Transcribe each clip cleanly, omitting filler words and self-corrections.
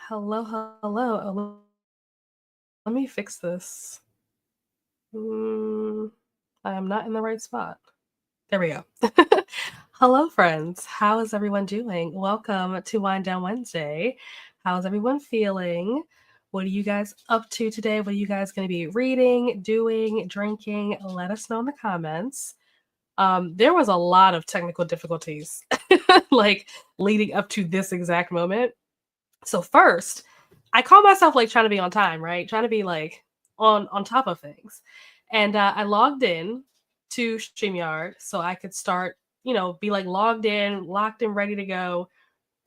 Hello, hello. Let me fix this. I am not in the right spot. There we go. Hello, friends. How is everyone doing? Welcome to Wind Down Wednesday. How's everyone feeling? What are you guys up to today? What are you guys going to be reading, doing, drinking? Let us know in the comments. There was a lot of technical difficulties like leading up to this exact moment. So first, I call myself like trying to be on time, right? Trying to be like on top of things. And I logged in to StreamYard so I could start, be like logged in, locked in, ready to go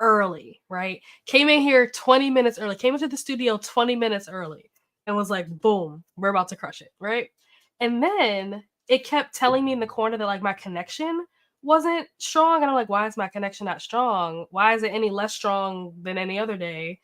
early, right? Came in here 20 minutes early, came into the studio 20 minutes early and was like, boom, we're about to crush it, right? And then it kept telling me in the corner that like my connection wasn't strong. And I'm like, why is my connection not strong? Why is it any less strong than any other day?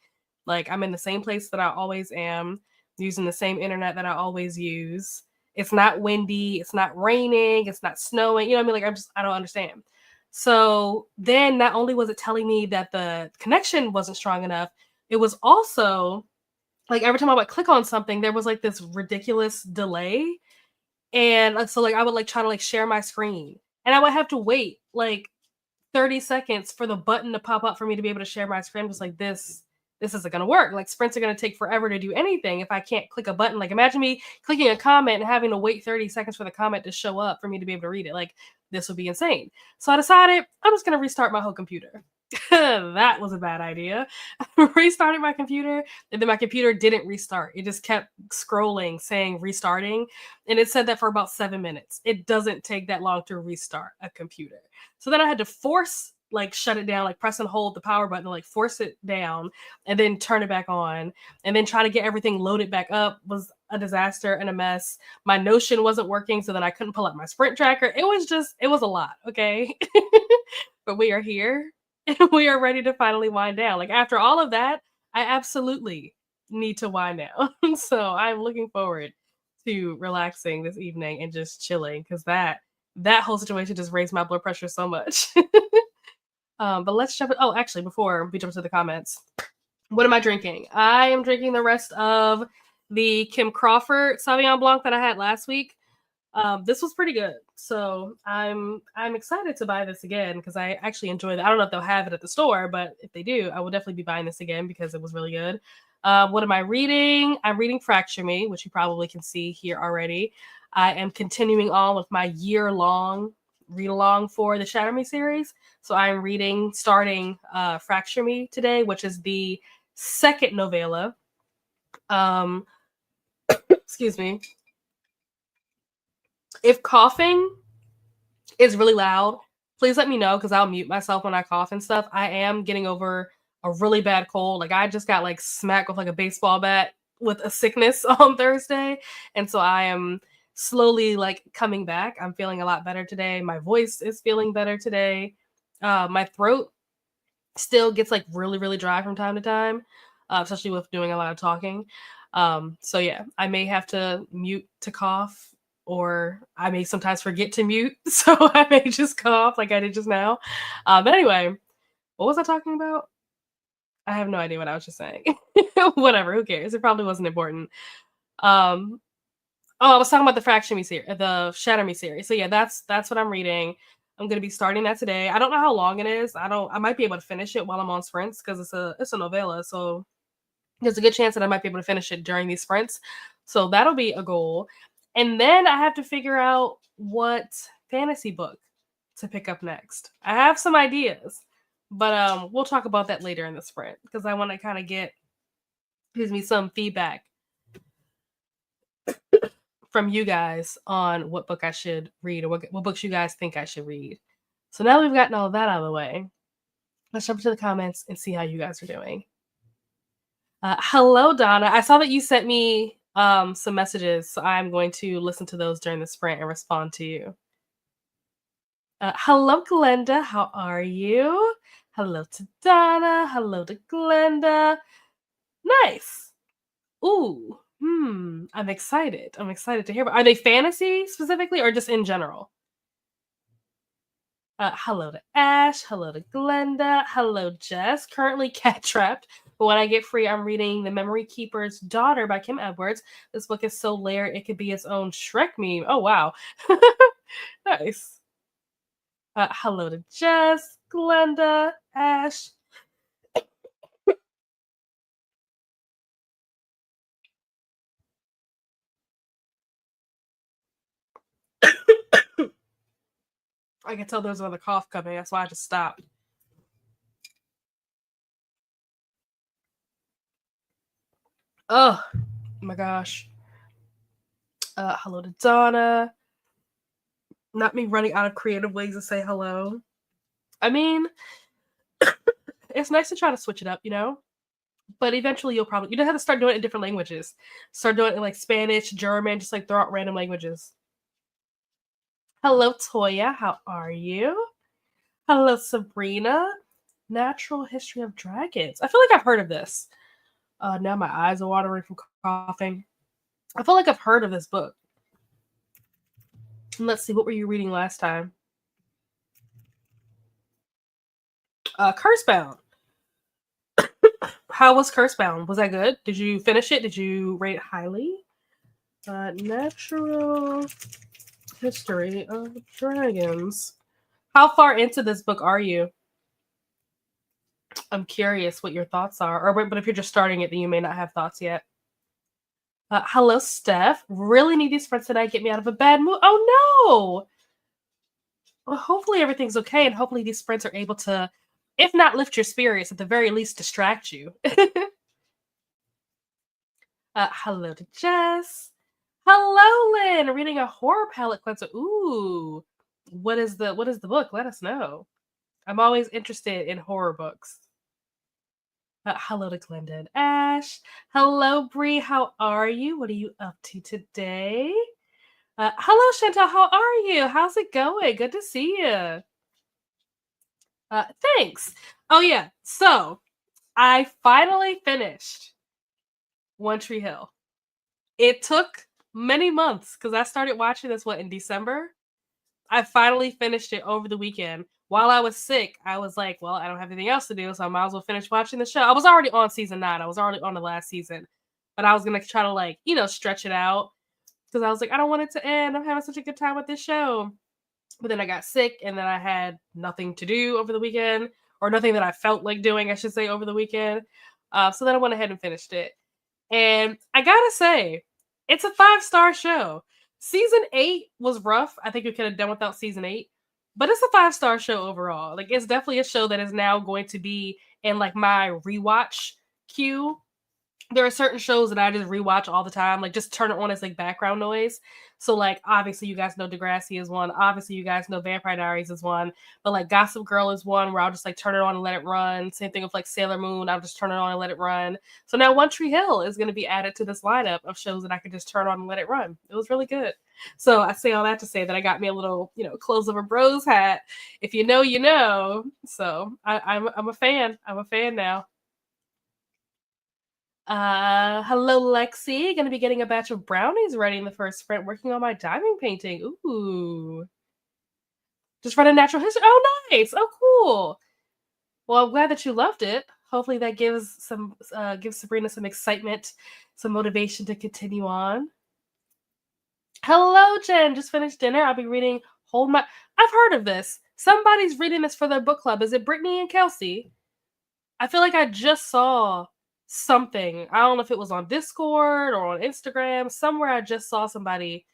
Like I'm in the same place that I always am, using the same internet that I always use. It's not windy, it's not raining, it's not snowing. You know what I mean? Like I don't understand. So then not only was it telling me that the connection wasn't strong enough, it was also like every time I would click on something, there was like this ridiculous delay. And so like I would like try to like share my screen. And I would have to wait like 30 seconds for the button to pop up for me to be able to share my screen. Just like this isn't gonna work. Like sprints are gonna take forever to do anything if I can't click a button. Like imagine me clicking a comment and having to wait 30 seconds for the comment to show up for me to be able to read it. Like this would be insane. So I decided I'm just gonna restart my whole computer. That was a bad idea. Restarted my computer, and then my computer didn't restart. It just kept scrolling saying restarting, and it said that for about 7 minutes. It doesn't take that long to restart a computer. So then I had to force like shut it down, like press and hold the power button, like force it down and then turn it back on, and then try to get everything loaded back up was a disaster and a mess. My Notion wasn't working, so then I couldn't pull up my sprint tracker. It was a lot, okay? But we are here and we are ready to finally wind down. Like after all of that, I absolutely need to wind down. So I'm looking forward to relaxing this evening and just chilling because that whole situation just raised my blood pressure so much. But let's jump. Oh, actually, before we jump to the comments, what am I drinking? I am drinking the rest of the Kim Crawford Sauvignon Blanc that I had last week. This was pretty good, so I'm excited to buy this again because I actually enjoyed it. I don't know if they'll have it at the store, but if they do, I will definitely be buying this again because it was really good. What am I reading? I'm reading Fracture Me, which you probably can see here already. I am continuing on with my year-long read along for the Shatter Me series. So I'm starting Fracture Me today, which is the second novella. Excuse me. If coughing is really loud, please let me know because I'll mute myself when I cough and stuff. I am getting over a really bad cold. Like I just got like smacked with like a baseball bat with a sickness on Thursday. And so I am slowly like coming back. I'm feeling a lot better today. My voice is feeling better today. My throat still gets like really, really dry from time to time, especially with doing a lot of talking. So yeah, I may have to mute to cough, or I may sometimes forget to mute, so I may just cough like I did just now. But anyway, what was I talking about? I have no idea what I was just saying. Whatever, who cares? It probably wasn't important. Um, oh, I was talking about the Fraction Me series, the Shatter Me series. So yeah, that's what I'm reading. I'm gonna be starting that today. I don't know how long it is. I might be able to finish it while I'm on sprints because it's a novella. So there's a good chance that I might be able to finish it during these sprints. So that'll be a goal. And then I have to figure out what fantasy book to pick up next. I have some ideas, but we'll talk about that later in the sprint because I want to kind of get some feedback from you guys on what book I should read or what books you guys think I should read. So now we've gotten all of that out of the way, let's jump into the comments and see how you guys are doing. Hello, Donna. I saw that you sent me some messages, so I'm going to listen to those during the sprint and respond to you. Hello, Glenda. How are you? Hello to Donna. Hello to Glenda. Nice. Ooh. I'm excited. I'm excited to hear about. Are they fantasy specifically or just in general? Hello to Ash. Hello to Glenda. Hello, Jess. Currently cat trapped. But when I get free, I'm reading The Memory Keeper's Daughter by Kim Edwards. This book is so layered, it could be its own Shrek meme. Oh, wow. Nice. Hello to Jess, Glenda, Ash. I can tell there's another cough coming. That's why I just stopped. Oh my gosh. Hello to Donna. Not me running out of creative ways to say hello. I mean, it's nice to try to switch it up, you know? But eventually you don't have to start doing it in different languages. Start doing it in like Spanish, German, just like throw out random languages. Hello, Toya. How are you? Hello, Sabrina. Natural History of Dragons. I feel like I've heard of this. Now my eyes are watering from coughing. I feel like I've heard of this book. Let's see, what were you reading last time? Cursebound. How was Cursebound? Was that good? Did you finish it? Did you rate it highly? Natural History of Dragons. How far into this book are you? I'm curious what your thoughts are. But if you're just starting it, then you may not have thoughts yet. Hello, Steph. Really need these friends tonight. Get me out of a bad mood. Oh, no. Well, hopefully everything's okay, and hopefully these sprints are able to, if not lift your spirits, at the very least distract you. Hello to Jess. Hello, Lynn. Reading a horror palette cleanser. Ooh, what is the book? Let us know. I'm always interested in horror books. Hello to Glenda and Ash. Hello, Bree. How are you? What are you up to today? Hello, Chantal. How are you? How's it going? Good to see you. Thanks. Oh yeah. So I finally finished One Tree Hill. It took many months because I started watching this in December. I finally finished it over the weekend. While I was sick, I was like, well, I don't have anything else to do, so I might as well finish watching the show. I was already on season 9. I was already on the last season. But I was gonna try to stretch it out. Because I was like, I don't want it to end. I'm having such a good time with this show. But then I got sick, and then I had nothing to do over the weekend, or nothing that I felt like doing, I should say, over the weekend. So then I went ahead and finished it. And I gotta say, it's a 5-star show. Season 8 was rough. I think we could have done without season 8. But it's a 5-star show overall. Like, it's definitely a show that is now going to be in like my rewatch queue. There are certain shows that I just rewatch all the time, like just turn it on as like background noise. So like obviously you guys know Degrassi is one, obviously you guys know Vampire Diaries is one, but like Gossip Girl is one where I'll just like turn it on and let it run. Same thing with like Sailor Moon, I'll just turn it on and let it run. So now One Tree Hill is going to be added to this lineup of shows that I can just turn on and let it run. It was really good. So I say all that to say that I got me a little, clothes over bros hat. If you know, you know. So I'm a fan. I'm a fan now. Hello, Lexi. Gonna be getting a batch of brownies ready in the first sprint, working on my diamond painting. Ooh. Just running natural history. Oh, nice. Oh, cool. Well, I'm glad that you loved it. Hopefully that gives Sabrina some excitement, some motivation to continue on. Hello, Jen. Just finished dinner. I'll be reading Hold My. I've heard of this. Somebody's reading this for their book club. Is it Brittany and Kelsey? I feel like I just saw something. I don't know if it was on Discord or on Instagram. Somewhere I just saw somebody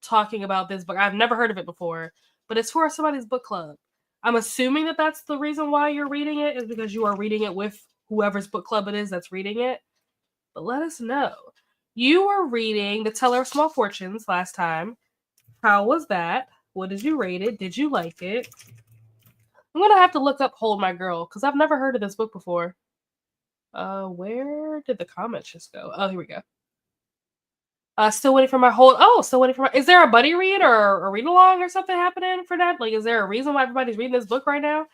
talking about this book. I've never heard of it before, but it's for somebody's book club. I'm assuming that that's the reason why you're reading it, is because you are reading it with whoever's book club it is that's reading it. But let us know. You were reading The Teller of Small Fortunes last time. How was that? What did you rate it? Did you like it? I'm going to have to look up Hold My Girl because I've never heard of this book before. Where did the comments just go? Oh, here we go. Still waiting for my hold. Oh, still waiting for my. Is there a buddy read or a read along or something happening for that? Like, is there a reason why everybody's reading this book right now?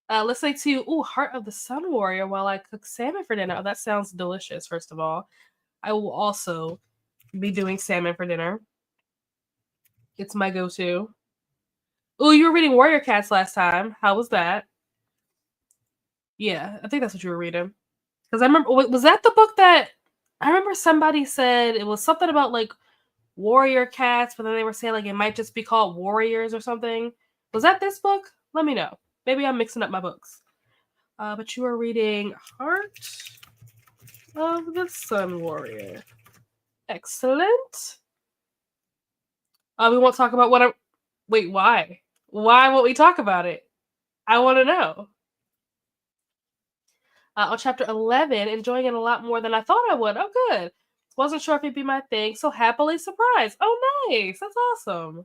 Let's say to Heart of the Sun Warrior while I cook salmon for dinner. Oh, that sounds delicious. First of all, I will also be doing salmon for dinner. It's my go-to. Oh, you were reading Warrior Cats last time. How was that? Yeah, I think that's what you were reading. Because I remember, was that the book that I remember somebody said it was something about like warrior cats, but then they were saying like it might just be called warriors or something. Was that this book? Let me know. Maybe I'm mixing up my books. But you are reading Heart of the Sun Warrior. Excellent. We won't talk about what I. Wait, why? Why won't we talk about it? I want to know. On chapter 11, enjoying it a lot more than I thought I would. Oh, good. Wasn't sure if it'd be my thing, so happily surprised. Oh, nice. That's awesome.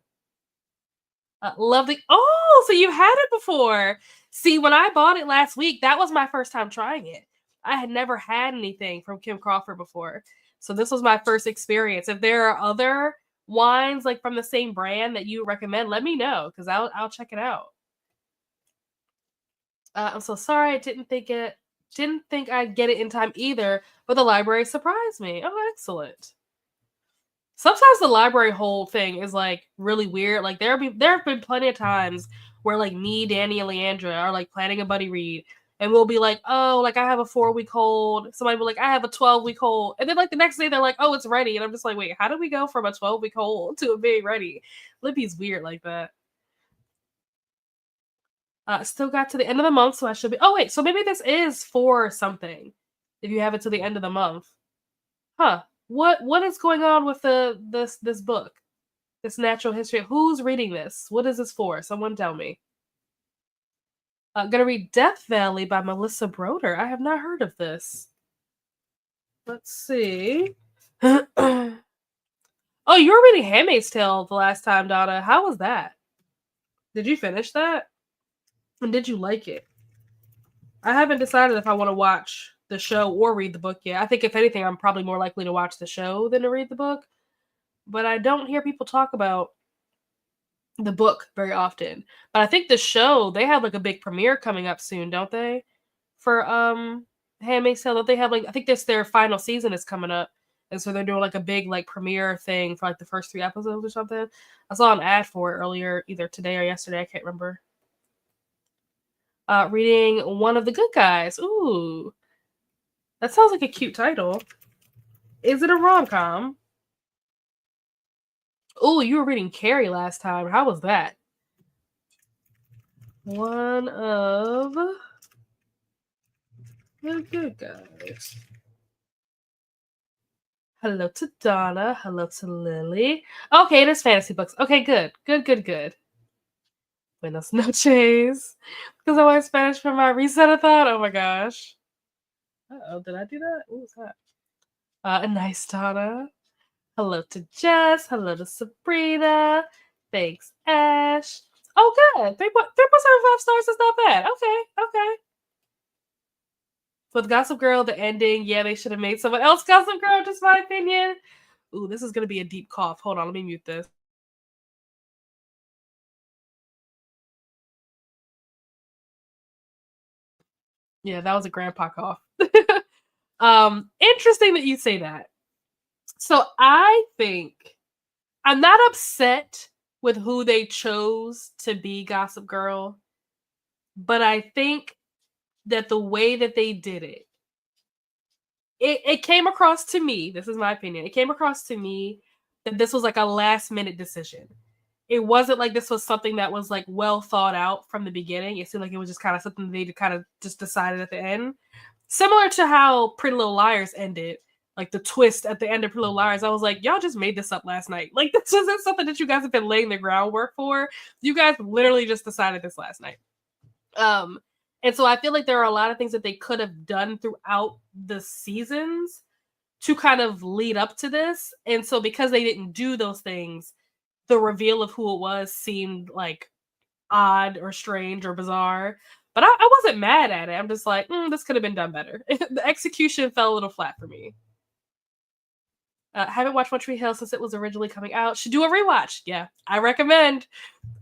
Lovely. Oh, so you've had it before. See, when I bought it last week, that was my first time trying it. I had never had anything from Kim Crawford before. So this was my first experience. If there are other wines like from the same brand that you recommend, let me know because I'll check it out. I'm so sorry. I didn't think I'd get it in time either, but the library surprised me. Oh, excellent. Sometimes the library hold thing is like really weird. Like there have been plenty of times where like me, Danny, and Leandra are like planning a buddy read, and we'll be like, oh, like I have a 4-week hold. Somebody will be like, I have a 12-week hold, and then like the next day they're like, oh, it's ready, and I'm just like, wait, how do we go from a 12-week hold to it being ready? Libby's weird like that. Still got to the end of the month, so I should be. Oh wait, so maybe this is for something. If you have it to the end of the month, huh? What is going on with this book? This natural history. Who's reading this? What is this for? Someone tell me. I'm gonna read Death Valley by Melissa Broder. I have not heard of this. Let's see. Oh, you were reading Handmaid's Tale the last time, Donna. How was that? Did you finish that? And did you like it? I haven't decided if I want to watch the show or read the book yet. I think if anything, I'm probably more likely to watch the show than to read the book. But I don't hear people talk about the book very often. But I think the show, they have like a big premiere coming up soon, don't they? For Handmaid's Tale, don't they have like I think this their final season is coming up. And so they're doing like a big like premiere thing for like the first 3 episodes or something. I saw an ad for it earlier, either today or yesterday, I can't remember. Reading One of the Good Guys. Ooh. That sounds like a cute title. Is it a rom-com? Ooh, you were reading Carrie last time. How was that? One of the Good Guys. Hello to Donna. Hello to Lily. Okay, it is fantasy books. Okay, good. Good. Buenos noches. Because I went Spanish for my reset-a-thon. Oh my gosh. Uh-oh, did I do that? What was that? A nice Donna. Hello to Jess. Hello to Sabrina. Thanks, Ash. Oh, good. 3.75 stars is not bad. Okay. With Gossip Girl, the ending, yeah, they should have made someone else Gossip Girl, just my opinion. Ooh, this is going to be a deep cough. Hold on, let me mute this. Yeah, that was a grandpa cough. Interesting that you say that. So I think I'm not upset with who they chose to be Gossip Girl, but I think that the way that they did it came across to me, this is my opinion, it came across to me that this was like a last minute decision. It wasn't like this was something that was like well thought out from the beginning. It seemed like it was just kind of something they kind of just decided at the end. Similar to how Pretty Little Liars ended, like the twist at the end of Pretty Little Liars, I was like, y'all just made this up last night. Like this isn't something that you guys have been laying the groundwork for. You guys literally just decided this last night. And so I feel like there are a lot of things that they could have done throughout the seasons to kind of lead up to this. And so because they didn't do those things, the reveal of who it was seemed like odd or strange or bizarre. But I wasn't mad at it. I'm just like, this could have been done better. The execution fell a little flat for me. Haven't watched One Tree Hill since it was originally coming out. Should do a rewatch. Yeah, I recommend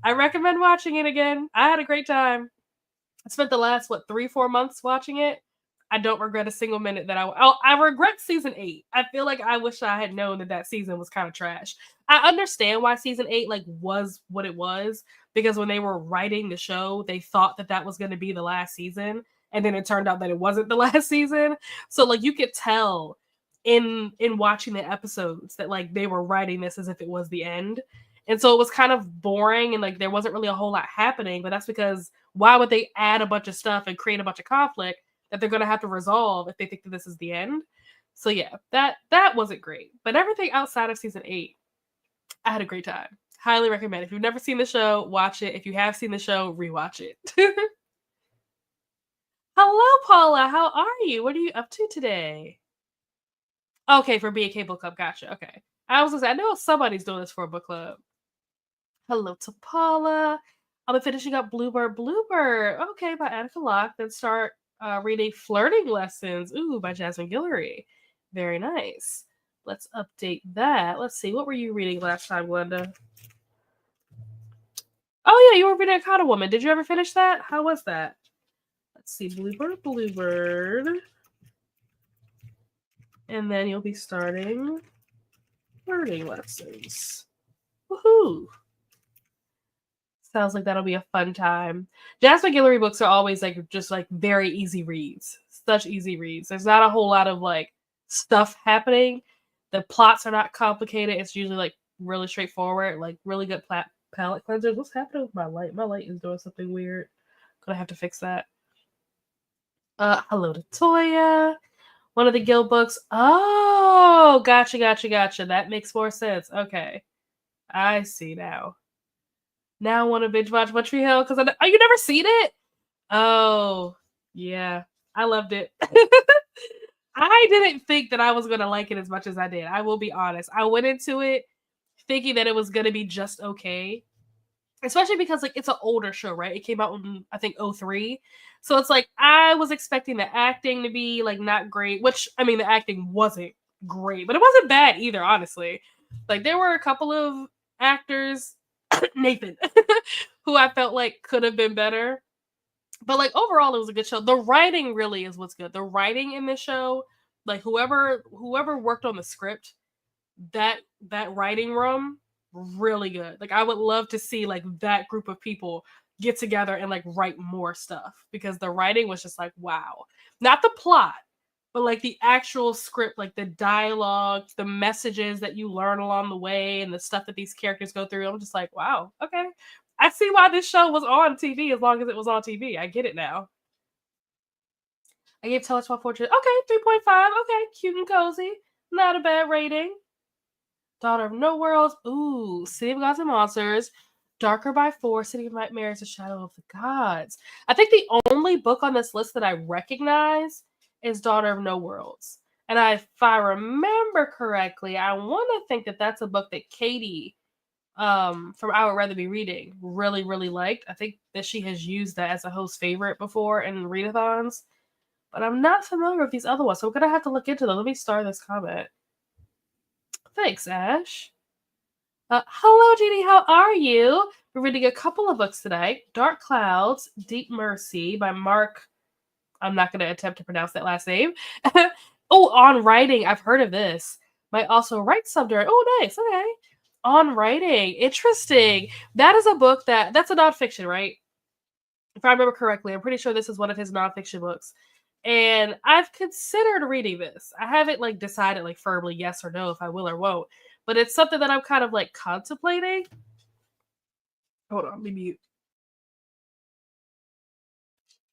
watching it again. I had a great time. I spent the last 3-4 months watching it. I don't regret a single minute that I regret season 8. I feel like I wish I had known that season was kind of trash. I understand why season 8 like was what it was because when they were writing the show, they thought that was going to be the last season, and then it turned out that it wasn't the last season. So like you could tell in watching the episodes that like they were writing this as if it was the end. And so it was kind of boring and like there wasn't really a whole lot happening, but that's because why would they add a bunch of stuff and create a bunch of conflict that they're going to have to resolve if they think that this is the end? So yeah, that wasn't great. But everything outside of season 8, I had a great time. Highly recommend. If you've never seen the show, watch it. If you have seen the show, rewatch it. Hello, Paula. How are you? What are you up to today? Okay, for BK Book Club. Gotcha. Okay. I was gonna say, I know somebody's doing this for a book club. Hello to Paula. I'll be finishing up Bluebird. Okay, by Annika Locke. Then start reading Flirting Lessons. Ooh, by Jasmine Guillory. Very nice. Let's update that. Let's see. What were you reading last time, Glenda? Oh, yeah, you were reading Akata Woman. Did you ever finish that? How was that? Let's see. Bluebird. And then you'll be starting Flirting Lessons. Woohoo! Sounds like that'll be a fun time. Jasmine Guillory books are always like just like very easy reads. Such easy reads. There's not a whole lot of like stuff happening. The plots are not complicated. It's usually like really straightforward, like really good palette cleansers. What's happening with my light? My light is doing something weird. Gonna have to fix that. Hello to Toya. One of the guild books. Oh, gotcha. That makes more sense. Okay. I see now. Now I want to binge watch One Tree Hill because oh, you never seen it? Oh, yeah. I loved it. I didn't think that I was going to like it as much as I did. I will be honest. I went into it thinking that it was going to be just okay. Especially because like it's an older show, right? It came out in I think 2003. So it's like I was expecting the acting to be like not great, which I mean the acting wasn't great, but it wasn't bad either, honestly. Like there were a couple of actors, Nathan, who I felt like could have been better. But like overall it was a good show. The writing really is what's good. The writing in this show, like whoever worked on the script, that writing room really good. Like I would love to see like that group of people get together and like write more stuff because the writing was just like wow. Not the plot, but like the actual script, like the dialogue, the messages that you learn along the way and the stuff that these characters go through. I'm just like, wow, okay. I see why this show was on TV as long as it was on TV. I get it now. I gave Tell Us About Fortune. Okay, 3.5. Okay, cute and cozy. Not a bad rating. Daughter of No Worlds. Ooh, City of Gods and Monsters. Darker by 4. City of Nightmares. The Shadow of the Gods. I think the only book on this list that I recognize is Daughter of No Worlds. And if I remember correctly, I want to think that that's a book that Katie from I Would Rather Be Reading really, really liked. I think that she has used that as a host favorite before in readathons. But I'm not familiar with these other ones, so we're going to have to look into them. Let me start this comment. Thanks, Ash. Hello, Jeannie. How are you? We're reading a couple of books tonight. Dark Clouds, Deep Mercy by Mark. I'm not going to attempt to pronounce that last name. Oh, On Writing. I've heard of this. Might also write someday. Oh, nice. Okay. On Writing. Interesting. That is a book that's a nonfiction, right? If I remember correctly, I'm pretty sure this is one of his nonfiction books. And I've considered reading this. I haven't like decided like firmly yes or no if I will or won't. But it's something that I'm kind of like contemplating. Hold on, let me mute.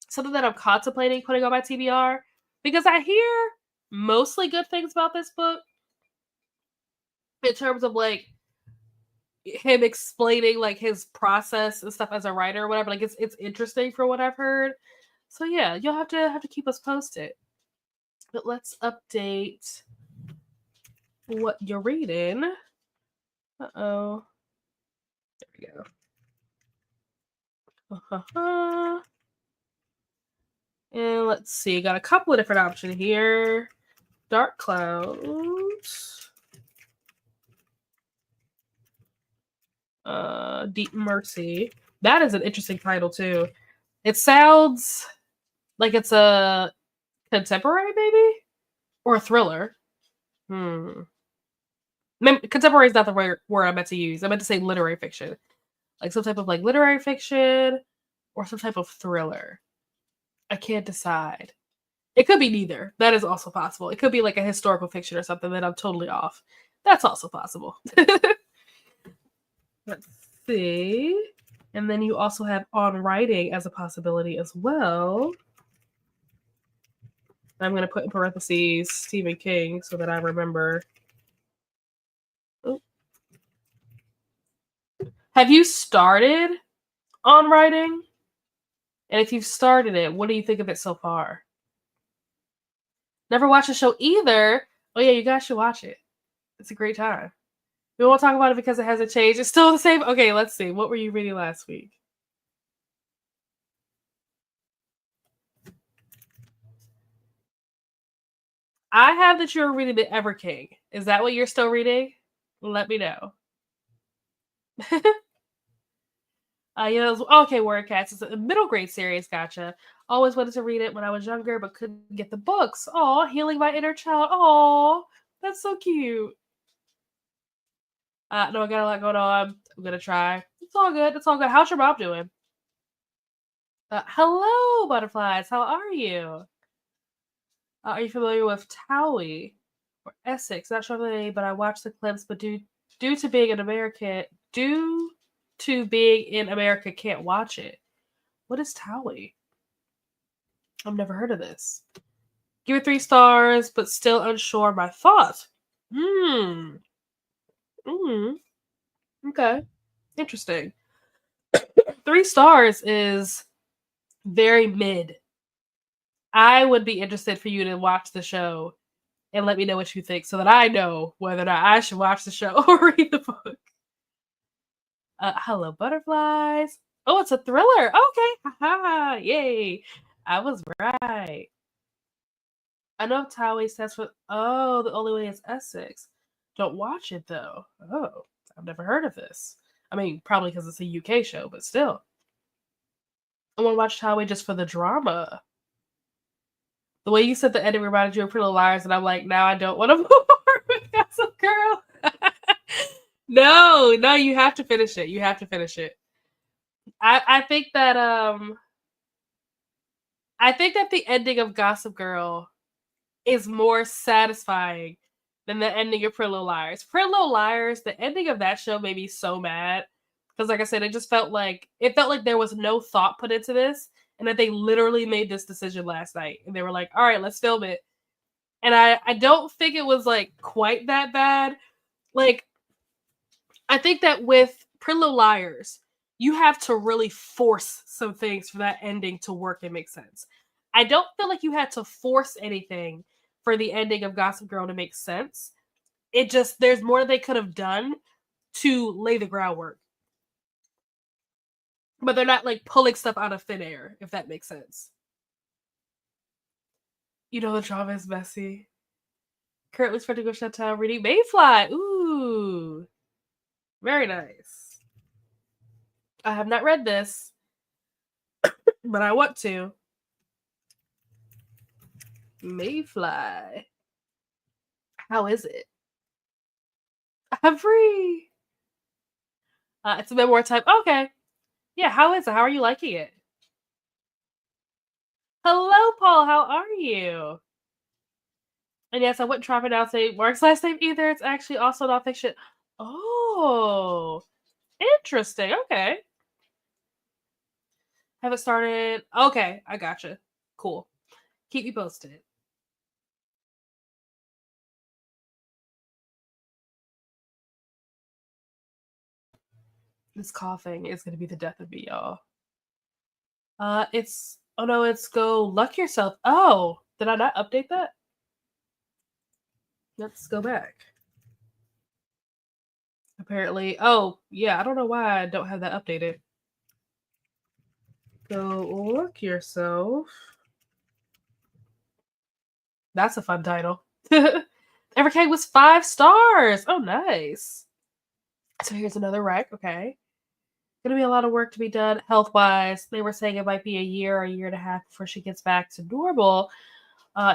Something that I'm contemplating putting on my TBR because I hear mostly good things about this book in terms of like him explaining like his process and stuff as a writer or whatever. Like it's interesting for what I've heard. So yeah, you'll have to keep us posted. But let's update what you're reading. Uh-oh. There we go. And let's see, got a couple of different options here. Dark Clouds. Deep Mercy. That is an interesting title too. It sounds like it's a contemporary, maybe? Or a thriller. Contemporary is not the word I meant to use. I meant to say literary fiction. Like some type of like literary fiction or some type of thriller. I can't decide. It could be neither. That is also possible. It could be like a historical fiction or something that I'm totally off. That's also possible. Let's see. And then you also have on writing as a possibility as well. I'm going to put in parentheses Stephen King so that I remember. Ooh. Have you started on writing? And if you've started it, what do you think of it so far? Never watched the show either. Oh yeah, you guys should watch it. It's a great time. We won't talk about it because it hasn't changed. It's still the same. Okay, let's see. What were you reading last week? I have that you're reading the Ever King. Is that what you're still reading? Let me know. Okay, Word Cats. It's a middle grade series. Gotcha. Always wanted to read it when I was younger, but couldn't get the books. Aw, healing my inner child. Aw, that's so cute. No, I got a lot going on. I'm gonna try. It's all good. It's all good. How's your mom doing? Hello, butterflies. How are you? Are you familiar with Towie or Essex? Not sure of the name, but I watched the clips. But due to being in America, can't watch it. What is Towie? I've never heard of this. Give it 3 stars, but still unsure of my thoughts. Okay. Interesting. 3 stars is very mid. I would be interested for you to watch the show and let me know what you think so that I know whether or not I should watch the show or read the book. Hello, butterflies. Oh, it's a thriller. Okay. Haha. Yay. I was right. I know Towie stands for, the only way is Essex. Don't watch it, though. Oh, I've never heard of this. I mean, probably because it's a UK show, but still. I want to watch Towie just for the drama. The way you said the ending reminded you of Pretty Little Liars, and I'm like, now I don't want to move forward with Gossip Girl. No, you have to finish it. You have to finish it. I think that the ending of Gossip Girl is more satisfying than the ending of Pretty Little Liars. Pretty Little Liars, the ending of that show made me so mad because, like I said, it felt like there was no thought put into this, and that they literally made this decision last night, and they were like, "All right, let's film it." And I don't think it was like quite that bad. Like, I think that with Pretty Little Liars, you have to really force some things for that ending to work and make sense. I don't feel like you had to force anything for the ending of Gossip Girl to make sense. It just, there's more they could have done to lay the groundwork. But they're not like pulling stuff out of thin air, if that makes sense. You know the drama is messy. Currently starting to go shut down reading Mayfly. Ooh. Very nice. I have not read this, but I want to. Mayfly. How is it? I'm free. It's a memoir type. Okay. Yeah, how is it? How are you liking it? Hello, Paul. How are you? And yes, I wouldn't try to pronounce Mark's last name either. It's actually also nonfiction. Oh, interesting. Okay. Haven't started. Okay, I gotcha. Cool. Keep me posted. This coughing is going to be the death of me, y'all. It's go luck yourself. Oh, did I not update that? Let's go back. Apparently, oh yeah, I don't know why I don't have that updated. Go look yourself. That's a fun title. Evercade was 5 stars. Oh, nice. So here's another rec. Okay. Gonna be a lot of work to be done health-wise. They were saying it might be a year and a half before she gets back to normal.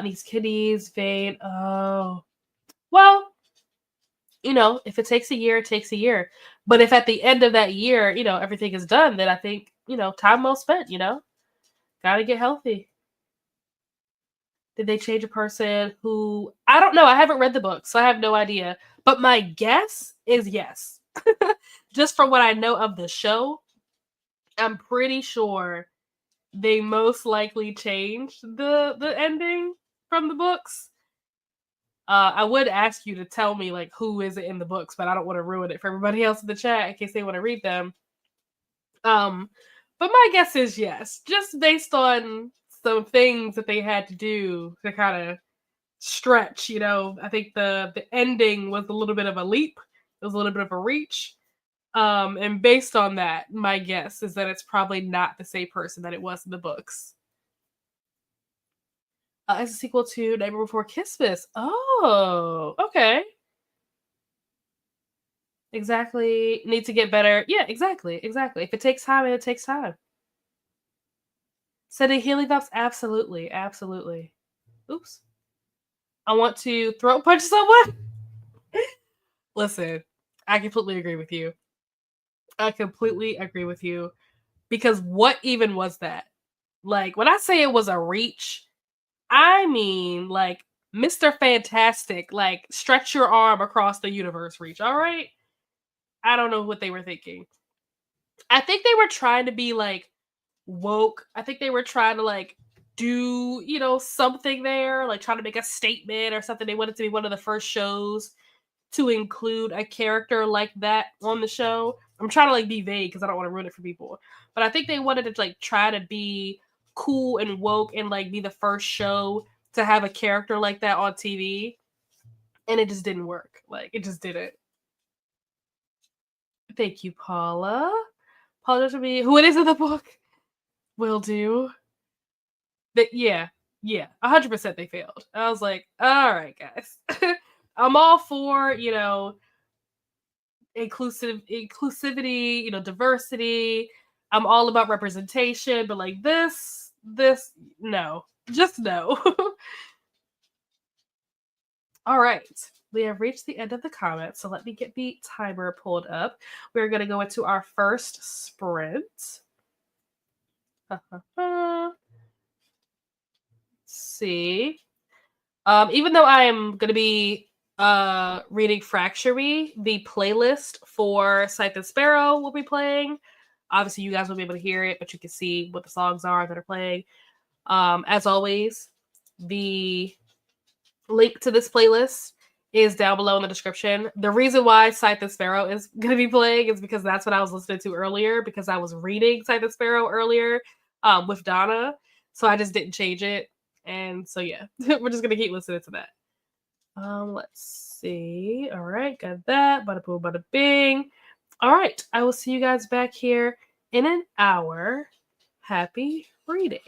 Needs kidneys, vein. Oh. Well, if it takes a year, it takes a year. But if at the end of that year, everything is done, then I think, time well spent, Gotta get healthy. Did they change a person who, I don't know. I haven't read the book, so I have no idea. But my guess is yes. Just from what I know of the show, I'm pretty sure they most likely changed the ending from the books. I would ask you to tell me like who is it in the books, but I don't want to ruin it for everybody else in the chat in case they want to read them. Um, but my guess is yes, just based on some things that they had to do to kind of stretch. I think the ending was a little bit of a leap. It was a little bit of a reach. And based on that, my guess is that it's probably not the same person that it was in the books. As a sequel to Nightmare Before Christmas. Oh, okay. Exactly. Need to get better. Yeah, exactly. Exactly. If it takes time, it takes time. Setting healing vibes? Absolutely. Absolutely. Oops. I want to throat punch someone. Listen, I completely agree with you. I completely agree with you. Because what even was that? Like, when I say it was a reach, I mean, like, Mr. Fantastic, like, stretch your arm across the universe reach, all right? I don't know what they were thinking. I think they were trying to be, like, woke. I think they were trying to, like, do, something there, like, trying to make a statement or something. They wanted to be one of the first shows to include a character like that on the show. I'm trying to like be vague because I don't want to ruin it for people. But I think they wanted to like try to be cool and woke and like be the first show to have a character like that on TV. And it just didn't work. Like it just didn't. Thank you, Paula. Paula to me who it is in the book. Will do. But yeah, 100% they failed. I was like, all right, guys. I'm all for, inclusivity, diversity. I'm all about representation, but like this no. Just no. All right. We have reached the end of the comments, so let me get the timer pulled up. We're going to go into our first sprint. See. Even though I am going to be reading Fractury, the playlist for Scythe and Sparrow will be playing. Obviously, you guys will be able to hear it, but you can see what the songs are that are playing. As always, the link to this playlist is down below in the description. The reason why Scythe and Sparrow is going to be playing is because that's what I was listening to earlier, because I was reading Scythe and Sparrow earlier with Donna, so I just didn't change it. And so, yeah, we're just going to keep listening to that. Let's see. All right, got that. Bada boom, bada bing. All right, I will see you guys back here in an hour. Happy reading.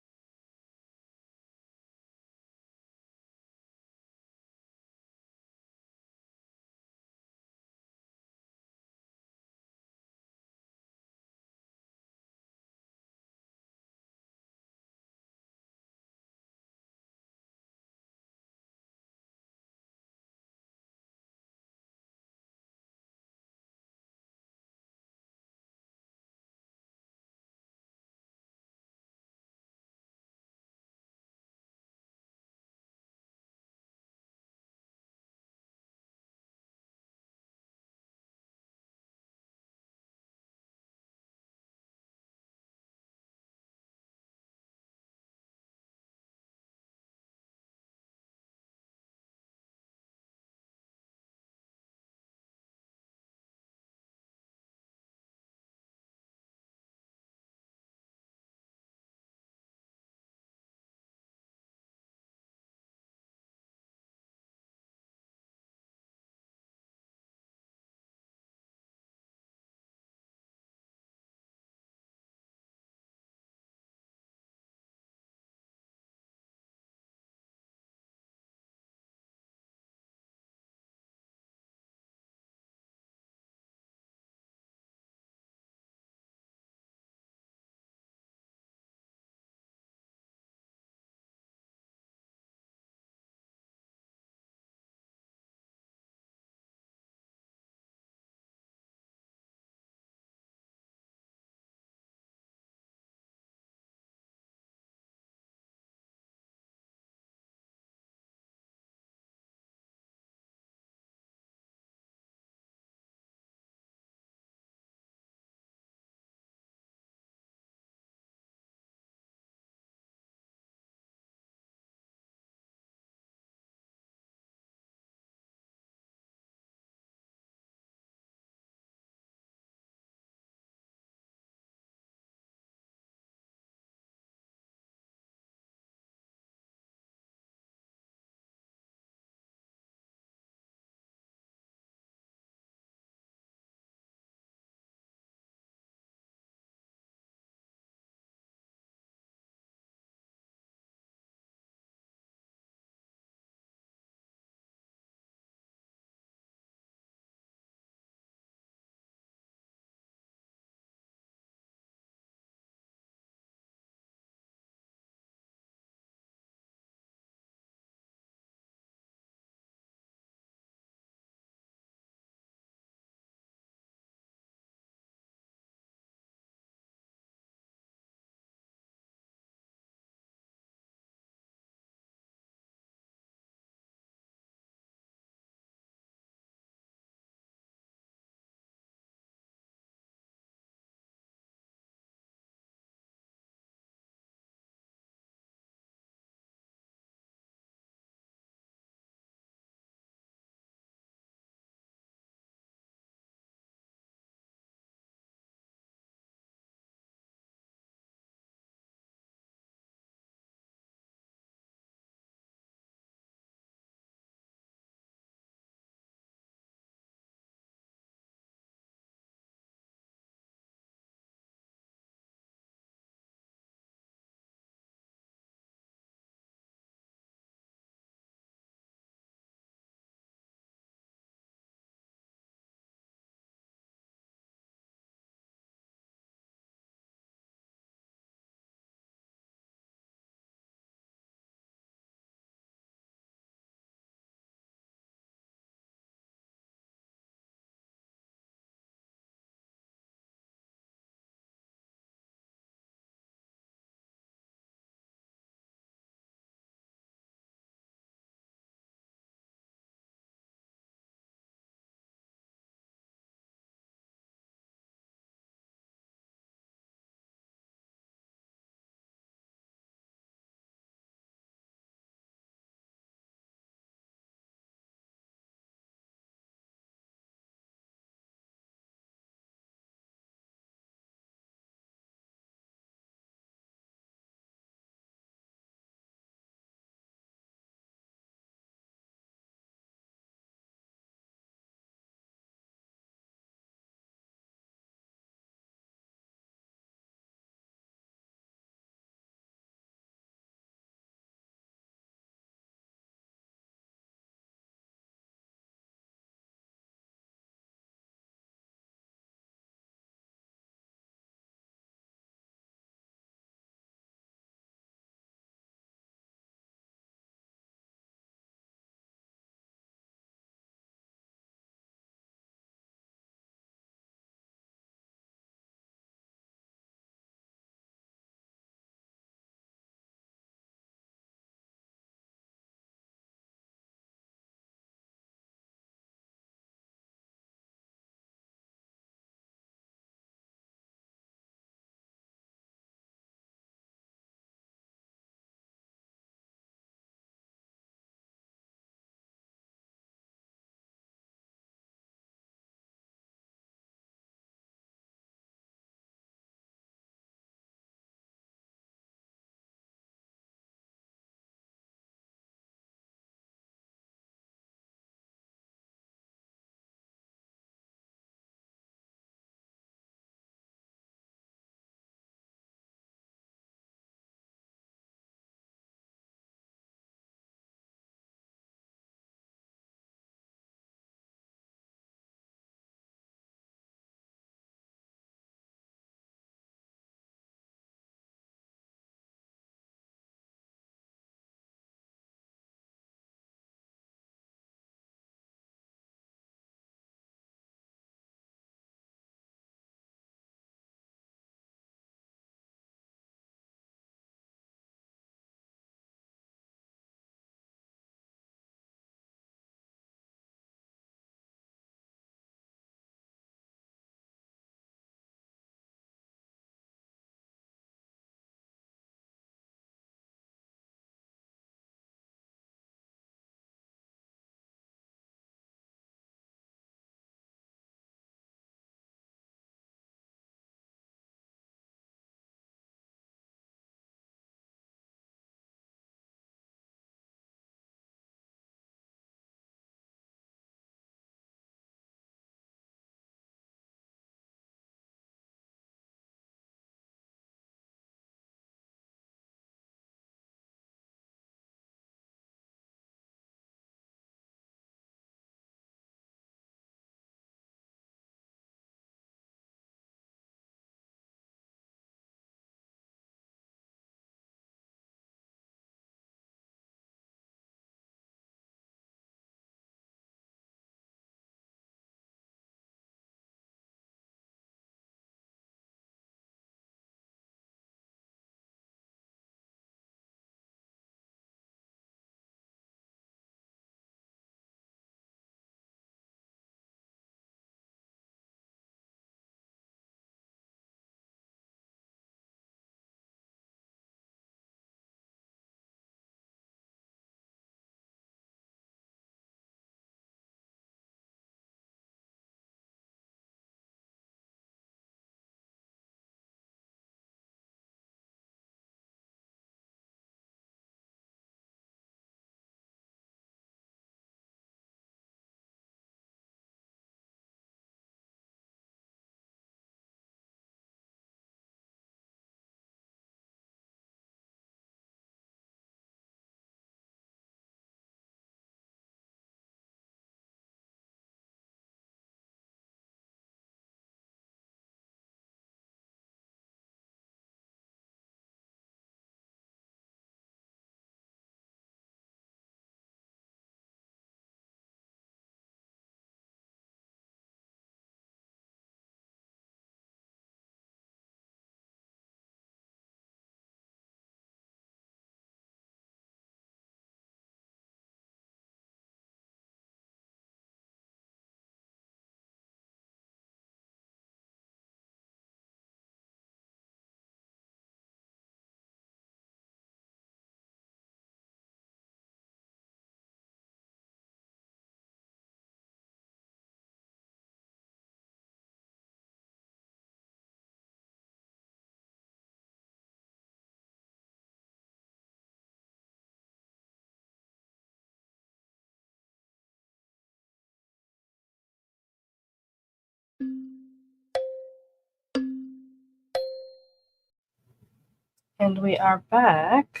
And we are back.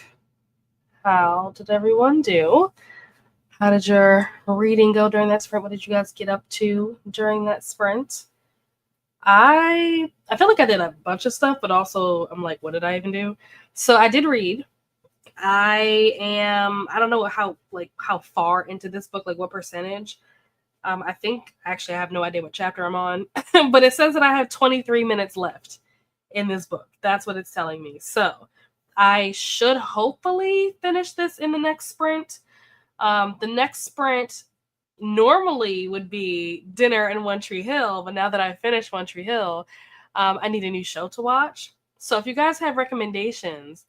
How did everyone do? How did your reading go during that sprint? What did you guys get up to during that sprint? I feel like I did a bunch of stuff, but also I'm like, what did I even do? So I did read. I don't know how far into this book, like what percentage. I think actually I have no idea what chapter I'm on, but it says that I have 23 minutes left in this book. That's what it's telling me. So I should hopefully finish this in the next sprint. The next sprint normally would be dinner in One Tree Hill, but now that I've finished One Tree Hill, I need a new show to watch. So if you guys have recommendations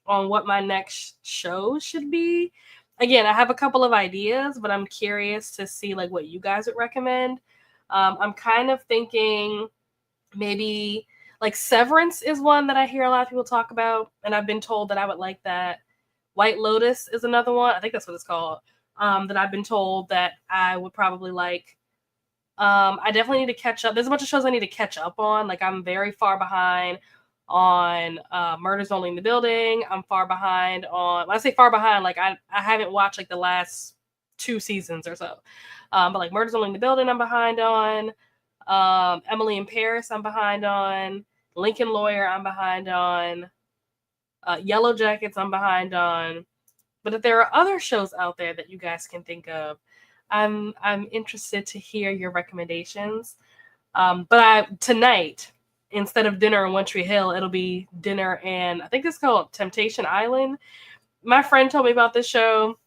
on what my next show should be, again, I have a couple of ideas, but I'm curious to see like what you guys would recommend. I'm kind of thinking maybe like Severance is one that I hear a lot of people talk about, and I've been told that I would like that. White Lotus is another one. I think that's what it's called. That I've been told that I would probably like. I definitely need to catch up. There's a bunch of shows I need to catch up on. Like I'm very far behind on Murders Only in the Building. I'm far behind on, when I say far behind, like I haven't watched like the last 2 seasons or so. But like Murders Only in the Building, I'm behind on. Emily in Paris, I'm behind on. Lincoln Lawyer, I'm behind on. Yellow Jackets, I'm behind on. But if there are other shows out there that you guys can think of, I'm interested to hear your recommendations. But tonight, instead of dinner in One Tree Hill, it'll be dinner and I think it's called Temptation Island. My friend told me about this show.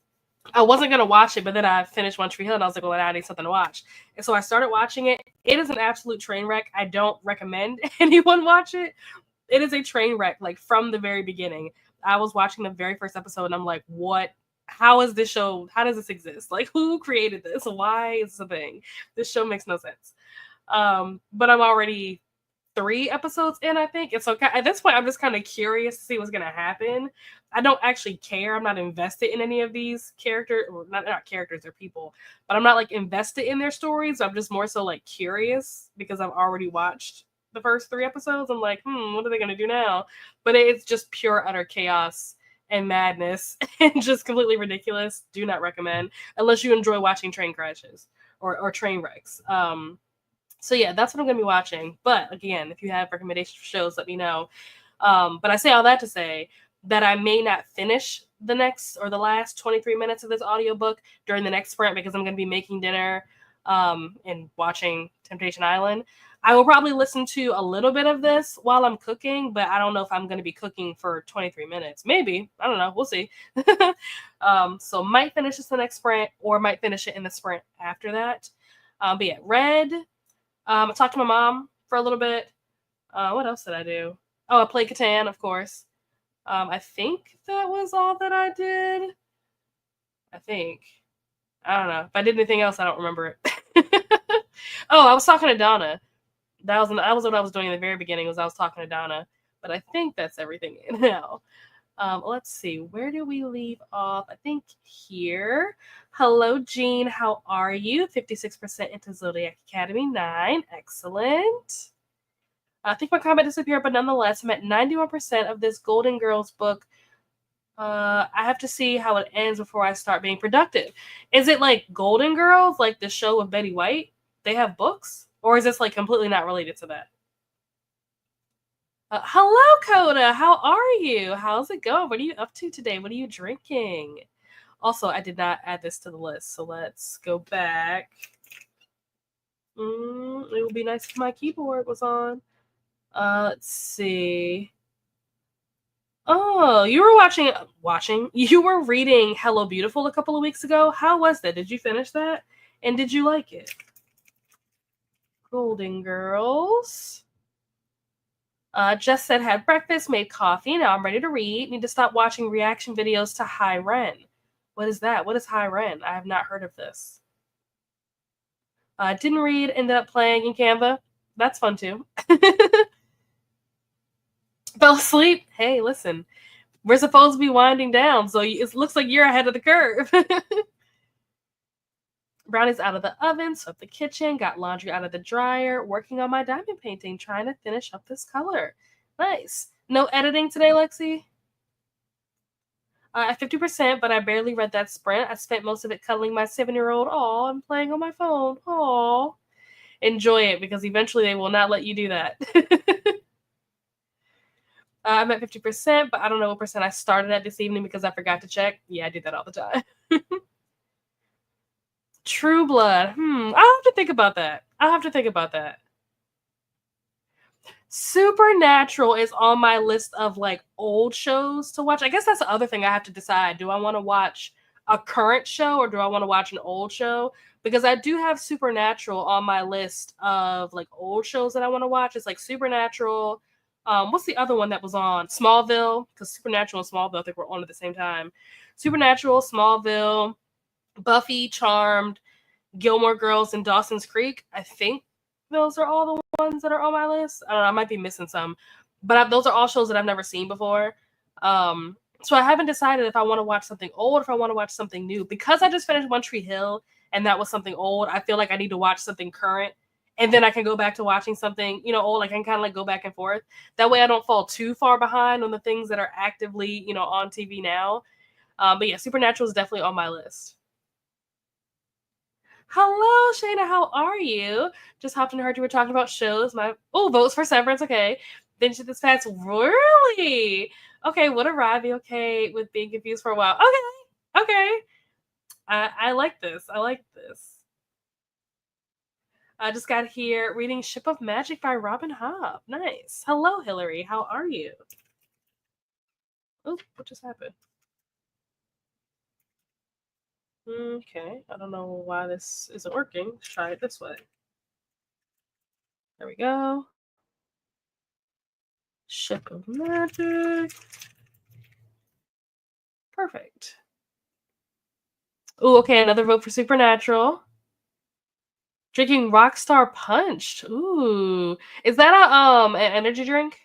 I wasn't gonna watch it, but then I finished One Tree Hill and I was like, well, I need something to watch. And so I started watching it. It is an absolute train wreck. I don't recommend anyone watch it. It is a train wreck, like from the very beginning. I was watching the very first episode and I'm like, what? How is this show? How does this exist? Like, who created this? Why is this a thing? This show makes no sense. But I'm already 3 episodes in, I think. And so at this point, I'm just kind of curious to see what's going to happen. I don't actually care. I'm not invested in any of these characters, or not characters or people, but I'm not like invested in their stories. I'm just more so like curious because I've already watched the first 3 episodes. I'm like, what are they going to do now? But it's just pure utter chaos and madness and just completely ridiculous. Do not recommend unless you enjoy watching train crashes or train wrecks. So yeah, that's what I'm going to be watching. But again, if you have recommendations for shows, let me know. But I say all that to say that I may not finish the next or the last 23 minutes of this audiobook during the next sprint because I'm going to be making dinner and watching Temptation Island. I will probably listen to a little bit of this while I'm cooking, but I don't know if I'm going to be cooking for 23 minutes. Maybe. I don't know. We'll see. So might finish this the next sprint or might finish it in the sprint after that. But yeah, read. I talked to my mom for a little bit. What else did I do? Oh, I played Catan, of course. I think that was all that I did. I think. I don't know. If I did anything else, I don't remember it. Oh, I was talking to Donna. That was what I was doing in the very beginning, was I was talking to Donna. But I think that's everything now. Let's see. Where do we leave off? I think here. Hello, Jean. How are you? 56% into Zodiac Academy 9. Excellent. I think my comment disappeared, but nonetheless, I'm at 91% of this Golden Girls book. I have to see how it ends before I start being productive. Is it like Golden Girls, like the show with Betty White? They have books? Or is this like completely not related to that? Hello, Coda. How are you? How's it going? What are you up to today? What are you drinking? Also, I did not add this to the list, so let's go back. It would be nice if my keyboard was on. Let's see. Oh, you were watching. You were reading Hello Beautiful a couple of weeks ago. How was that? Did you finish that? And did you like it? Golden Girls. Just said had breakfast, made coffee. Now I'm ready to read. Need to stop watching reaction videos to High Ren. What is that? What is High Ren? I have not heard of this. Didn't read, ended up playing in Canva. That's fun too. Fell asleep. Hey, listen, we're supposed to be winding down, so it looks like you're ahead of the curve. Brownies out of the oven, swept the kitchen, got laundry out of the dryer, working on my diamond painting, trying to finish up this color. Nice. No editing today, Lexi? At 50%, but I barely read that sprint. I spent most of it cuddling my 7-year-old. Aw, I'm playing on my phone. Aw. Enjoy it, because eventually they will not let you do that. I'm at 50%, but I don't know what percent I started at this evening because I forgot to check. Yeah, I do that all the time. True Blood. I'll have to think about that. Supernatural is on my list of like old shows to watch. I guess that's the other thing I have to decide. Do I want to watch a current show or do I want to watch an old show? Because I do have Supernatural on my list of like old shows that I want to watch. It's like Supernatural. What's the other one that was on? Smallville, because Supernatural and Smallville I think were on at the same time. Supernatural, Smallville, Buffy, Charmed, Gilmore Girls, and Dawson's Creek. I think those are all the ones that are on my list. I don't know, I might be missing some, but those are all shows that I've never seen before. So I haven't decided if I want to watch something old or if I want to watch something new. Because I just finished One Tree Hill and that was something old, I feel like I need to watch something current. And then I can go back to watching something, old. I can kind of like go back and forth. That way I don't fall too far behind on the things that are actively, on TV now. But yeah, Supernatural is definitely on my list. Hello, Shayna. How are you? Just hopped in and heard you were talking about shows. Votes for Severance. Okay. Binged this past. Really? Okay. What a ride. Be okay with being confused for a while. Okay. I like this. I just got here reading Ship of Magic by Robin Hobb. Nice. Hello, Hillary. How are you? Oh, what just happened? Okay. I don't know why this isn't working. Let's try it this way. There we go. Ship of Magic. Perfect. Ooh, okay, another vote for Supernatural. Drinking Rockstar Punch. Ooh. Is that an energy drink?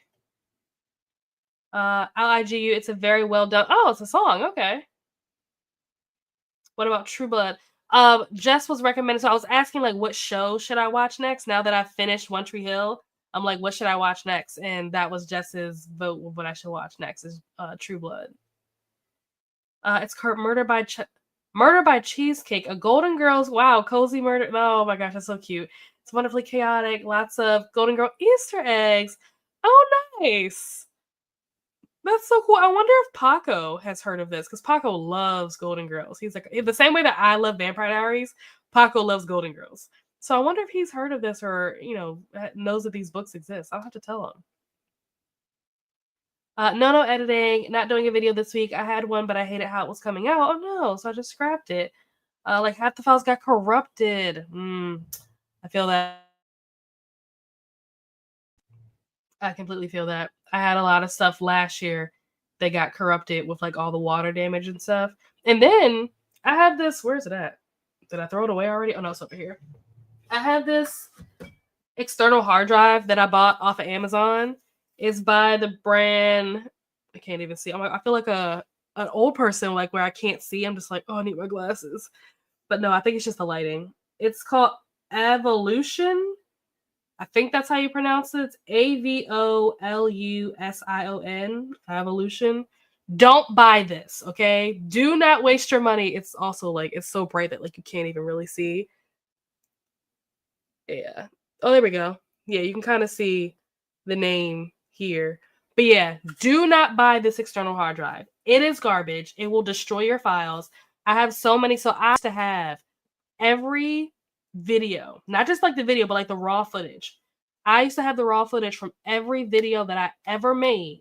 LIGU, it's a very well done. Oh, it's a song. Okay. What about True Blood? Jess was recommending, so I was asking like what show should I watch next now that I've finished One Tree Hill. I'm like, what should I watch next? And that was Jess's vote of what I should watch next is True Blood. It's called Murder by Cheesecake, a Golden Girls. Wow, cozy murder. Oh my gosh, that's so cute. It's wonderfully chaotic. Lots of Golden Girl Easter eggs. Oh, nice. That's so cool. I wonder if Paco has heard of this because Paco loves Golden Girls. He's like the same way that I love Vampire Diaries. Paco loves Golden Girls. So I wonder if he's heard of this or knows that these books exist. I'll have to tell him. No editing. Not doing a video this week. I had one, but I hated how it was coming out. Oh no! So I just scrapped it. Like half the files got corrupted. I feel that. I completely feel that. I had a lot of stuff last year that got corrupted with like all the water damage and stuff. And then I have this. Where's it at? Did I throw it away already? Oh no, it's over here. I have this external hard drive that I bought off of Amazon. It's by the brand. I can't even see. I feel like an old person, like where I can't see. I'm just like, oh, I need my glasses. But no, I think it's just the lighting. It's called Evolution. I think that's how you pronounce it. It's AVOLUSION. Evolution. Don't buy this, okay? Do not waste your money. It's also like it's so bright that like you can't even really see. Yeah. Oh, there we go. Yeah, you can kind of see the name here. But yeah, do not buy this external hard drive. It is garbage. It will destroy your files. I have so many. So I used to have every video, not just like the video, but like the raw footage. I used to have the raw footage from every video that I ever made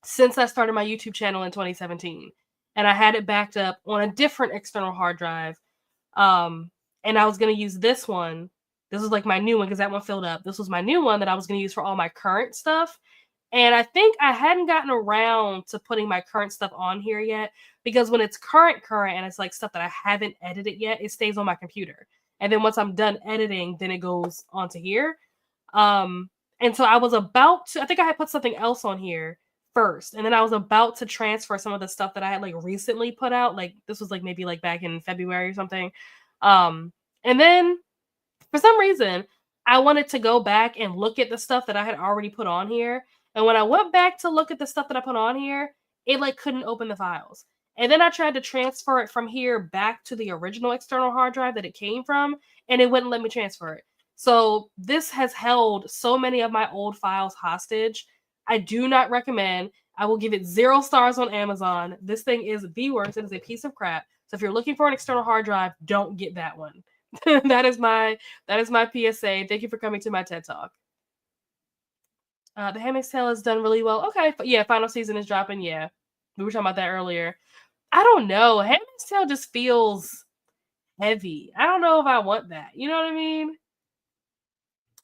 since I started my YouTube channel in 2017. And I had it backed up on a different external hard drive. And I was going to use this one. This was like my new one because that one filled up. This was my new one that I was going to use for all my current stuff. And I think I hadn't gotten around to putting my current stuff on here yet because when it's current and it's like stuff that I haven't edited yet, it stays on my computer. And then once I'm done editing, then it goes onto here. And so I was about to, I think I had put something else on here first. And then I was about to transfer some of the stuff that I had like recently put out. Like this was like maybe like back in February or something. And then for some reason, I wanted to go back and look at the stuff that I had already put on here. And when I went back to look at the stuff that I put on here, it like couldn't open the files. And then I tried to transfer it from here back to the original external hard drive that it came from, and it wouldn't let me transfer it. So this has held so many of my old files hostage. I do not recommend. I will give it 0 stars on Amazon. This thing is the worst. It is a piece of crap. So if you're looking for an external hard drive, don't get that one. that is my PSA. Thank you for coming to my TED Talk. The Handmaid's Tale has done really well. Okay, yeah, final season is dropping. Yeah, we were talking about that earlier. I don't know. Handmaid's Tale just feels heavy. I don't know if I want that. You know what I mean?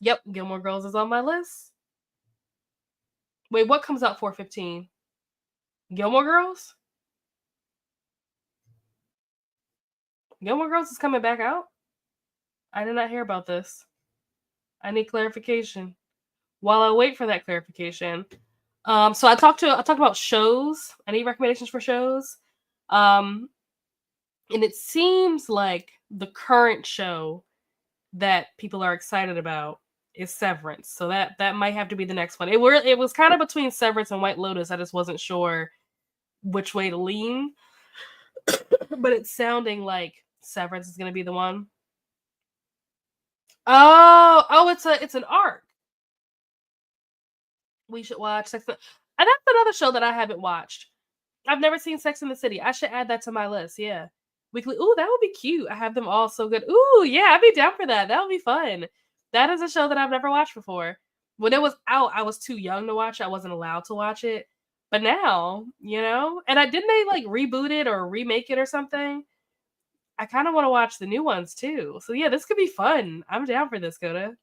Yep, Gilmore Girls is on my list. Wait, what comes out 4/15? Gilmore Girls? Gilmore Girls is coming back out? I did not hear about this. I need clarification. While I wait for that clarification, so I talked about shows. I need recommendations for shows. And it seems like the current show that people are excited about is Severance. So that might have to be the next one. It was kind of between Severance and White Lotus. I just wasn't sure which way to lean. But it's sounding like Severance is going to be the one. Oh, it's an arc. We should watch Sex. And that's another show that I haven't watched. I've never seen Sex in the City. I should add that to my list. Yeah. Weekly. Ooh, that would be cute. I have them all so good. Ooh, yeah, I'd be down for that. That would be fun. That is a show that I've never watched before. When it was out, I was too young to watch it. I wasn't allowed to watch it. But now, and didn't they like reboot it or remake it or something? I kind of want to watch the new ones too. So yeah, this could be fun. I'm down for this, Coda.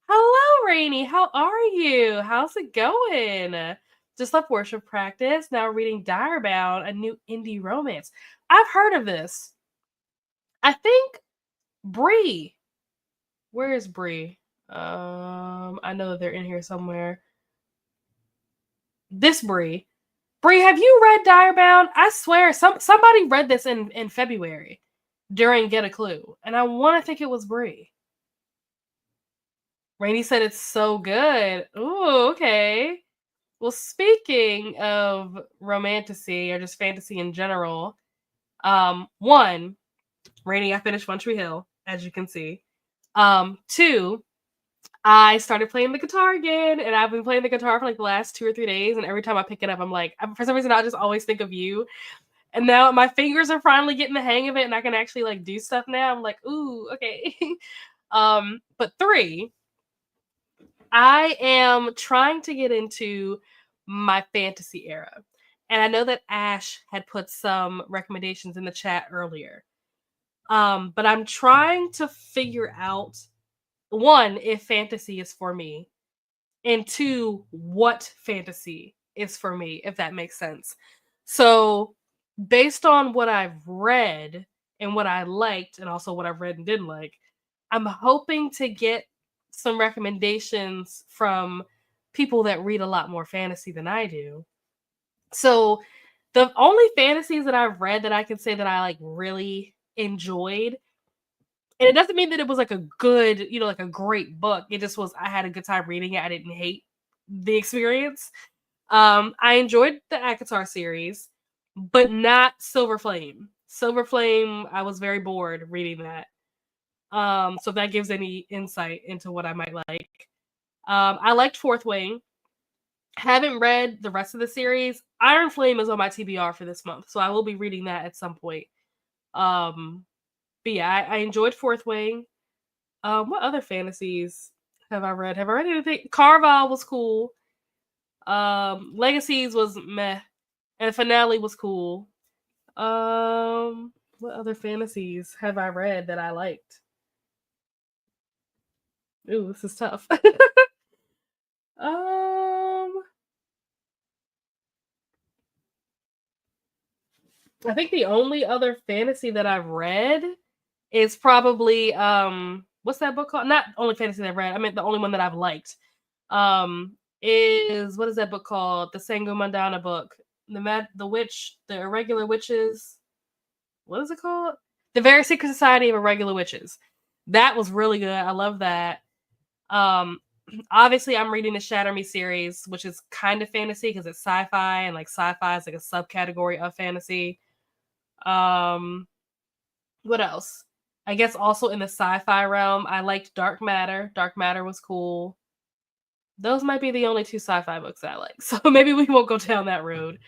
Hello, Rainy. How are you? How's it going? Just left worship practice. Now reading Direbound, a new indie romance. I've heard of this. I think Bree. Where is Bree? I know that they're in here somewhere. This Bree. Bree, have you read Direbound? I swear, somebody read this in February during Get a Clue, and I want to think it was Bree. Rainy said it's so good. Ooh, okay. Well, speaking of romantasy or just fantasy in general, one, Rainy, I finished One Tree Hill, as you can see. Two, I started playing the guitar again, and I've been playing the guitar for like the last 2 or 3 days, and every time I pick it up, I'm like, for some reason, I just always think of you. And now my fingers are finally getting the hang of it, and I can actually like do stuff now. I'm like, ooh, okay. But 3, I am trying to get into my fantasy era. And I know that Ash had put some recommendations in the chat earlier. But I'm trying to figure out, 1, if fantasy is for me, and 2, what fantasy is for me, if that makes sense. So, based on what I've read and what I liked, and also what I've read and didn't like, I'm hoping to get some recommendations from people that read a lot more fantasy than I do. So, the only fantasies that I've read that I can say that I like really enjoyed, and it doesn't mean that it was like a good, like a great book. It just was, I had a good time reading it. I didn't hate the experience. I enjoyed the ACOTAR series, but not Silver Flame. Silver Flame, I was very bored reading that. So if that gives any insight into what I might like. I liked Fourth Wing. Haven't read the rest of the series. Iron Flame is on my TBR for this month, so I will be reading that at some point. But yeah, I enjoyed Fourth Wing. What other fantasies have I read? Have I read anything? Carval was cool. Legacies was meh. And Finale was cool. What other fantasies have I read that I liked? Ooh, this is tough. I think the only other fantasy that I've read is probably what's that book called? Not only fantasy that I've read. I mean the only one that I've liked. Is what is that book called? The Sango Mandana book. The Witch, the Irregular Witches. What is it called? The Very Secret Society of Irregular Witches. That was really good. I love that. Um, obviously, I'm reading the Shatter Me series, which is kind of fantasy because it's sci-fi, and like sci-fi is like a subcategory of fantasy. Um, what else? I guess also in the sci-fi realm, I liked Dark Matter. Dark Matter was cool. Those might be the only two sci-fi books I like, so maybe we won't go down that road.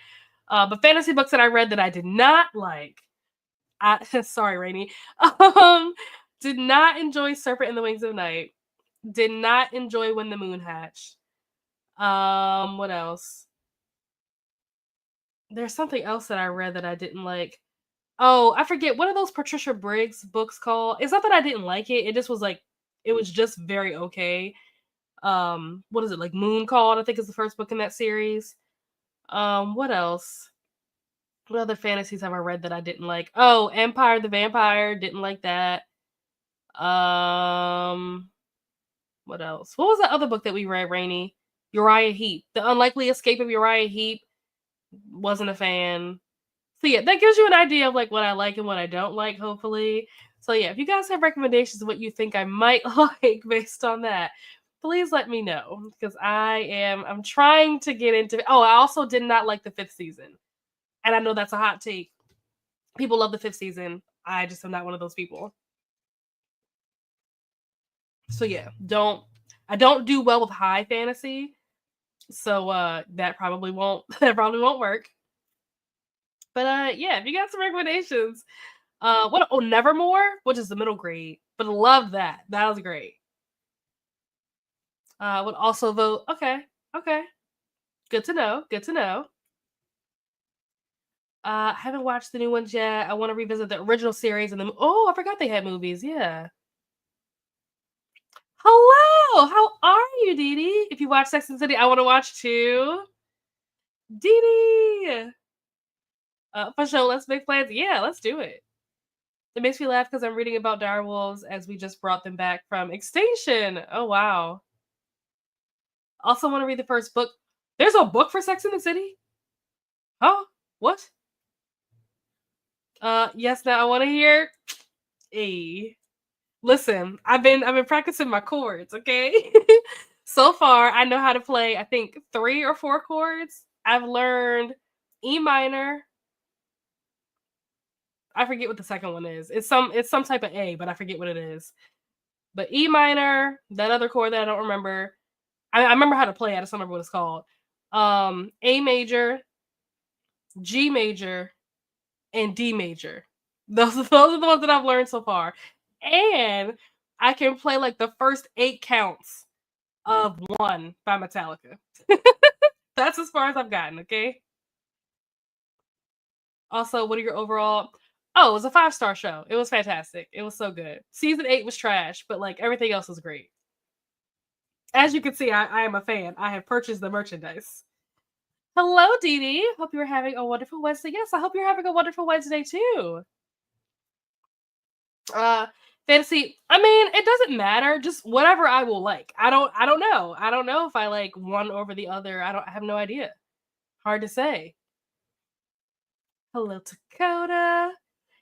But fantasy books that I read that I did not like. Sorry, Rainy. Um, did not enjoy Serpent in the Wings of Night. Did not enjoy When the Moon Hatched. What else? There's something else that I read that I didn't like. Oh, I forget. What are those Patricia Briggs books called? It's not that I didn't like it. It just was like it was just very okay. What is it, like Moon Called? I think is the first book in that series. What else? What other fantasies have I read that I didn't like? Oh, Empire the Vampire, didn't like that. Um, what else? What was that other book that we read, Rainy? Uriah Heep. The Unlikely Escape of Uriah Heep. Wasn't a fan. So yeah, that gives you an idea of like what I like and what I don't like, hopefully. So yeah, if you guys have recommendations of what you think I might like based on that, please let me know. Because I'm trying to get into. Oh, I also did not like the fifth season. And I know that's a hot take. People love the fifth season. I just am not one of those people. So yeah, I don't do well with high fantasy. So that probably won't work. But yeah, if you got some recommendations, what Nevermore, which is the middle grade, but love that. That was great. Would also vote. Okay, okay, good to know. Good to know. Haven't watched the new ones yet. I want to revisit the original series and then. Oh, I forgot they had movies. Yeah. Hello, how are you, Dee Dee? If you watch Sex and the City, I want to watch too. Dee Dee. For sure, let's make plans. Yeah, let's do it. It makes me laugh because I'm reading about direwolves as we just brought them back from extinction. Oh wow. Also want to read the first book. There's a book for Sex in the City? Huh? What? Yes, now I want to hear. Hey. Listen, I've been practicing my chords, okay? So far, I know how to play I think 3 or 4 chords. I've learned E minor. I forget what the second one is. It's some type of A, but I forget what it is. But E minor, that other chord that I don't remember. I remember how to play it. I just don't remember what it's called. A major, G major, and D major. Those are the ones that I've learned so far. And I can play like the first 8 counts of One by Metallica. That's as far as I've gotten, okay? Also, what are your overall. Oh, it was a 5-star show. It was fantastic. It was so good. Season 8 was trash, but like everything else was great. As you can see, I am a fan. I have purchased the merchandise. Hello, Dee Dee. Hope you're having a wonderful Wednesday. Yes, I hope you're having a wonderful Wednesday too. Uh Fantasy, I mean, it doesn't matter. Just whatever I will like. I don't know. I don't know if I like one over the other. I have no idea. Hard to say. Hello, Dakota.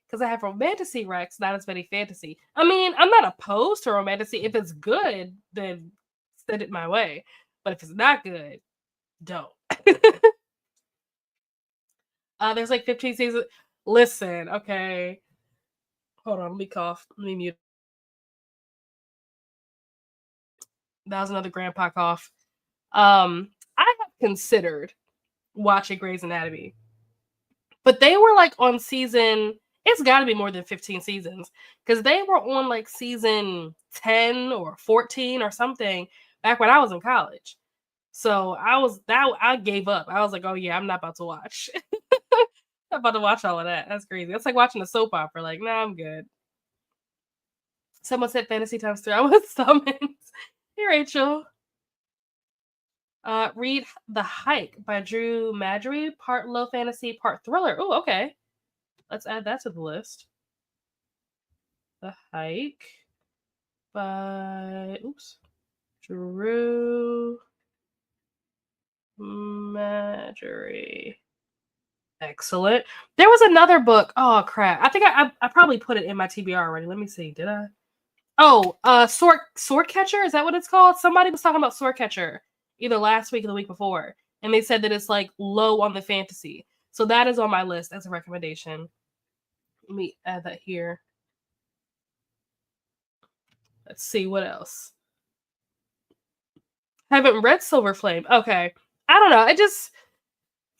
Because I have romantasy Rex, not as many fantasy. I mean, I'm not opposed to romantasy. If it's good, then send it my way. But if it's not good, don't. There's like 15 seasons. Listen, okay. Hold on, let me cough. Let me mute. That was another grandpa cough. I have considered watching Grey's Anatomy, but they were like on season. It's got to be more than 15 seasons because they were on like season 10 or 14 or something back when I was in college. So I gave up. I was like, oh yeah, I'm not about to watch. I'm about to watch all of that. That's crazy. That's like watching a soap opera. Like, nah, I'm good. Someone said fantasy times 3. I was summoned. Hey, Rachel. Read The Hike by Drew Madry, part low fantasy, part thriller. Oh, okay. Let's add that to the list. The Hike by Drew Madry. Excellent. There was another book. Oh crap! I think I probably put it in my TBR already. Let me see. Did I? Oh, sword catcher. Is that what it's called? Somebody was talking about sword catcher either last week or the week before, and they said that it's like low on the fantasy. So that is on my list as a recommendation. Let me add that here. Let's see what else. Haven't read Silver Flame. Okay. I don't know. It just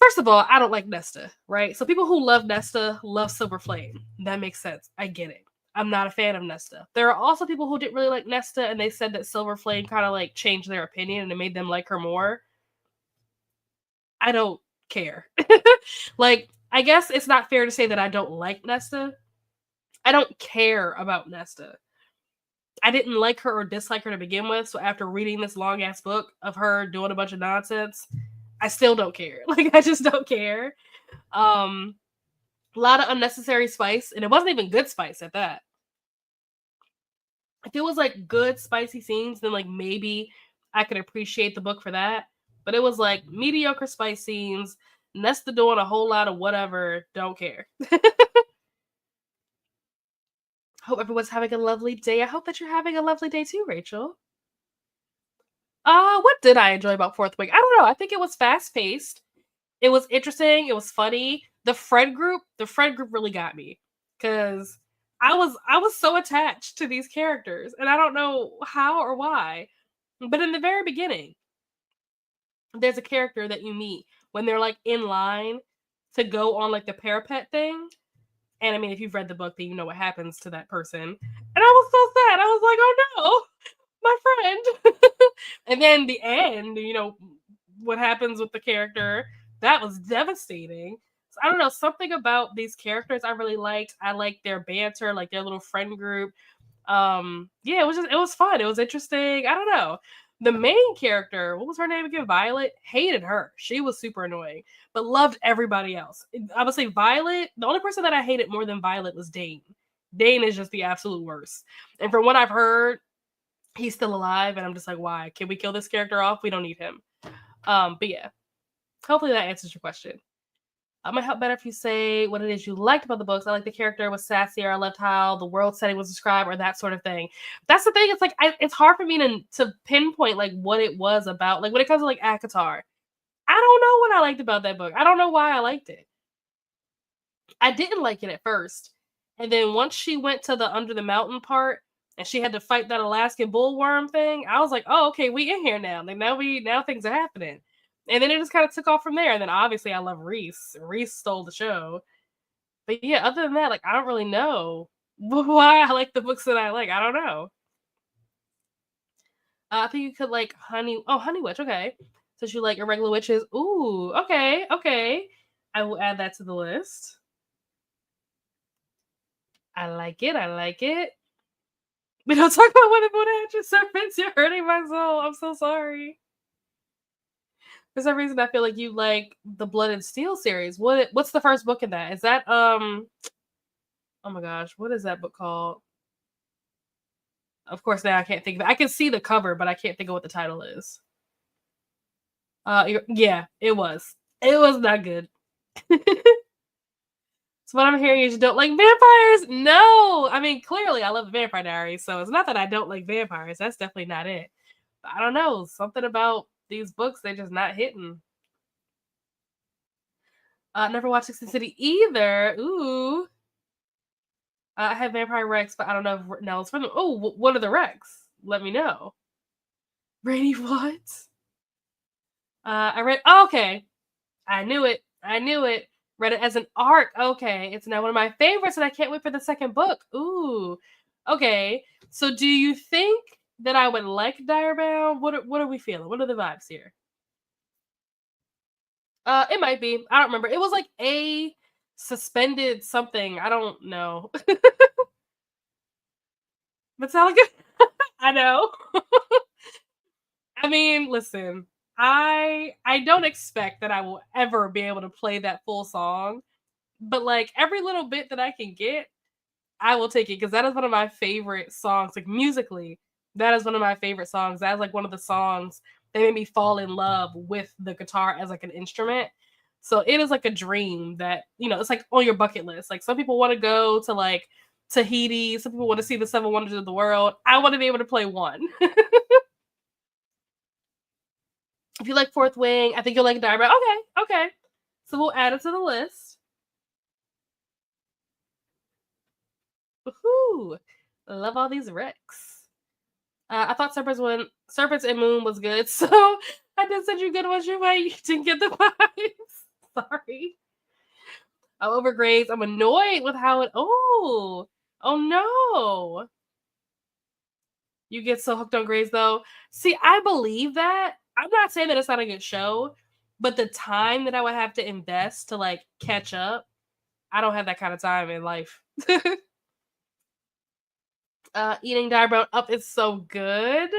first of all, I don't like Nesta, right? So people who love Nesta love Silver Flame. That makes sense. I get it. I'm not a fan of Nesta. There are also people who didn't really like Nesta and they said that Silver Flame kind of like changed their opinion and it made them like her more. I don't care. Like, I guess it's not fair to say that I don't like Nesta. I don't care about Nesta. I didn't like her or dislike her to begin with, so after reading this long ass book of her doing a bunch of nonsense, I still don't care. Like, I just don't care. A lot of unnecessary spice, and it wasn't even good spice at that. If it was like good spicy scenes, then like maybe I could appreciate the book for that. But it was like mediocre spice scenes, Nesta doing a whole lot of whatever, don't care. Hope everyone's having a lovely day. I hope that you're having a lovely day too, Rachel. What did I enjoy about Fourth Wing? I don't know. I think it was fast paced. It was interesting. It was funny. The friend group really got me because I was so attached to these characters, and I don't know how or why. But in the very beginning, there's a character that you meet when they're like in line to go on like the parapet thing. And I mean, if you've read the book, then you know what happens to that person. And I was so sad. I was like, oh no, my friend. And then the end, what happens with the character, that was devastating. So I don't know, something about these characters I really liked. I liked their banter, like their little friend group. Yeah, it was fun. It was interesting. I don't know. The main character, what was her name again? Violet. Hated her. She was super annoying, but loved everybody else. I would say Violet. The only person that I hated more than Violet was Dane. Dane is just the absolute worst. And from what I've heard, he's still alive, and I'm just like, why? Can we kill this character off? We don't need him. But yeah, hopefully that answers your question. It might help better if you say what it is you liked about the books. I like the character was sassier. I loved how the world setting was described, or that sort of thing. That's the thing. It's like it's hard for me to pinpoint like what it was about. Like when it comes to like Akatar, I don't know what I liked about that book. I don't know why I liked it. I didn't like it at first, and then once she went to the under the mountain part and she had to fight that Alaskan bullworm thing, I was like, oh, okay, we in here now. Like now things are happening. And then it just kind of took off from there. And then obviously I love Reese. Reese stole the show. But yeah, other than that, like I don't really know why I like the books that I like. I don't know. I think you could like Honey Witch, okay. So you like irregular witches. Ooh, okay, okay. I will add that to the list. I like it. I like it. We don't talk about when the Buddha had your serpents. You're hurting my soul. I'm so sorry. For some reason, I feel like you like the Blood and Steel series. What's the first book in that? Is that oh my gosh, what is that book called? Of course, now I can't think of it. I can see the cover, but I can't think of what the title is. Yeah, it was. It was not good. So what I'm hearing is you don't like vampires. No, I mean clearly I love the Vampire Diaries, so it's not that I don't like vampires. That's definitely not it. But I don't know, something about these books they're just not hitting. Never watched Six and the City either. Ooh. I have Vampire Rex, but I don't know if Nell's from them. Oh, what are the Rex? Let me know. Rainy what? I read. Oh, okay, I knew it. I knew it. Read it as an arc. Okay, it's now one of my favorites, and I can't wait for the second book. Ooh. Okay. So, do you think that I would like Direbound? What are we feeling? What are the vibes here? It might be. I don't remember. It was like a suspended something. I don't know. Metallica. I know. I mean, listen. I don't expect that I will ever be able to play that full song, but like every little bit that I can get, I will take it because that is one of my favorite songs. Like musically, that is one of my favorite songs. That is like one of the songs that made me fall in love with the guitar as like an instrument. So it is like a dream that, it's like on your bucket list. Like some people want to go to like Tahiti, some people want to see the seven wonders of the world. I want to be able to play one. If you like Fourth Wing, I think you'll like Diamond. Okay. So we'll add it to the list. Woohoo! Love all these Ricks. I thought Serpents and Moon was good, so I did send you good ones your way. You didn't get the vibes. Sorry. I'm over grades. I'm annoyed with how it. Oh no! You get so hooked on grades though. See, I believe that. I'm not saying that it's not a good show, but the time that I would have to invest to like catch up, I don't have that kind of time in life. Eating Diagram Up is so good.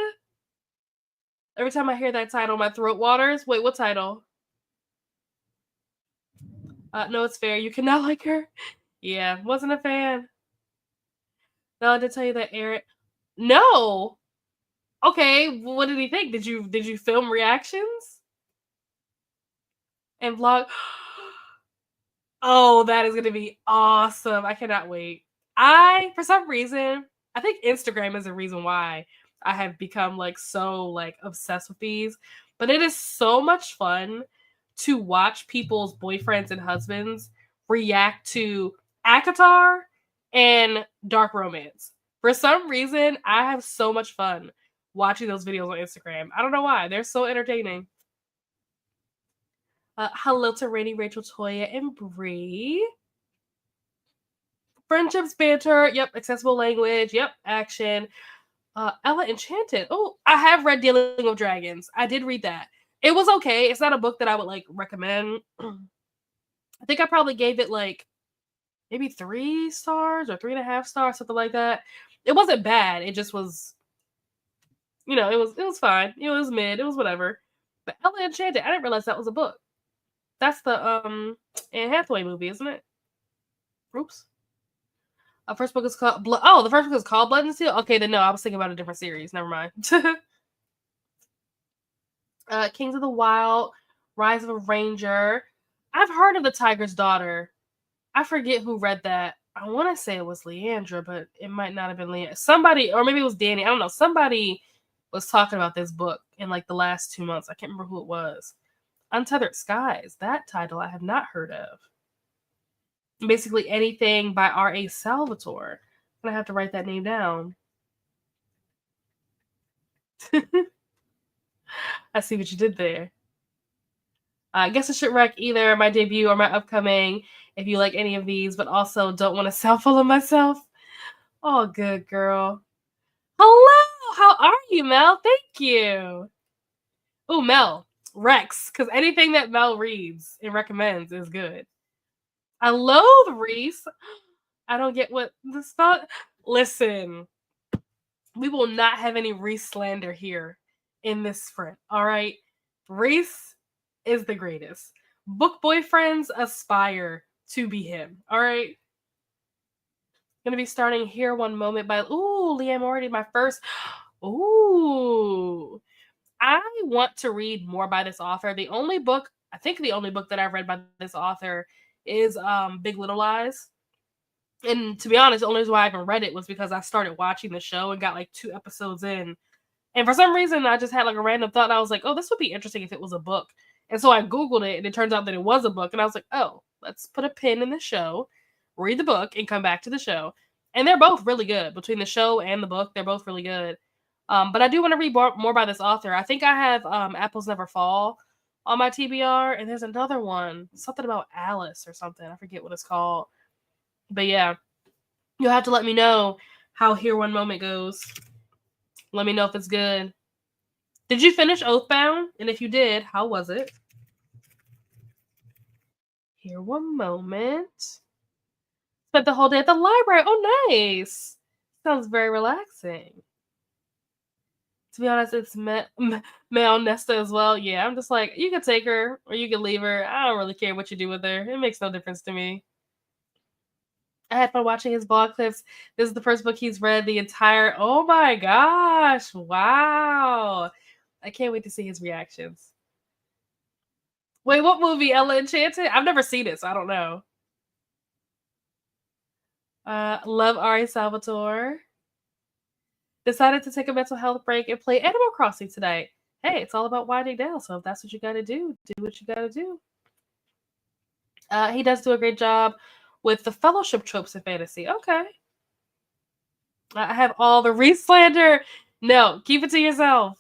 Every time I hear that title, my throat waters. Wait, what title? No, it's fair. You cannot like her. Yeah, wasn't a fan. No, I did tell you that Eric. No. Okay, what did he think? Did you film reactions and vlog? Oh, that is gonna be awesome! I cannot wait. For some reason, I think Instagram is the reason why I have become like so like obsessed with these. But it is so much fun to watch people's boyfriends and husbands react to ACOTAR and dark romance. For some reason, I have so much fun watching those videos on Instagram. I don't know why. They're so entertaining. Hello to Rainy, Rachel, Toya, and Bree. Friendships, banter. Yep. Accessible language. Yep. Action. Ella Enchanted. Oh, I have read Dealing with Dragons. I did read that. It was okay. It's not a book that I would like recommend. I think I probably gave it like maybe 3 stars or 3.5 stars, something like that. It wasn't bad. It just was, it was fine. It was mid. It was whatever. But Ella Enchanted, I didn't realize that was a book. That's the Anne Hathaway movie, isn't it? Oops. The first book is called the first book is called Blood and Steel. Okay, then no, I was thinking about a different series. Never mind. Kings of the Wild, Rise of a Ranger. I've heard of The Tiger's Daughter. I forget who read that. I want to say it was Leandra, but it might not have been Leandra. Somebody, or maybe it was Danny. I don't know. Somebody was talking about this book in like the last 2 months. I can't remember who it was. Untethered Skies. That title I have not heard of. Basically anything by R.A. Salvatore. I'm going to have to write that name down. I see what you did there. I guess I should wreck either my debut or my upcoming if you like any of these, but also don't want to self-follow myself. Oh, good girl. Hello! How are you, Mel? Thank you. Oh, Mel. Rex. Because anything that Mel reads and recommends is good. I loathe Reese. I don't get what this thought. Listen. We will not have any Reese slander here in this sprint, all right? Reese is the greatest. Book boyfriends aspire to be him, all right? Gonna be starting Here One Moment by, Liam already my first. Ooh. I want to read more by this author. I think the only book that I've read by this author is Big Little Lies. And to be honest, the only reason why I even read it was because I started watching the show and got like 2 episodes in. And for some reason, I just had like a random thought. And I was like, oh, this would be interesting if it was a book. And so I Googled it and it turns out that it was a book. And I was like, oh, let's put a pin in the show, read the book, and come back to the show. And they're both really good. Between the show and the book, they're both really good. But I do want to read more by this author. I think I have Apples Never Fall on my TBR. And there's another one. Something about Alice or something. I forget what it's called. But yeah, you'll have to let me know how Here One Moment goes. Let me know if it's good. Did you finish Oathbound? And if you did, how was it? Here One Moment. Spent the whole day at the library. Oh, nice. Sounds very relaxing. To be honest, it's Mel Nesta as well. Yeah, I'm just like, you can take her or you can leave her. I don't really care what you do with her. It makes no difference to me. I had fun watching his blog clips. This is the first book he's read the entire. Oh my gosh. Wow. I can't wait to see his reactions. Wait, what movie? Ella Enchanted? I've never seen it, so I don't know. Love Ari Salvatore. Decided to take a mental health break and play Animal Crossing tonight. Hey, it's all about winding down, so if that's what you gotta do what you gotta do. He does do a great job with the fellowship tropes in fantasy. Okay. I have all the Reese slander. No, keep it to yourself.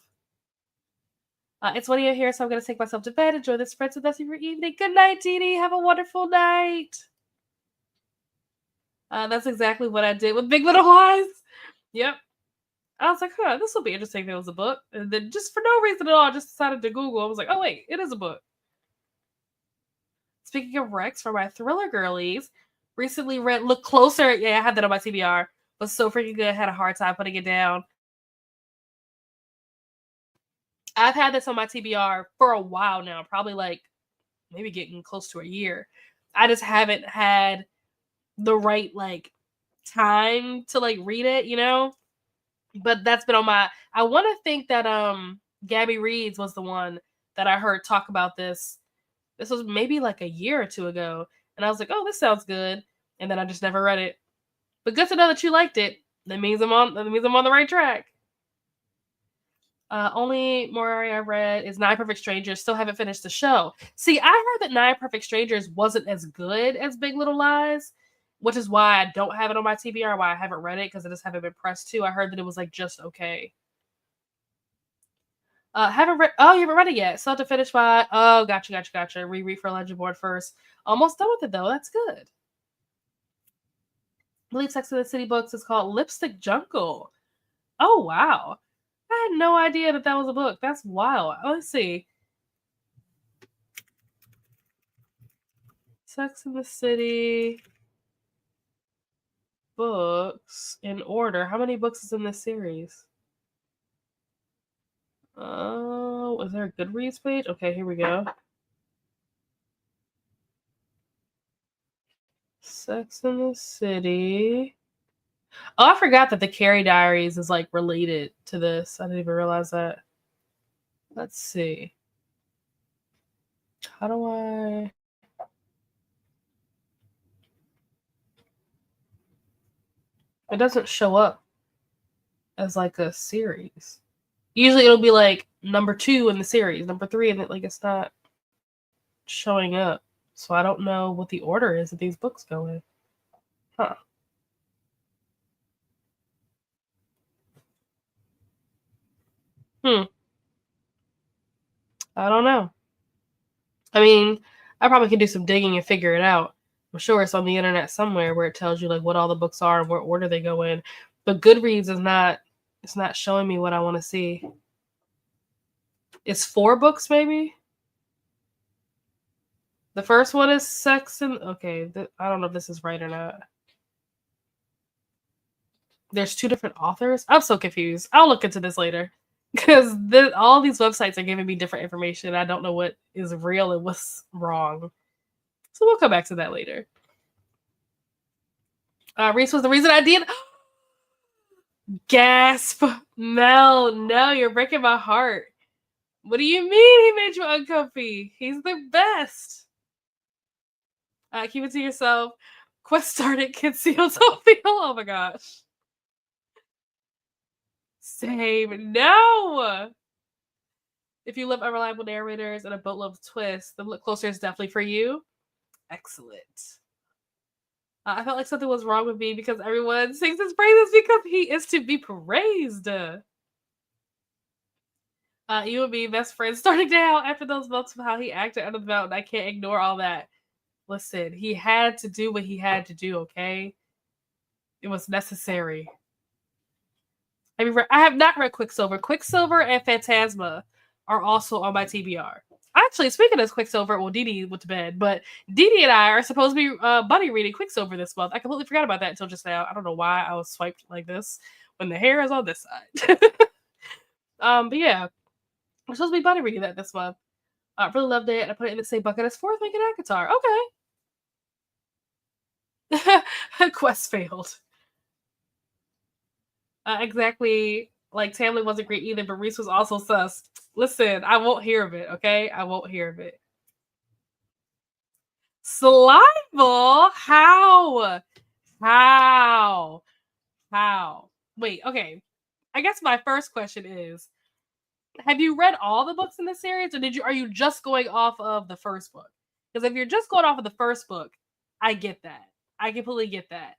It's 1 a.m. here, so I'm going to take myself to bed. Enjoy this friends with us in your evening. Good night, Dee Dee. Have a wonderful night. That's exactly what I did with Big Little Lies. Yep. I was like, this will be interesting if it was a book. And then just for no reason at all, I just decided to Google. I was like, oh, wait, it is a book. Speaking of Rex, for my thriller girlies, recently read Look Closer. Yeah, I had that on my TBR. Was so freaking good. Had a hard time putting it down. I've had this on my TBR for a while now, probably like maybe getting close to a year. I just haven't had the right like time to like read it, you know? But that's been on my I want to think that Gabby Reeds was the one that I heard talk about this. This was maybe like a year or two ago, and I was like, "Oh, this sounds good." And then I just never read it. But good to know that you liked it. That means I'm on the right track. Only Moriarty I read is Nine Perfect Strangers. Still haven't finished the show. See, I heard that Nine Perfect Strangers wasn't as good as Big Little Lies, which is why I don't have it on my TBR, why I haven't read it, because I just haven't been pressed to. I heard that it was like just okay. Haven't read. Oh, you haven't read it yet. So to finish by. Oh, gotcha. Reread for Legend Board first. Almost done with it though. That's good. I believe Sex and the City books is called Lipstick Jungle. Oh wow. I had no idea that was a book. That's wild. Let's see. Sex and the City books in order. How many books is in this series? Oh, is there a Goodreads page? Okay, here we go. Sex and the City. Oh, I forgot that the Carrie Diaries is like related to this. I didn't even realize that. Let's see. How do I? It doesn't show up as like a series. Usually it'll be like number 2 in the series, number 3, and like it's not showing up. So I don't know what the order is that these books go in. Huh. I don't know. I mean, I probably can do some digging and figure it out. I'm sure it's on the internet somewhere where it tells you like what all the books are and what order they go in. But Goodreads is not it's not showing me what I want to see. It's 4 books maybe? The first one is Sex and okay, I don't know if this is right or not. There's 2 different authors. I'm so confused. I'll look into this later because all these websites are giving me different information. I don't know what is real and what's wrong. So we'll come back to that later. Reese was the reason I did. Gasp, Mel. No, you're breaking my heart. What do you mean he made you uncomfy? He's the best. Keep it to yourself. Quest started. Kids see feel. Oh my gosh. Same. No. If you love unreliable narrators and a boatload of twists, then Look Closer is definitely for you. Excellent. I felt like something was wrong with me because everyone sings his praises because he is to be praised. You and me, best friends, starting now after those months of how he acted under the mountain. I can't ignore all that. Listen, he had to do what he had to do, okay? It was necessary. I have not read Quicksilver. Quicksilver and Phantasma are also on my TBR. Actually, speaking of Quicksilver, well, Dee Dee went to bed, but Dee Dee and I are supposed to be buddy reading Quicksilver this month. I completely forgot about that until just now. I don't know why I was swiped like this when the hair is on this side. But yeah, we're supposed to be buddy reading that this month. I really loved it. I put it in the same bucket as Fourth Making Akatar. Okay. Quest failed. Exactly. Like Tamlin wasn't great either, but Reese was also sus. Listen, I won't hear of it, okay? I won't hear of it. slime ball? How? How? How? Wait, okay. I guess my first question is, have you read all the books in the series, or are you just going off of the first book? Because if you're just going off of the first book, I get that. I completely get that.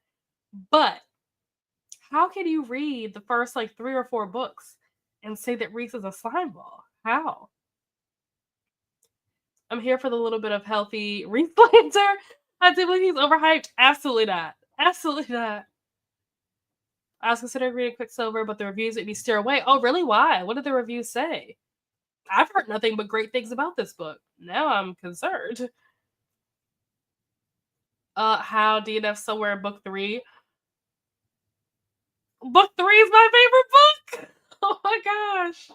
But how can you read the first like 3 or 4 books and say that Reese is a slime ball? How? I'm here for the little bit of healthy Reese planter. I do believe he's overhyped. Absolutely not. Absolutely not. I was considering reading Quicksilver, but the reviews made me steer away. Oh, really? Why? What did the reviews say? I've heard nothing but great things about this book. Now I'm concerned. How DNF somewhere in book 3? Book 3 is my favorite book. Oh my gosh.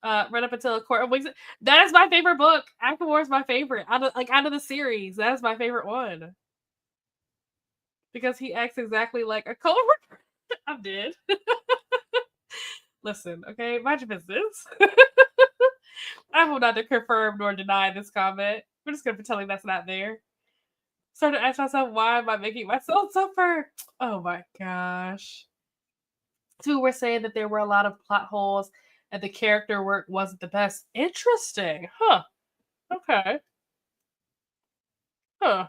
Right up until a Court of Wings. That is my favorite book. Act of War is my favorite. Out of the series, that is my favorite one. Because he acts exactly like a Cobra. I'm dead. Listen, okay, mind your business. I will neither confirm nor deny this comment. I'm just gonna pretend that's not there. Started to ask myself, why am I making myself suffer? Oh my gosh. Two were saying that there were a lot of plot holes and the character work wasn't the best. Interesting. Huh. Okay. Huh.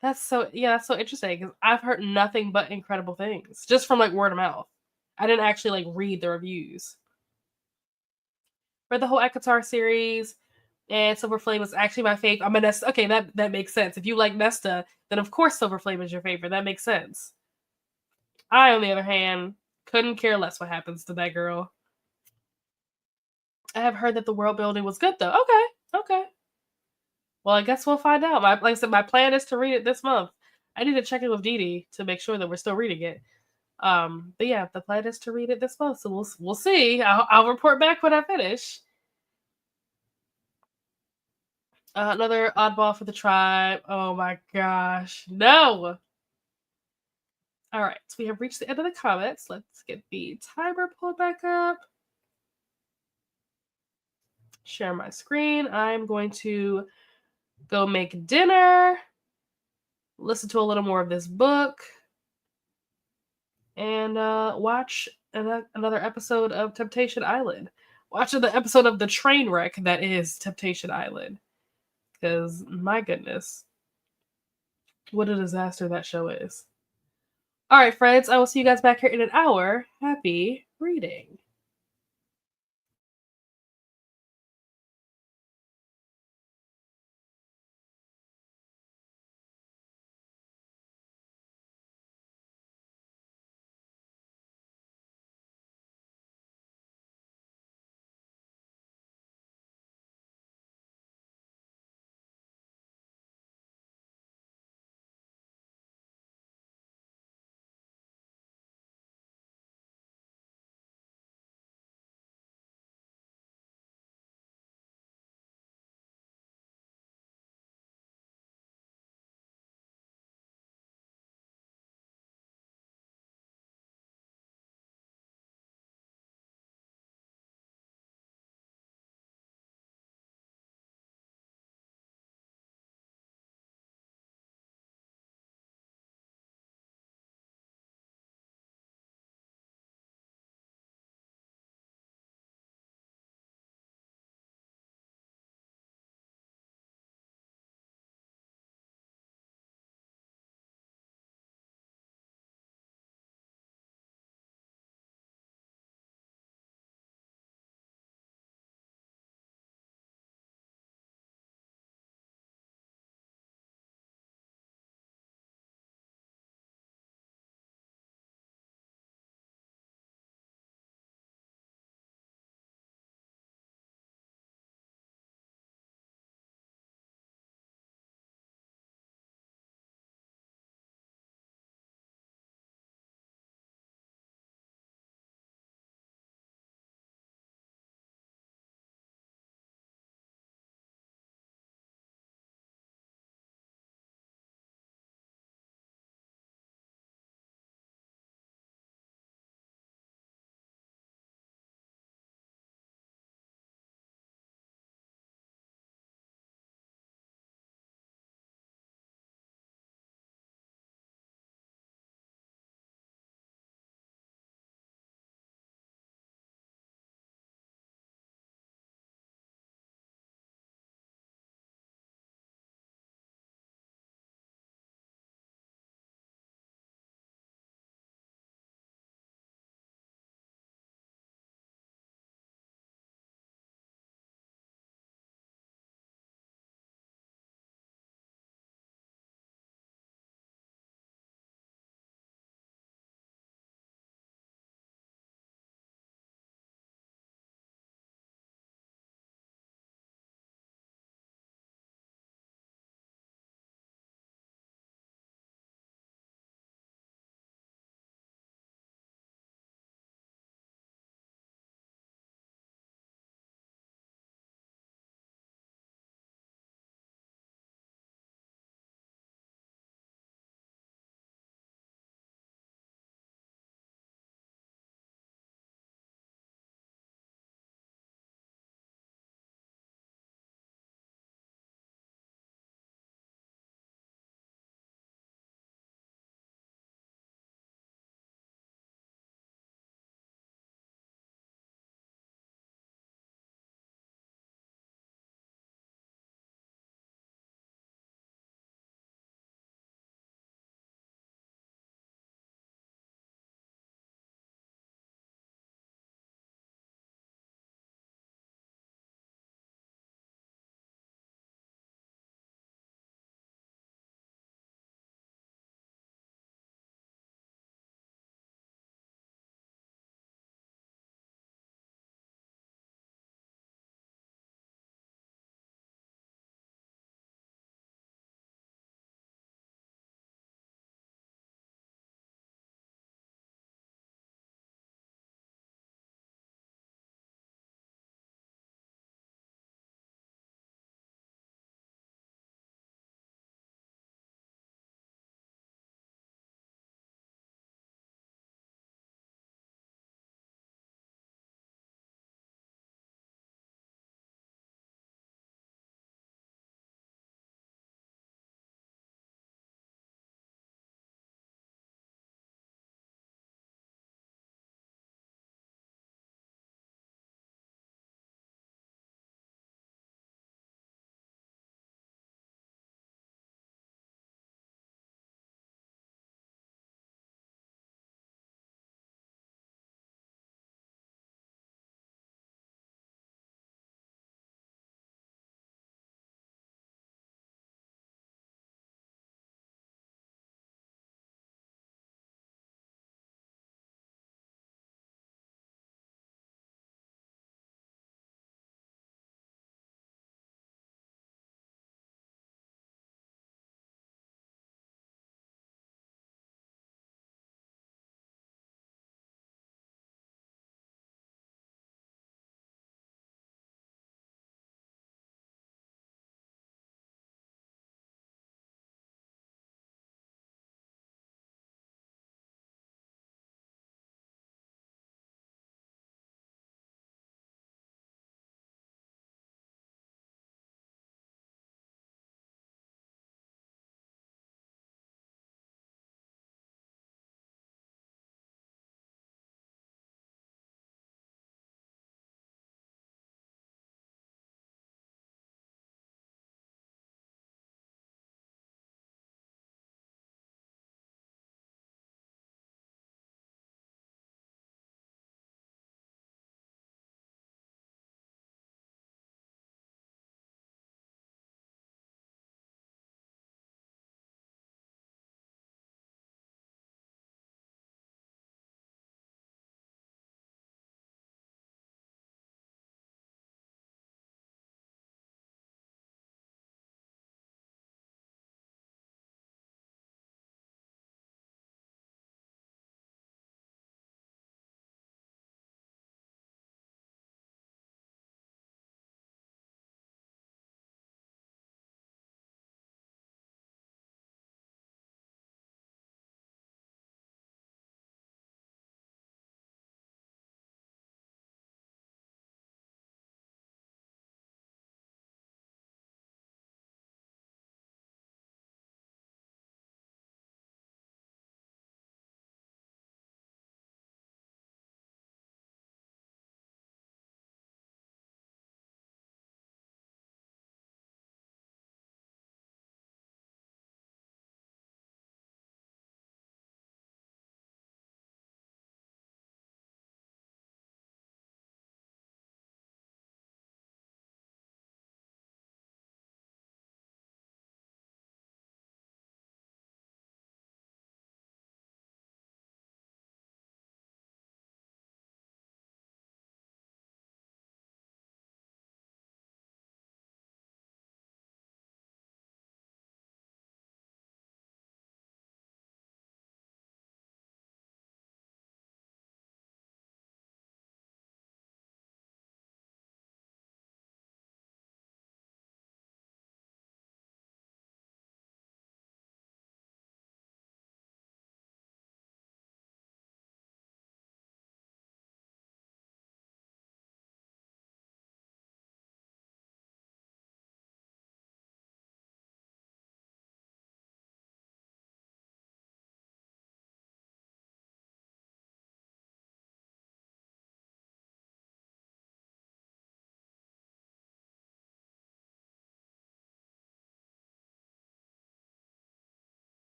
That's so interesting because I've heard nothing but incredible things just from like word of mouth. I didn't actually like read the reviews. Read the whole Ekatar series, and Silver Flame was actually my favorite. I'm a Nesta. Okay, that makes sense. If you like Nesta, then of course Silver Flame is your favorite. That makes sense. I, on the other hand, couldn't care less what happens to that girl. I have heard that the world building was good though. Okay, okay. Well, I guess we'll find out. Like I said, my plan is to read it this month. I need to check in with Dee Dee to make sure that we're still reading it. But yeah, the plan is to read it this month, so we'll see. I'll report back when I finish. Another oddball for the tribe. Oh my gosh, no! All right, so we have reached the end of the comments. Let's get the timer pulled back up. Share my screen. I'm going to go make dinner, listen to a little more of this book, and watch another episode of Temptation Island. Watch the episode of the train wreck that is Temptation Island. Because, my goodness, what a disaster that show is. All right, friends, I will see you guys back here in an hour. Happy reading.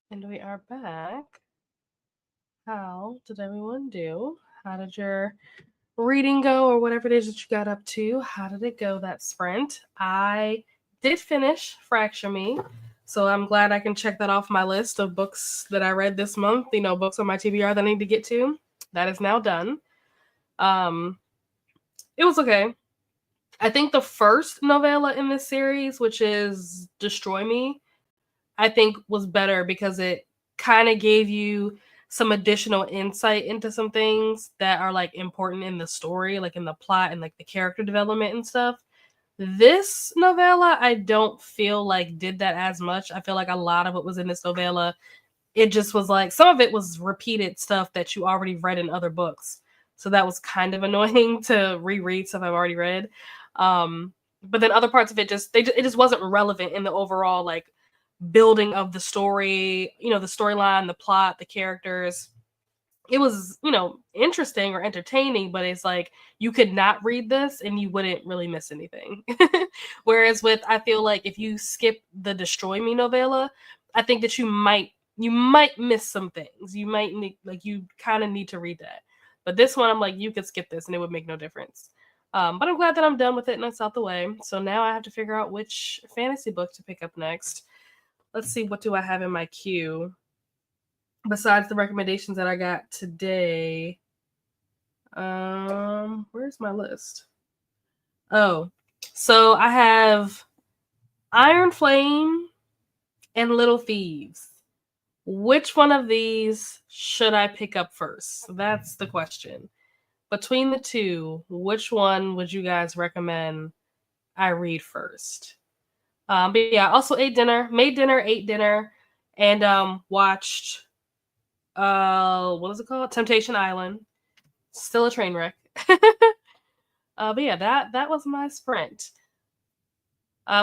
And we are back. How did everyone do? How did your reading go, or whatever it is that you got up to? How did it go, that sprint? I did finish Fracture Me, so I'm glad I can check that off my list of books that I read this month. You know, books on my TBR that I need to get to. That is now done. It was okay. I think the first novella in this series, which is Destroy Me, I think was better because it kind of gave you some additional insight into some things that are like important in the story, like in the plot and like the character development and stuff. This novella, I don't feel like did that as much. I feel like a lot of what was in this novella, it just was like some of it was repeated stuff that you already read in other books. So that was kind of annoying to reread stuff I've already read. But then other parts of it it just wasn't relevant in the overall like building of the story, you know, the storyline, the plot, the characters. It was, you know, interesting or entertaining, but it's like you could not read this and you wouldn't really miss anything. Whereas with, I feel like if you skip the Destroy Me novella, I think that you might miss some things. You might need, like, you kind of need to read that. But this one, I'm like, you could skip this and it would make no difference. But I'm glad that I'm done with it and it's out the way. So now I have to figure out which fantasy book to pick up next. Let's see, what do I have in my queue besides the recommendations that I got today? Where's my list? Oh, so I have Iron Flame and Little Thieves. Which one of these should I pick up first? That's the question. Between the two, which one would you guys recommend I read first? But yeah, also ate dinner, ate dinner, and watched what is it called? Temptation Island. Still a train wreck. But yeah, that was my sprint.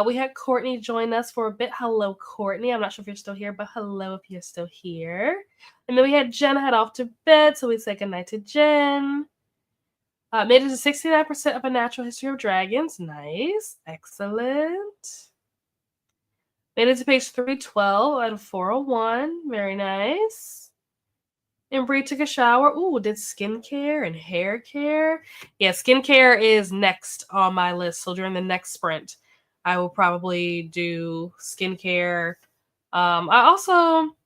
We had Courtney join us for a bit. Hello, Courtney. I'm not sure if you're still here, but hello if you're still here. And then we had Jen head off to bed, so we say goodnight to Jen. Made it to 69% of A Natural History of Dragons. Nice. Excellent. Made it to page 312 out of 401. Very nice. And Bree took a shower. Ooh, did skincare and hair care. Yeah, skincare is next on my list. So during the next sprint, I will probably do skincare. I also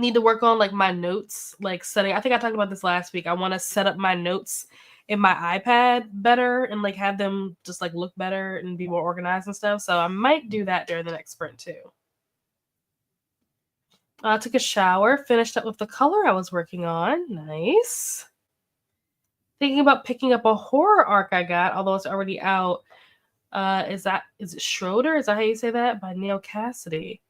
need to work on like my notes, like setting. I think I talked about this last week. I want to set up my notes in my iPad better and like have them just like look better and be more organized and stuff. So I might do that during the next sprint too. Took a shower, finished up with the color I was working on. Nice. Thinking about picking up a horror arc I got, although it's already out. Is it Schroeder? Is that how you say that? By Neil Cassidy.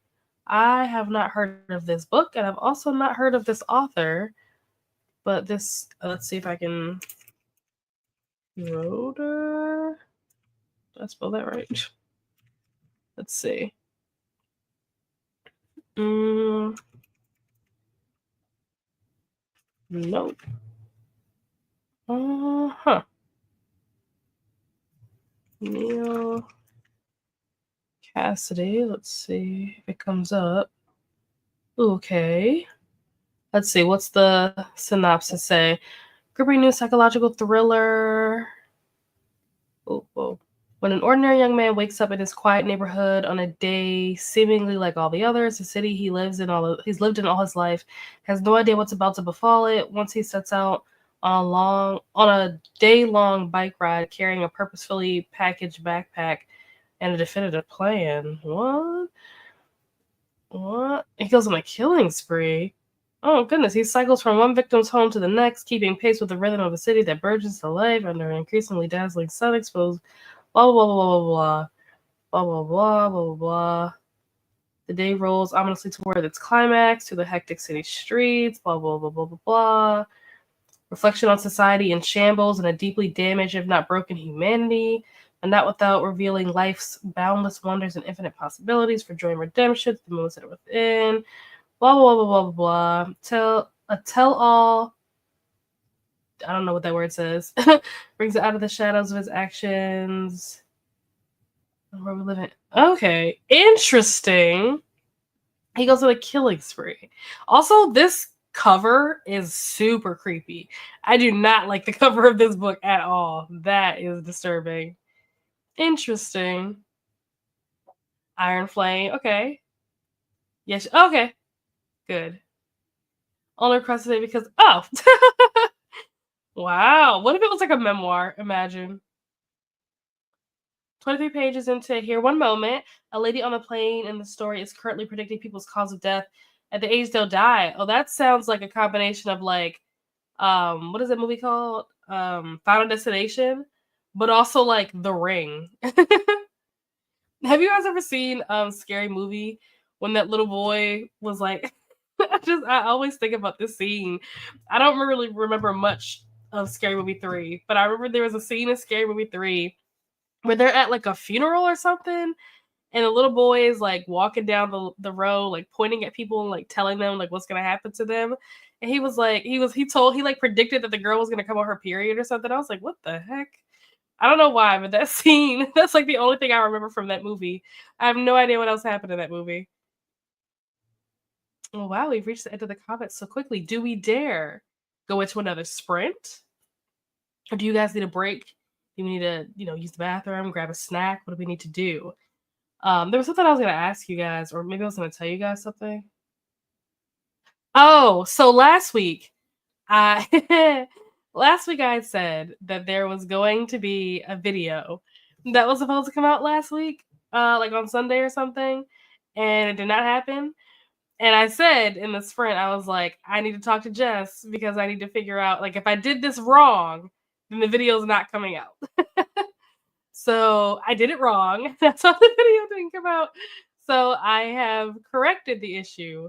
I have not heard of this book, and I've also not heard of this author. But this, let's see if I can. Schroeder. Did I spell that right? Let's see. Nope. Neil Cassidy. Let's see if it comes up. Okay. Let's see. What's the synopsis say? Gripping new psychological thriller. Oh, whoa. When an ordinary young man wakes up in his quiet neighborhood on a day seemingly like all the others, the city he's lived in all his life, has no idea what's about to befall it. Once he sets out on a day-long bike ride carrying a purposefully packaged backpack and a definitive plan. What? He goes on a killing spree. Oh goodness, he cycles from one victim's home to the next, keeping pace with the rhythm of a city that burgeons to life under an increasingly dazzling sun exposed. Blah blah blah blah blah blah blah blah blah blah blah. The day rolls ominously toward its climax, to the hectic city streets. Blah blah blah blah blah blah. Reflection on society in shambles and a deeply damaged, if not broken, humanity, and not without revealing life's boundless wonders and infinite possibilities for joy and redemption, the moments that are within. Blah blah blah blah blah blah. Tell all. I don't know what that word says. Brings it out of the shadows of his actions. Where we live in. Okay, interesting. He goes on a killing spree. Also, this cover is super creepy. I do not like the cover of this book at all. That is disturbing. Interesting. Iron Flame. Okay. Yes. Okay. Good. Only requested it because wow. What if it was like a memoir? Imagine. 23 pages into Here One Moment, a lady on a plane in the story is currently predicting people's cause of death at the age they'll die. Oh, that sounds like a combination of like what is that movie called? Final Destination, but also like The Ring. Have you guys ever seen Scary Movie when that little boy was like I always think about this scene. I don't really remember much of Scary Movie 3, but I remember there was a scene in Scary Movie 3 where they're at like a funeral or something, and the little boy is like walking down the road, like pointing at people and like telling them like what's gonna happen to them. And he was like, he like predicted that the girl was gonna come on her period or something. I was like, what the heck? I don't know why, but that scene, that's like the only thing I remember from that movie. I have no idea what else happened in that movie. Oh wow, we've reached the end of the comments so quickly. Do we dare go into another sprint? Or do you guys need a break? Do we need to, use the bathroom, grab a snack? What do we need to do? There was something I was gonna ask you guys, or maybe I was gonna tell you guys something. Oh, so last week, I last week I said that there was going to be a video that was supposed to come out last week, like on Sunday or something, and it did not happen. And I said in the sprint, I was like, I need to talk to Jess because I need to figure out, like, if I did this wrong, then the video's not coming out. So I did it wrong. That's why the video didn't come out. So I have corrected the issue.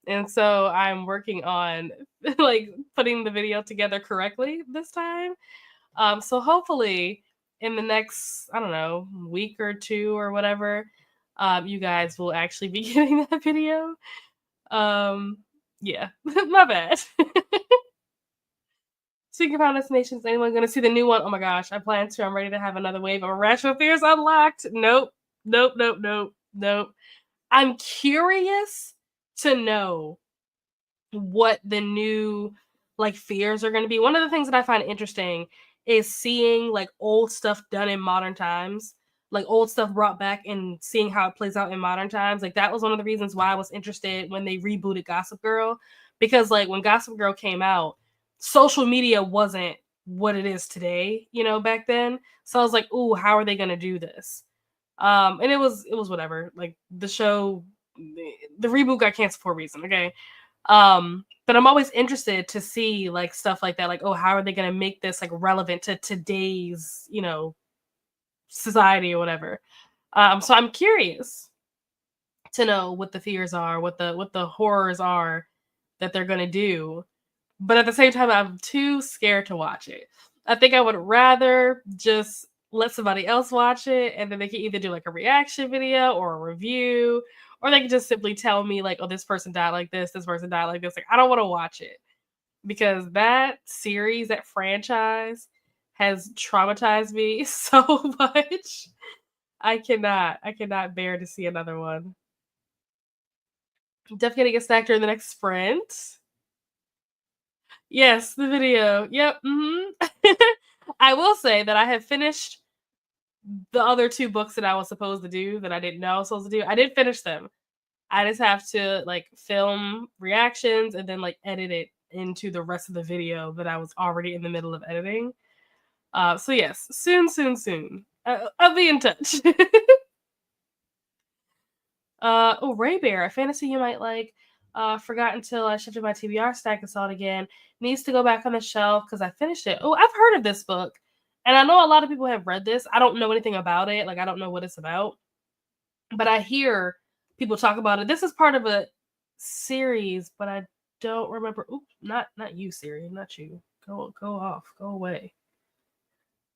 And so I'm working on like putting the video together correctly this time. So hopefully in the next, I don't know, week or two or whatever, you guys will actually be getting that video. Yeah, my bad. Speaking of Final Destinations, anyone going to see the new one? Oh my gosh, I plan to. I'm ready to have another wave of Irrational Fears unlocked. Nope, nope, nope, nope, nope. I'm curious to know what the new like fears are going to be. One of the things that I find interesting is seeing like old stuff done in modern times, like old stuff brought back and seeing how it plays out in modern times. Like that was one of the reasons why I was interested when they rebooted Gossip Girl, because like when Gossip Girl came out, social media wasn't what it is today, back then. So I was like, "Ooh, how are they going to do this?" And it was whatever. Like the show, the reboot got canceled for a reason. Okay, but I'm always interested to see like stuff like that. Like, oh, how are they going to make this like relevant to today's, society or whatever? So I'm curious to know what the fears are, what the horrors are that they're going to do. But at the same time, I'm too scared to watch it. I think I would rather just let somebody else watch it, and then they can either do like a reaction video or a review, or they can just simply tell me like, oh, this person died like this person died like this. Like, I don't want to watch it because that series, that franchise has traumatized me so much. I cannot bear to see another one. Definitely gonna get snack during the next sprint. Yes, the video. Yep. I will say that I have finished the other two books that I was supposed to do that I didn't know I was supposed to do. I did finish them. I just have to like film reactions and then like edit it into the rest of the video that I was already in the middle of editing. So yes, soon, soon, soon. I'll be in touch. Oh, Ray Bear, a fantasy you might like. Forgot until I shifted my TBR stack and saw it again. Needs to go back on the shelf because I finished it. Oh, I've heard of this book. And I know a lot of people have read this. I don't know anything about it. Like, I don't know what it's about. But I hear people talk about it. This is part of a series, but I don't remember. Oops, not you, Siri. Not you. Go off. Go away.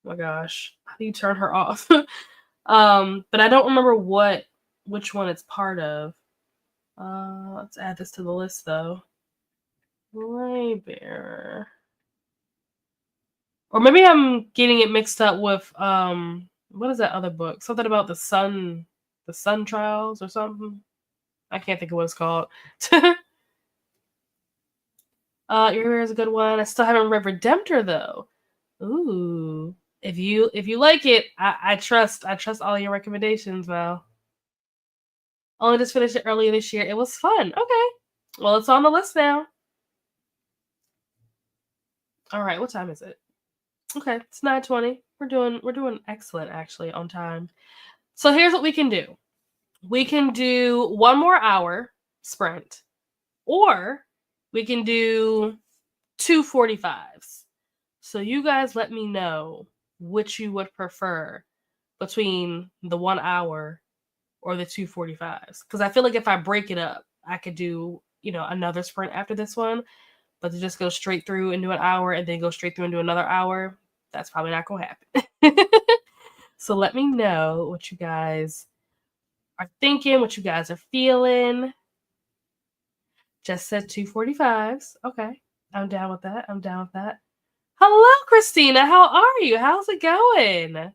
Oh my gosh. How do you turn her off? But I don't remember which one it's part of. Let's add this to the list though. Ray Bear. Or maybe I'm getting it mixed up with what is that other book? Something about the sun trials or something. I can't think of what it's called. Your hair is a good one. I still haven't read Redemptor though. Ooh. If you like it, I trust all your recommendations, Val. Only just finished it earlier this year. It was fun. Okay. Well, it's on the list now. All right, what time is it? Okay, it's 9:20. We're doing excellent actually on time. So here's what we can do. We can do 1 more hour sprint, or we can do 2:45s. So you guys let me know which you would prefer between the 1 hour or the 2:45s. Because I feel like if I break it up, I could do, another sprint after this one. But to just go straight through and do an hour and then go straight through and do another hour, that's probably not going to happen. So let me know what you guys are thinking, what you guys are feeling. Just said 2:45s. Okay. I'm down with that. Hello, Christina. How are you? How's it going?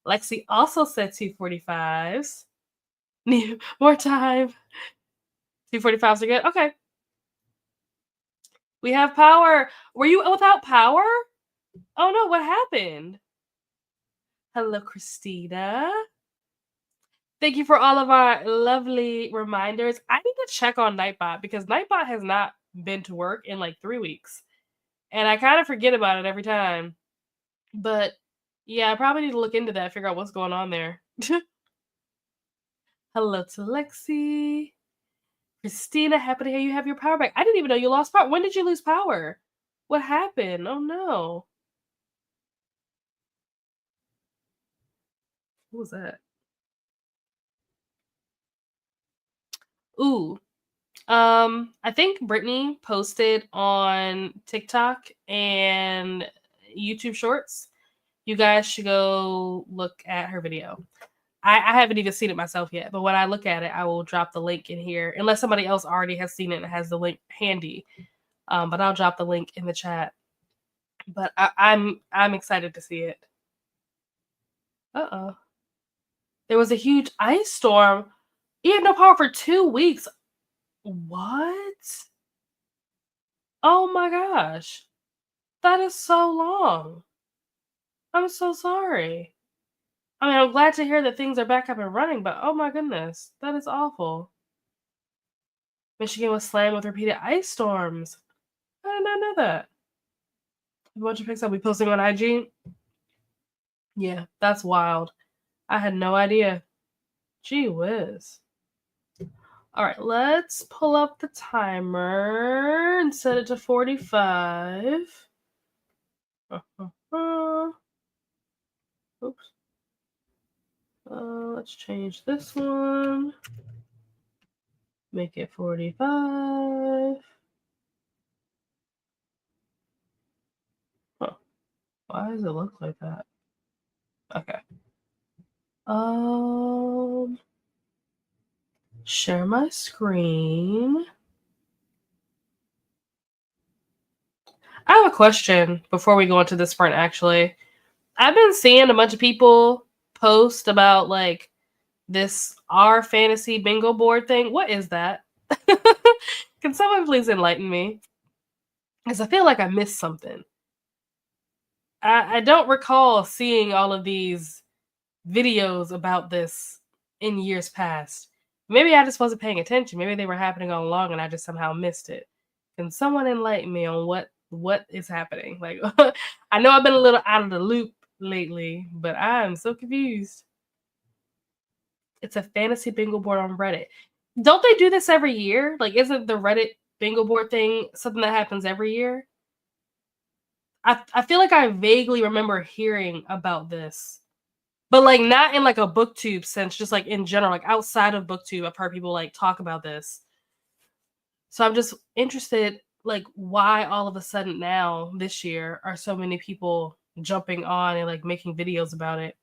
Lexi also said 2:45s. Need more time. 2:45s are good. Okay. We have power. Were you without power? Oh no, what happened? Hello, Christina. Thank you for all of our lovely reminders. I need to check on Nightbot because Nightbot has not been to work in like 3 weeks. And I kind of forget about it every time. But yeah, I probably need to look into that, figure out what's going on there. Hello to Lexi. Christina, happy to hear you have your power back. I didn't even know you lost power. When did you lose power? What happened? Oh no. What was that? Ooh. I think Brittany posted on TikTok and YouTube Shorts. You guys should go look at her video. I haven't even seen it myself yet, but when I look at it, I will drop the link in here, unless somebody else already has seen it and has the link handy. But I'll drop the link in the chat. But I'm excited to see it. Uh-oh. There was a huge ice storm. You had no power for 2 weeks. What? Oh my gosh. That is so long. I'm so sorry. I mean, I'm glad to hear that things are back up and running, but oh my goodness, that is awful. Michigan was slammed with repeated ice storms. I did not know that. A bunch of pics I'll be posting on IG. Yeah, that's wild. I had no idea. Gee whiz. All right, let's pull up the timer and set it to 45. Oops. Let's change this one. Make it 45. Huh. Why does it look like that? Okay. Share my screen. I have a question before we go into this sprint, actually. I've been seeing a bunch of people post about like this our fantasy bingo board thing. What is that? Can someone please enlighten me? Because I feel like I missed something. I don't recall seeing all of these videos about this in years past. Maybe I just wasn't paying attention. Maybe they were happening all along and I just somehow missed it. Can someone enlighten me on what is happening? Like, I know I've been a little out of the loop lately, but I'm so confused. It's a fantasy bingo board on Reddit. Don't they do this every year? Like, isn't the Reddit bingo board thing something that happens every year? I feel like I vaguely remember hearing about this. But like not in like a booktube sense, just like in general, like outside of booktube, I've heard people like talk about this. So I'm just interested, like why all of a sudden now this year are so many people jumping on and like making videos about it.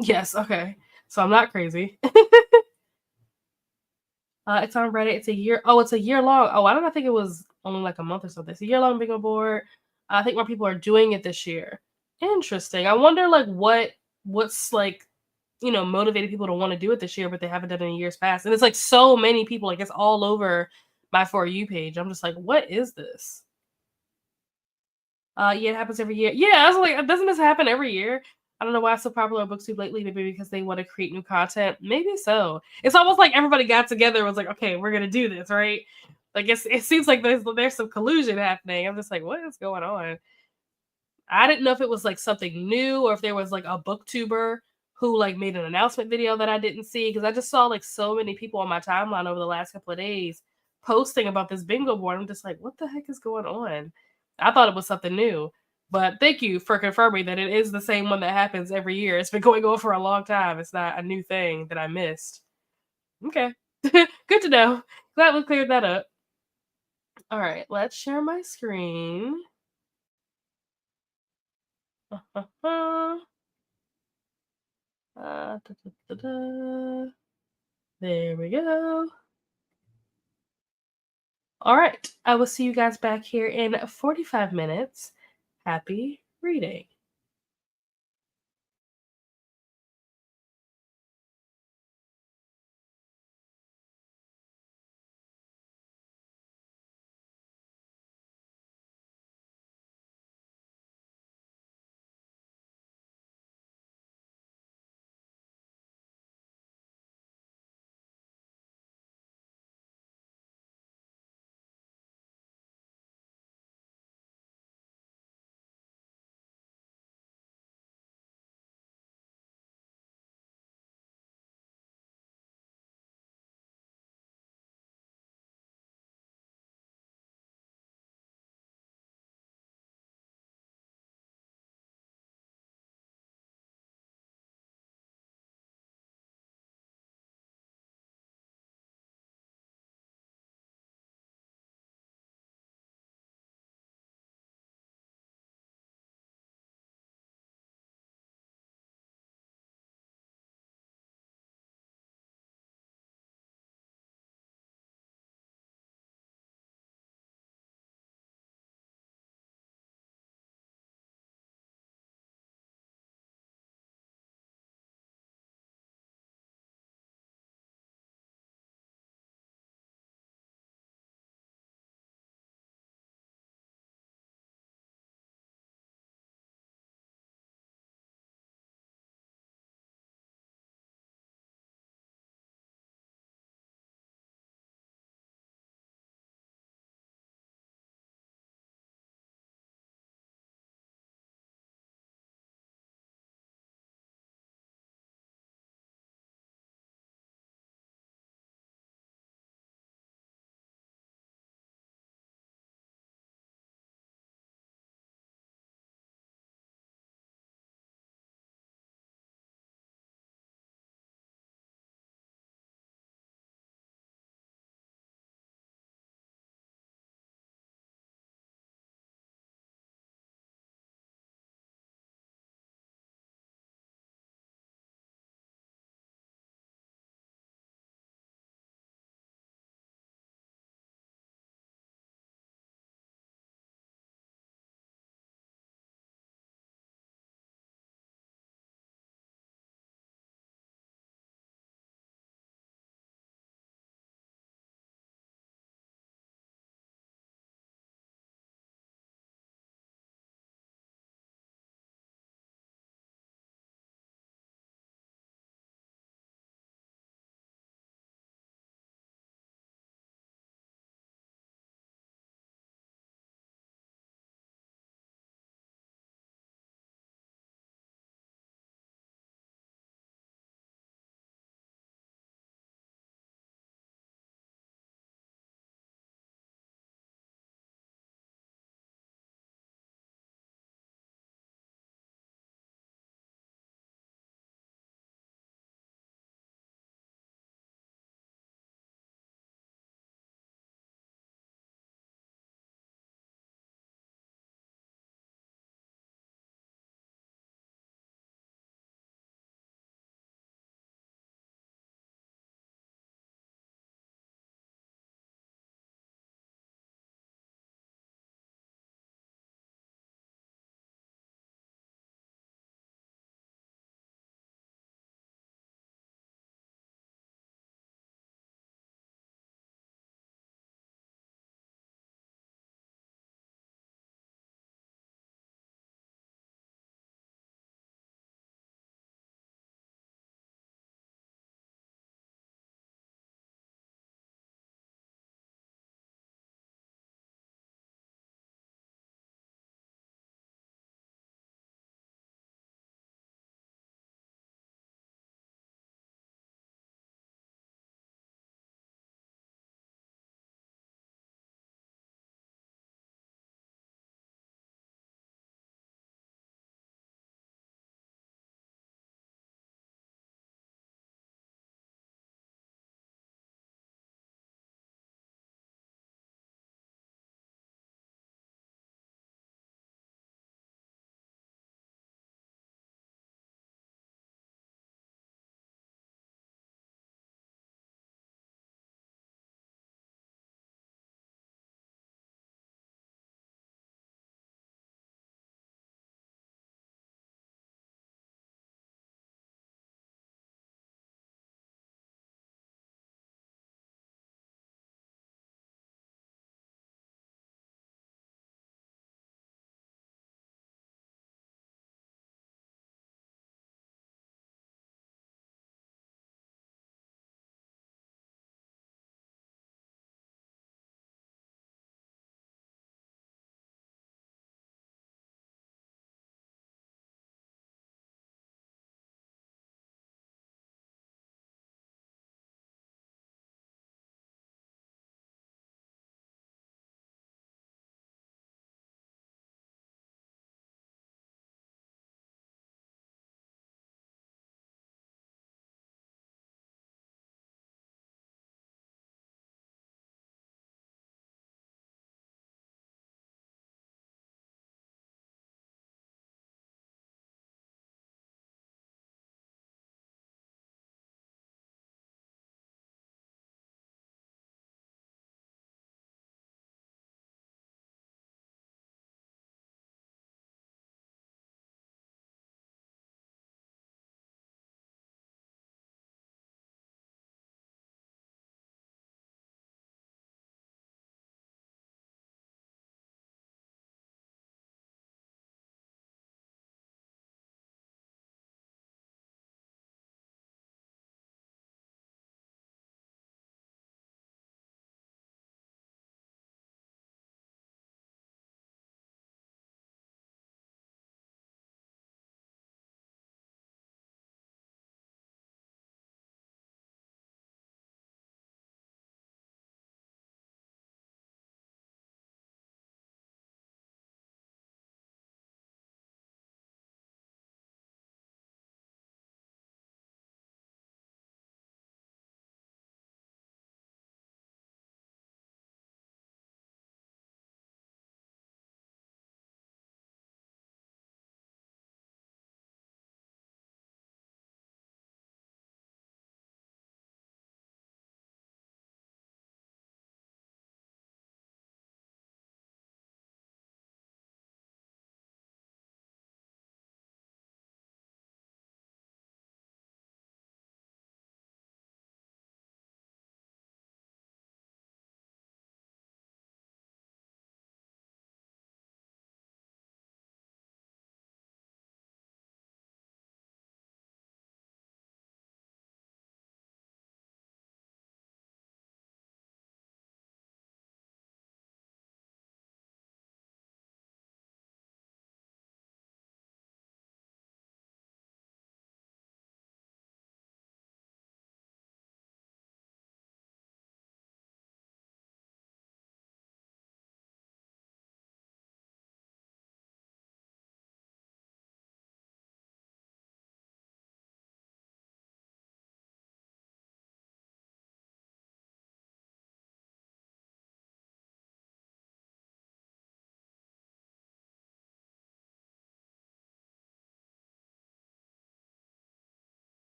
Yes, okay. So I'm not crazy. It's on Reddit. It's a year. Oh, it's a year long. Oh, I don't think it was only like a month or something. It's a year long bingo board. I think more people are doing it this year. Interesting. I wonder like what's like motivated people to want to do it this year, but they haven't done it in years past. And it's like so many people, like it's all over my For You page. I'm just like, what is this? Yeah, it happens every year. Yeah, I was like, doesn't this happen every year? I don't know why it's so popular on BookTube lately. Maybe because they want to create new content. Maybe so. It's almost like everybody got together and was like, okay, we're gonna do this, right? Like it seems like there's some collusion happening. I'm just like, what is going on? I didn't know if it was like something new or if there was like a booktuber who like made an announcement video that I didn't see, because I just saw like so many people on my timeline over the last couple of days posting about this bingo board. I'm just like, what the heck is going on? I thought it was something new, but thank you for confirming that it is the same one that happens every year. It's been going on for a long time. It's not a new thing that I missed. Okay, good to know. Glad we cleared that up. All right, let's share my screen. Da, da, da, da. There we go. All right. I will see you guys back here in 45 minutes. Happy reading.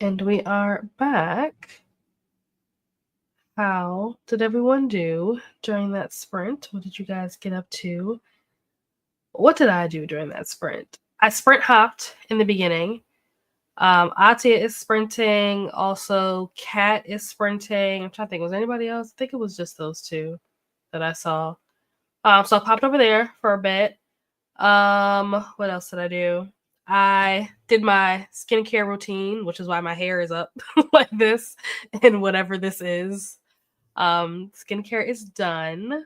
And we are back. How did everyone do during that sprint? What did you guys get up to? What did I do during that sprint? I sprint hopped in the beginning. Atia is sprinting. Also, Kat is sprinting. I'm trying to think, was anybody else? I think it was just those two that I saw. So I popped over there for a bit. What else did I do? I did my skincare routine, which is why my hair is up like this and whatever this is. Skincare is done.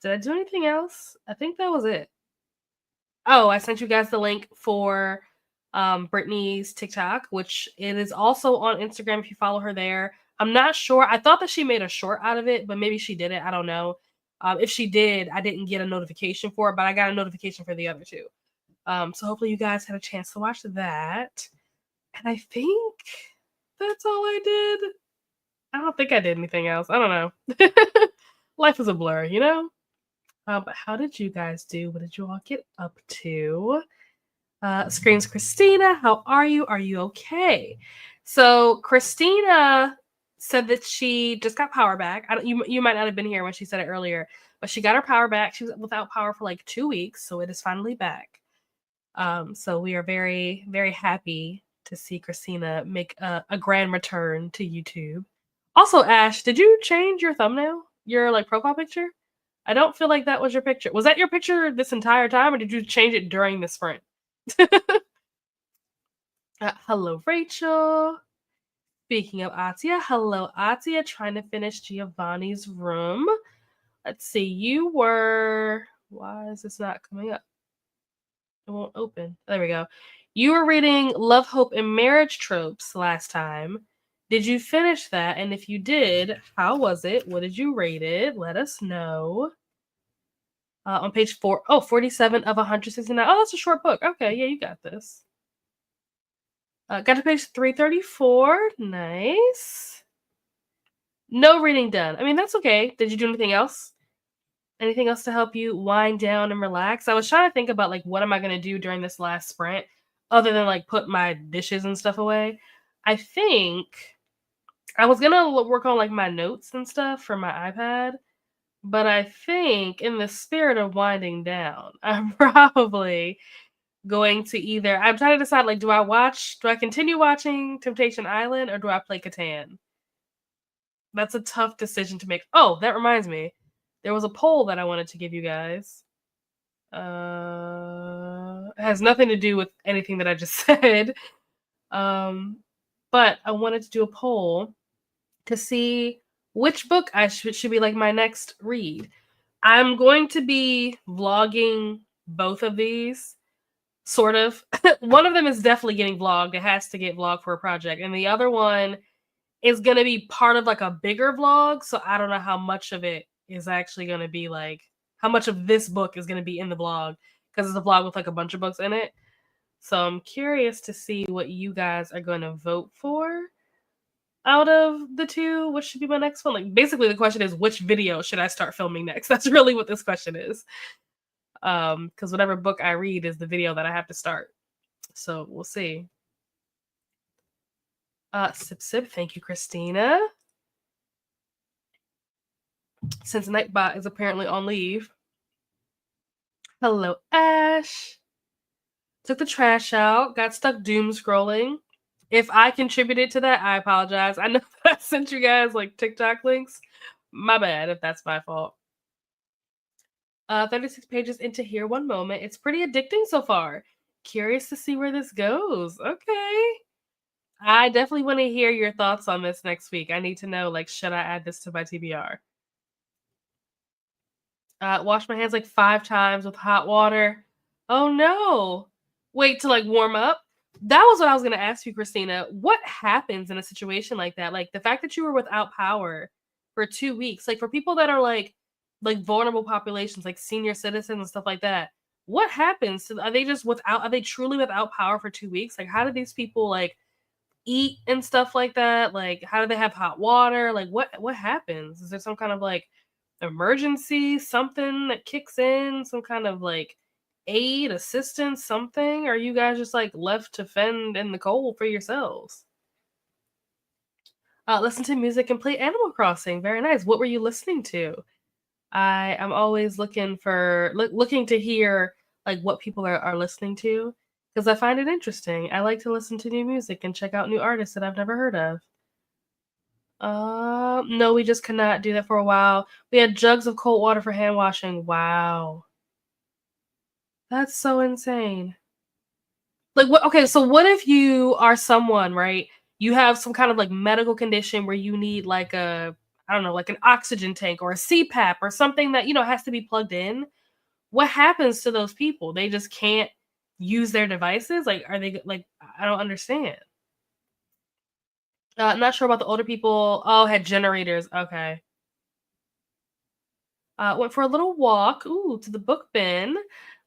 Did I do anything else? I think that was it. Oh, I sent you guys the link for Brittany's TikTok, which it is also on Instagram if you follow her there. I'm not sure. I thought that she made a short out of it, but maybe she didn't. I don't know. If she did, I didn't get a notification for it, but I got a notification for the other two. So hopefully you guys had a chance to watch that. And I think that's all I did. I don't think I did anything else. I don't know. Life is a blur, you know? But how did you guys do? What did you all get up to? Screams Christina, how are you? Are you okay? So Christina said that she just got power back. You might not have been here when she said it earlier, but she got her power back. She was without power for like 2 weeks, so it is finally back. So we are very, very happy to see Christina make a grand return to YouTube. Also, Ash, did you change your thumbnail? Your like profile picture? I don't feel like that was your picture. Was that your picture this entire time, or did you change it during the sprint? Hello, Rachel. Speaking of Atia, hello, Atia. Trying to finish Giovanni's room. Let's see. You were. Why is this not coming up? It won't open. There we go. You were reading Love, Hope, and Marriage Tropes last time. Did you finish that? And if you did, how was it? What did you rate it? Let us know. On page 47 of 169. Oh, that's a short book. Okay, yeah, you got this. Got to page 334. Nice. No reading done. I mean, that's okay. Did you do anything else? Anything else to help you wind down and relax? I was trying to think about like what am I going to do during this last sprint other than like put my dishes and stuff away. I think I was going to work on like my notes and stuff for my iPad, but I think in the spirit of winding down, I'm probably going to either I'm trying to decide like do I continue watching Temptation Island or do I play Catan? That's a tough decision to make. Oh, that reminds me. There was a poll that I wanted to give you guys. It has nothing to do with anything that I just said. But I wanted to do a poll to see which book I should be like my next read. I'm going to be vlogging both of these, sort of. One of them is definitely getting vlogged. It has to get vlogged for a project. And the other one is going to be part of like a bigger vlog. So I don't know how much of it is actually going to be like, how much of this book is going to be in the vlog because it's a vlog with like a bunch of books in it. So I'm curious to see what you guys are going to vote for out of the two. What should be my next one? Like basically the question is which video should I start filming next? That's really what this question is. Because whatever book I read is the video that I have to start. So we'll see. Sip Sip, thank you, Christina. Since Nightbot is apparently on leave. Hello, Ash. Took the trash out, got stuck doom scrolling. If I contributed to that, I apologize. I know that I sent you guys like TikTok links. My bad if that's my fault. 36 pages into Here One Moment. It's pretty addicting so far. Curious to see where this goes. Okay. I definitely want to hear your thoughts on this next week. I need to know, like, should I add this to my TBR? Wash my hands like 5 times with hot water. Oh no. Wait to like warm up. That was what I was going to ask you, Christina. What happens in a situation like that? Like the fact that you were without power for 2 weeks, like for people that are like vulnerable populations, like senior citizens and stuff like that. What happens? Are they just are they truly without power for 2 weeks? Like how do these people like eat and stuff like that? Like how do they have hot water? Like what happens? Is there some kind of like emergency, something that kicks in, some kind of like aid, assistance, something? Or are you guys just like left to fend in the cold for yourselves? Listen to music and play Animal Crossing. Very nice. What were you listening to? I am always looking to hear like what people are listening to because I find it interesting. I like to listen to new music and check out new artists that I've never heard of. No, we just could not do that for a while. We had jugs of cold water for hand washing. Wow. That's so insane. Like what okay, so what if you are someone, right? You have some kind of like medical condition where you need like a I don't know, like an oxygen tank or a CPAP or something that, has to be plugged in. What happens to those people? They just can't use their devices? Like are they like I don't understand. Not sure about the older people. Oh, had generators. Okay. Went for a little walk, ooh, to the book bin,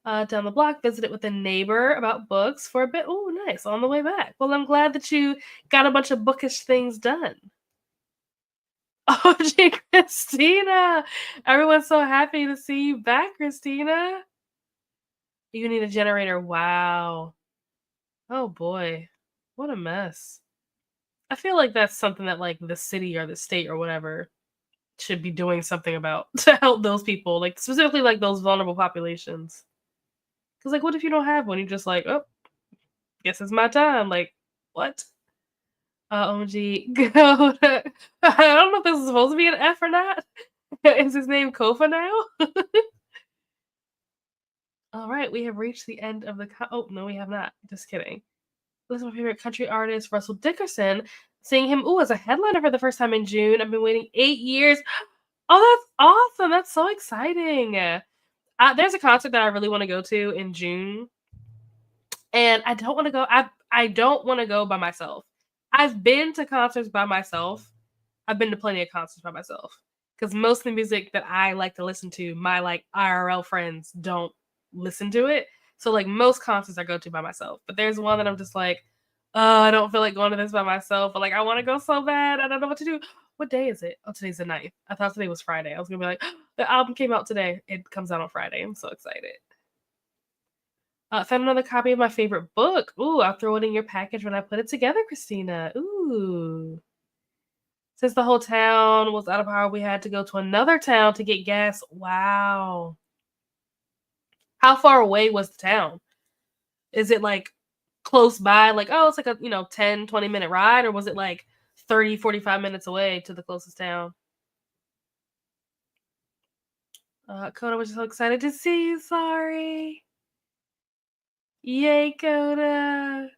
down the block, visited with a neighbor about books for a bit. Ooh, nice, on the way back. Well, I'm glad that you got a bunch of bookish things done. Oh, gee, Christina! Everyone's so happy to see you back, Christina. You need a generator. Wow. Oh boy. What a mess. I feel like that's something that like the city or the state or whatever should be doing something about to help those people, like specifically like those vulnerable populations. Cause like, what if you don't have one? You're just like, oh, guess it's my time. Like, what? OMG, go to, I don't know if this is supposed to be an F or not. Is his name Kofa now? All right, we have reached the end of the. Oh no, we have not. Just kidding. This is my favorite country artist, Russell Dickerson. Seeing him, ooh, as a headliner for the first time in June. I've been waiting 8 years. Oh, that's awesome! That's so exciting. There's a concert that I really want to go to in June, and I don't want to go. I don't want to go by myself. I've been to concerts by myself. I've been to plenty of concerts by myself because most of the music that I like to listen to, my like IRL friends don't listen to it. So like most concerts I go to by myself. But there's one that I'm just like, oh, I don't feel like going to this by myself. But like I want to go so bad. I don't know what to do. What day is it? Oh, today's the 9th. I thought today was Friday. I was gonna be like, the album came out today. It comes out on Friday. I'm so excited. Found another copy of my favorite book. Ooh, I'll throw it in your package when I put it together, Christina. Ooh. Since the whole town was out of power, we had to go to another town to get gas. Wow. How far away was the town? Is it like close by? Like, oh, it's like a, 10, 20-minute ride? Or was it like 30, 45 minutes away to the closest town? Coda was so excited to see you. Sorry. Yay, Coda.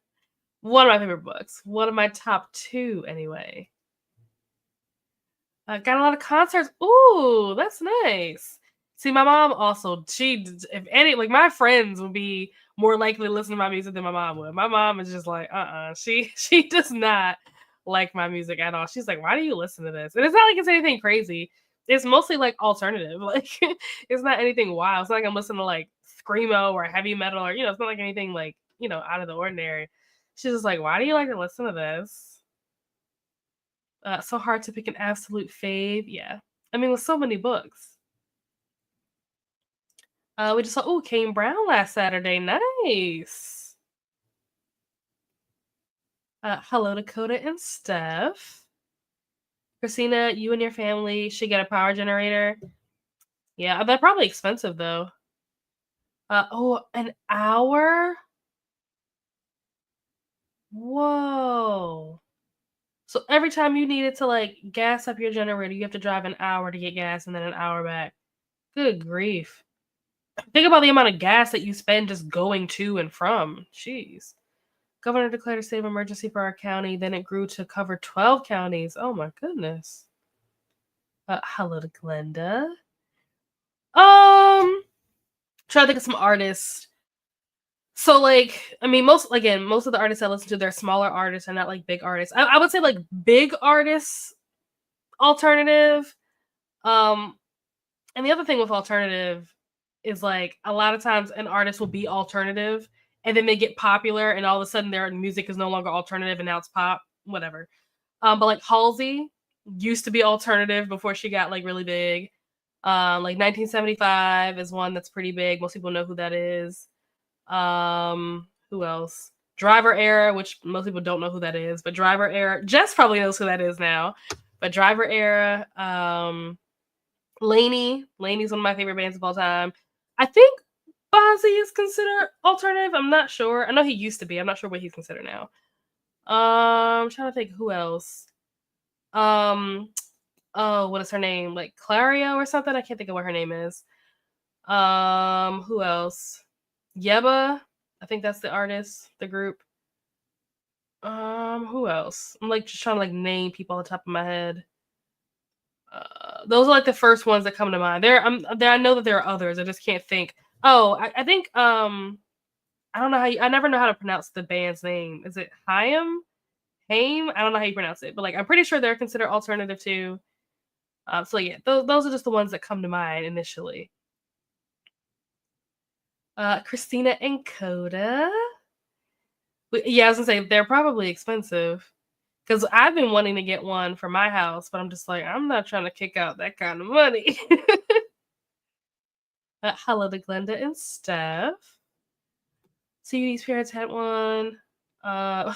One of my favorite books. One of my top two, anyway. Got a lot of concerts. Ooh, that's nice. See, my mom also, if any, like my friends would be more likely to listen to my music than my mom would. My mom is just like, she does not like my music at all. She's like, why do you listen to this? And it's not like it's anything crazy. It's mostly like alternative. Like, it's not anything wild. It's not like I'm listening to like screamo or heavy metal or it's not like anything like out of the ordinary. She's just like, why do you like to listen to this? So hard to pick an absolute fave. Yeah. I mean, with so many books. We just saw, Kane Brown last Saturday. Nice. Hello, Dakota and Steph. Christina, you and your family should get a power generator. Yeah, they're probably expensive though. An hour? Whoa. So every time you needed to like gas up your generator, you have to drive an hour to get gas and then an hour back. Good grief. Think about the amount of gas that you spend just going to and from. Jeez. Governor declared a state of emergency for our county. Then it grew to cover 12 counties. Oh my goodness. Hello to Glenda. Try to think of some artists. So like, I mean, most of the artists I listen to, they're smaller artists and not like big artists. I would say like big artists, alternative. And the other thing with alternative is like a lot of times an artist will be alternative and then they get popular and all of a sudden their music is no longer alternative and now it's pop, whatever. But like Halsey used to be alternative before she got like really big. Like 1975 is one that's pretty big. Most people know who that is. Who else? Driver Era, which most people don't know who that is, but Driver Era, Jess probably knows who that is now. But Driver Era, Laney's one of my favorite bands of all time. I think Bozzy is considered alternative. I'm not sure. I know he used to be. I'm not sure what he's considered now. I'm trying to think who else. Oh, what is her name? Like Clario or something? I can't think of what her name is. Who else? Yeba. I think that's the artist, the group. Who else? I'm like just trying to like name people on the top of my head. Those are like the first ones that come to mind. I know that there are others. I just can't think. Oh, I think I don't know I never know how to pronounce the band's name. Is it Haim? Haim? I don't know how you pronounce it, but like I'm pretty sure they're considered alternative too. So yeah, those are just the ones that come to mind initially. Christina and Coda. Yeah, I was gonna say they're probably expensive because I've been wanting to get one for my house, but I'm just like I'm not trying to kick out that kind of money. Hello to Glenda and Steph. CUD's parents had one. Oh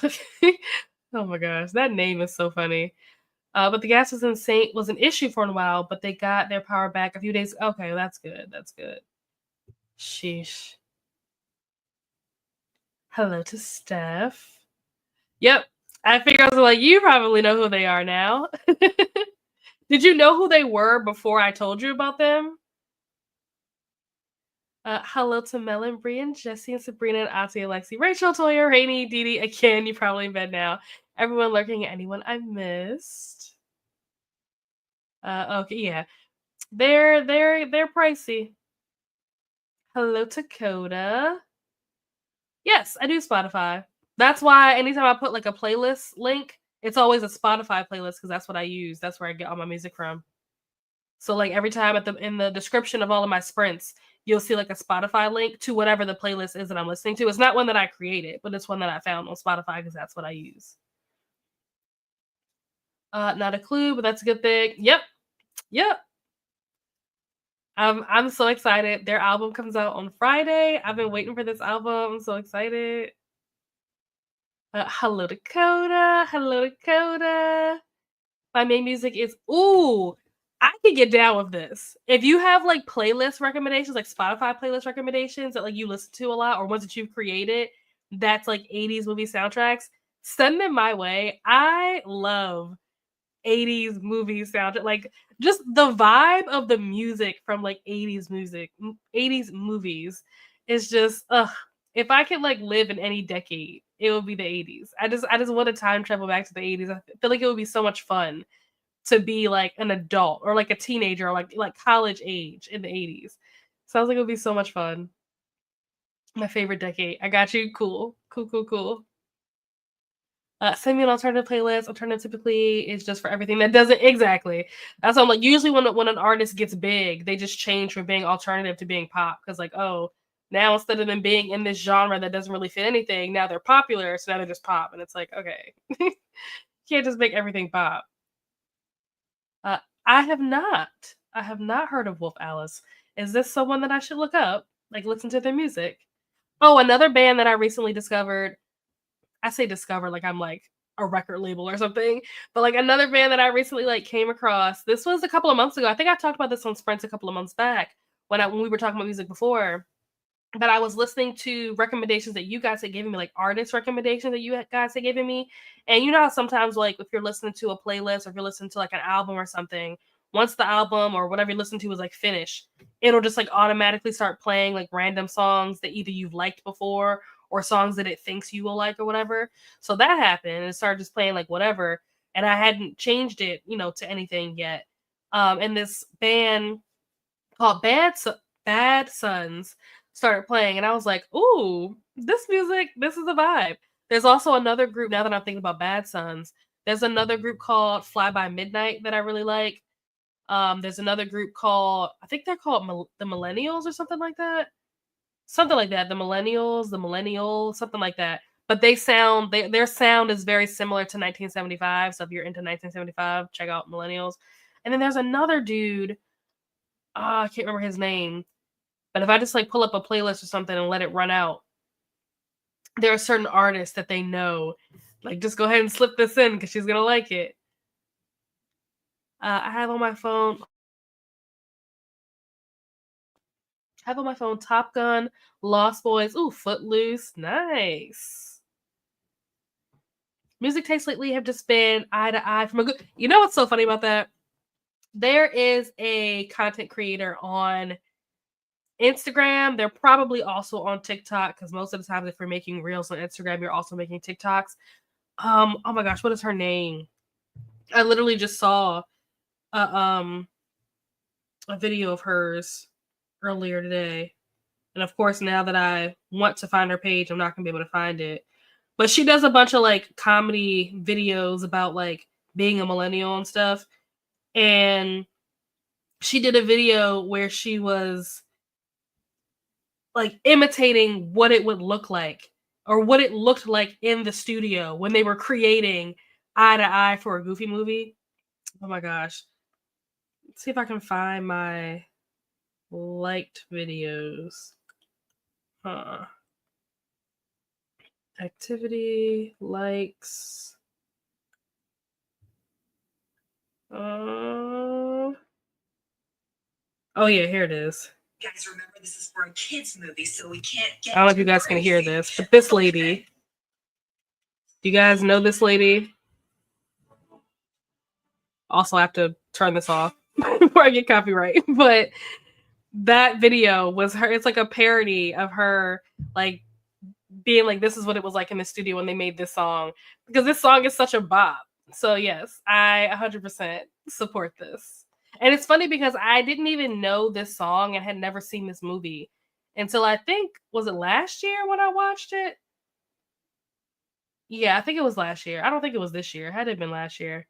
my gosh, that name is so funny. But the gas was an issue for a while, but they got their power back a few days. Okay, that's good. That's good. Sheesh. Hello to Steph. Yep. I figured I was like, you probably know who they are now. Did you know who they were before I told you about them? Hello to Melon, Brian, Jesse, and Sabrina, and Ati, Alexi, Rachel, Toya, Rainy, Dee, again, you're probably in bed now. Everyone lurking, anyone I missed. Okay, yeah. They're pricey. Hello to Coda. Yes, I do Spotify. That's why anytime I put like a playlist link, it's always a Spotify playlist because that's what I use. That's where I get all my music from. So like every time in the description of all of my sprints, you'll see like a Spotify link to whatever the playlist is that I'm listening to. It's not one that I created, but it's one that I found on Spotify because that's what I use. Not a clue, but that's a good thing. Yep. I'm so excited. Their album comes out on Friday. I've been waiting for this album. I'm so excited. Hello Dakota. Hello Dakota. My main music is I could get down with this. If you have like playlist recommendations, like Spotify playlist recommendations that like you listen to a lot or ones that you've created that's like 80s movie soundtracks, send them my way. I love 80s movie soundtrack. Like just the vibe of the music from like 80s music, 80s movies is just if I could like live in any decade, it would be the 80s. I just want to time travel back to the 80s. I feel like it would be so much fun to be like an adult or like a teenager or like college age in the 80s. Sounds like it would be so much fun. My favorite decade. I got you. Cool. Send me an alternative playlist. Alternative typically is just for everything that doesn't exactly. That's what I'm like. Usually when an artist gets big, they just change from being alternative to being pop because like now instead of them being in this genre that doesn't really fit anything, now they're popular, so now they're just pop, and it's like okay, you can't just make everything pop. I have not. I have not heard of Wolf Alice. Is this someone that I should look up? Like listen to their music? Oh, another band that I recently discovered. I say discover like I'm like a record label or something, but like another band that I recently like came across. This was a couple of months ago. I think I talked about this on Sprints a couple of months back when we were talking about music before. But I was listening to recommendations that you guys had given me, like artist recommendations that you guys had given me. And you know how sometimes like if you're listening to a playlist or if you're listening to like an album or something, once the album or whatever you listen to is like finished, it'll just like automatically start playing like random songs that either you've liked before or songs that it thinks you will like or whatever. So that happened and it started just playing like whatever. And I hadn't changed it, to anything yet. And this band called Bad Sons started playing, and I was like, "Ooh, this music, this is a vibe." There's also another group now that I'm thinking about Bad Sons. There's another group called Fly By Midnight that I really like. There's another group called I think they're called the Millennials or something like that. Something like that. The Millennials, something like that. But their sound is very similar to 1975. So if you're into 1975, check out Millennials. And then there's another dude. I can't remember his name. But if I just like pull up a playlist or something and let it run out, there are certain artists that they know, like, just go ahead and slip this in because she's gonna like it. I have on my phone. Top Gun, Lost Boys, ooh, Footloose, nice. Music tastes lately have just been eye to eye from a good. You know what's so funny about that? There is a content creator on Instagram. They're probably also on TikTok because most of the time, if you're making reels on Instagram, you're also making TikToks. Oh my gosh, what is her name? I literally just saw a a video of hers earlier today. And of course, now that I want to find her page, I'm not gonna be able to find it. But she does a bunch of like comedy videos about like being a millennial and stuff. And she did a video where she was like imitating what it would look like or what it looked like in the studio when they were creating Eye to Eye for a Goofy movie. Oh my gosh. Let's see if I can find my liked videos. Huh. Activity, likes. Oh yeah, here it is. Guys, remember this is for a kids movie, so we can't get. I don't know if you guys can hear this, but this lady. Do you guys know this lady? Also, I have to turn this off before I get copyright. But that video was her. It's like a parody of her, like being like, "This is what it was like in the studio when they made this song," because this song is such a bop. So yes, I 100% support this. And it's funny because I didn't even know this song and had never seen this movie until I think, was it last year when I watched it? Yeah, I think it was last year. I don't think it was this year. It had to have been last year.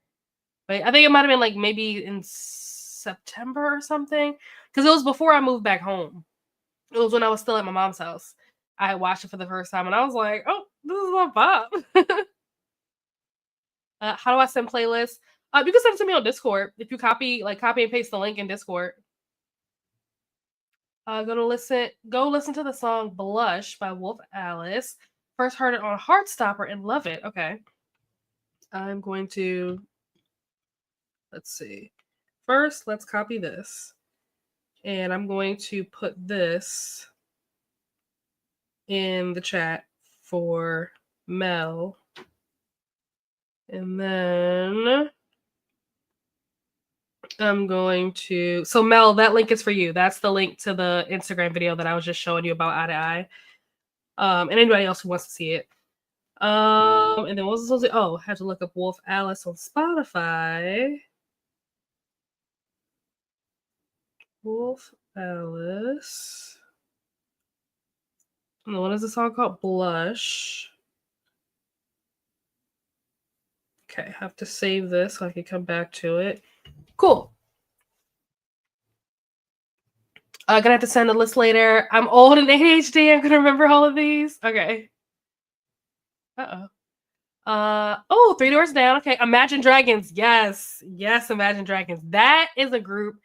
But I think it might have been like maybe in September or something. Because it was before I moved back home. It was when I was still at my mom's house. I watched it for the first time and I was like, oh, this is a bop. How do I send playlists? You can send it to me on Discord if you copy and paste the link in Discord. Go listen to the song "Blush" by Wolf Alice. First heard it on Heartstopper and love it. Okay, I'm going to let's see. First, let's copy this, and I'm going to put this in the chat for Mel, and then I'm going to. So Mel, that link is for you. That's the link to the Instagram video that I was just showing you about Eye to Eye. And anybody else who wants to see it. And then what was I supposed to? Oh, I had to look up Wolf Alice on Spotify. Wolf Alice. And what is the song called? Blush. Okay, I have to save this so I can come back to it. Cool. Gonna have to send a list later. I'm old and ADHD. I'm gonna remember all of these. Okay. Oh, Three Doors Down. Okay, Imagine Dragons. Yes, Imagine Dragons. That is a group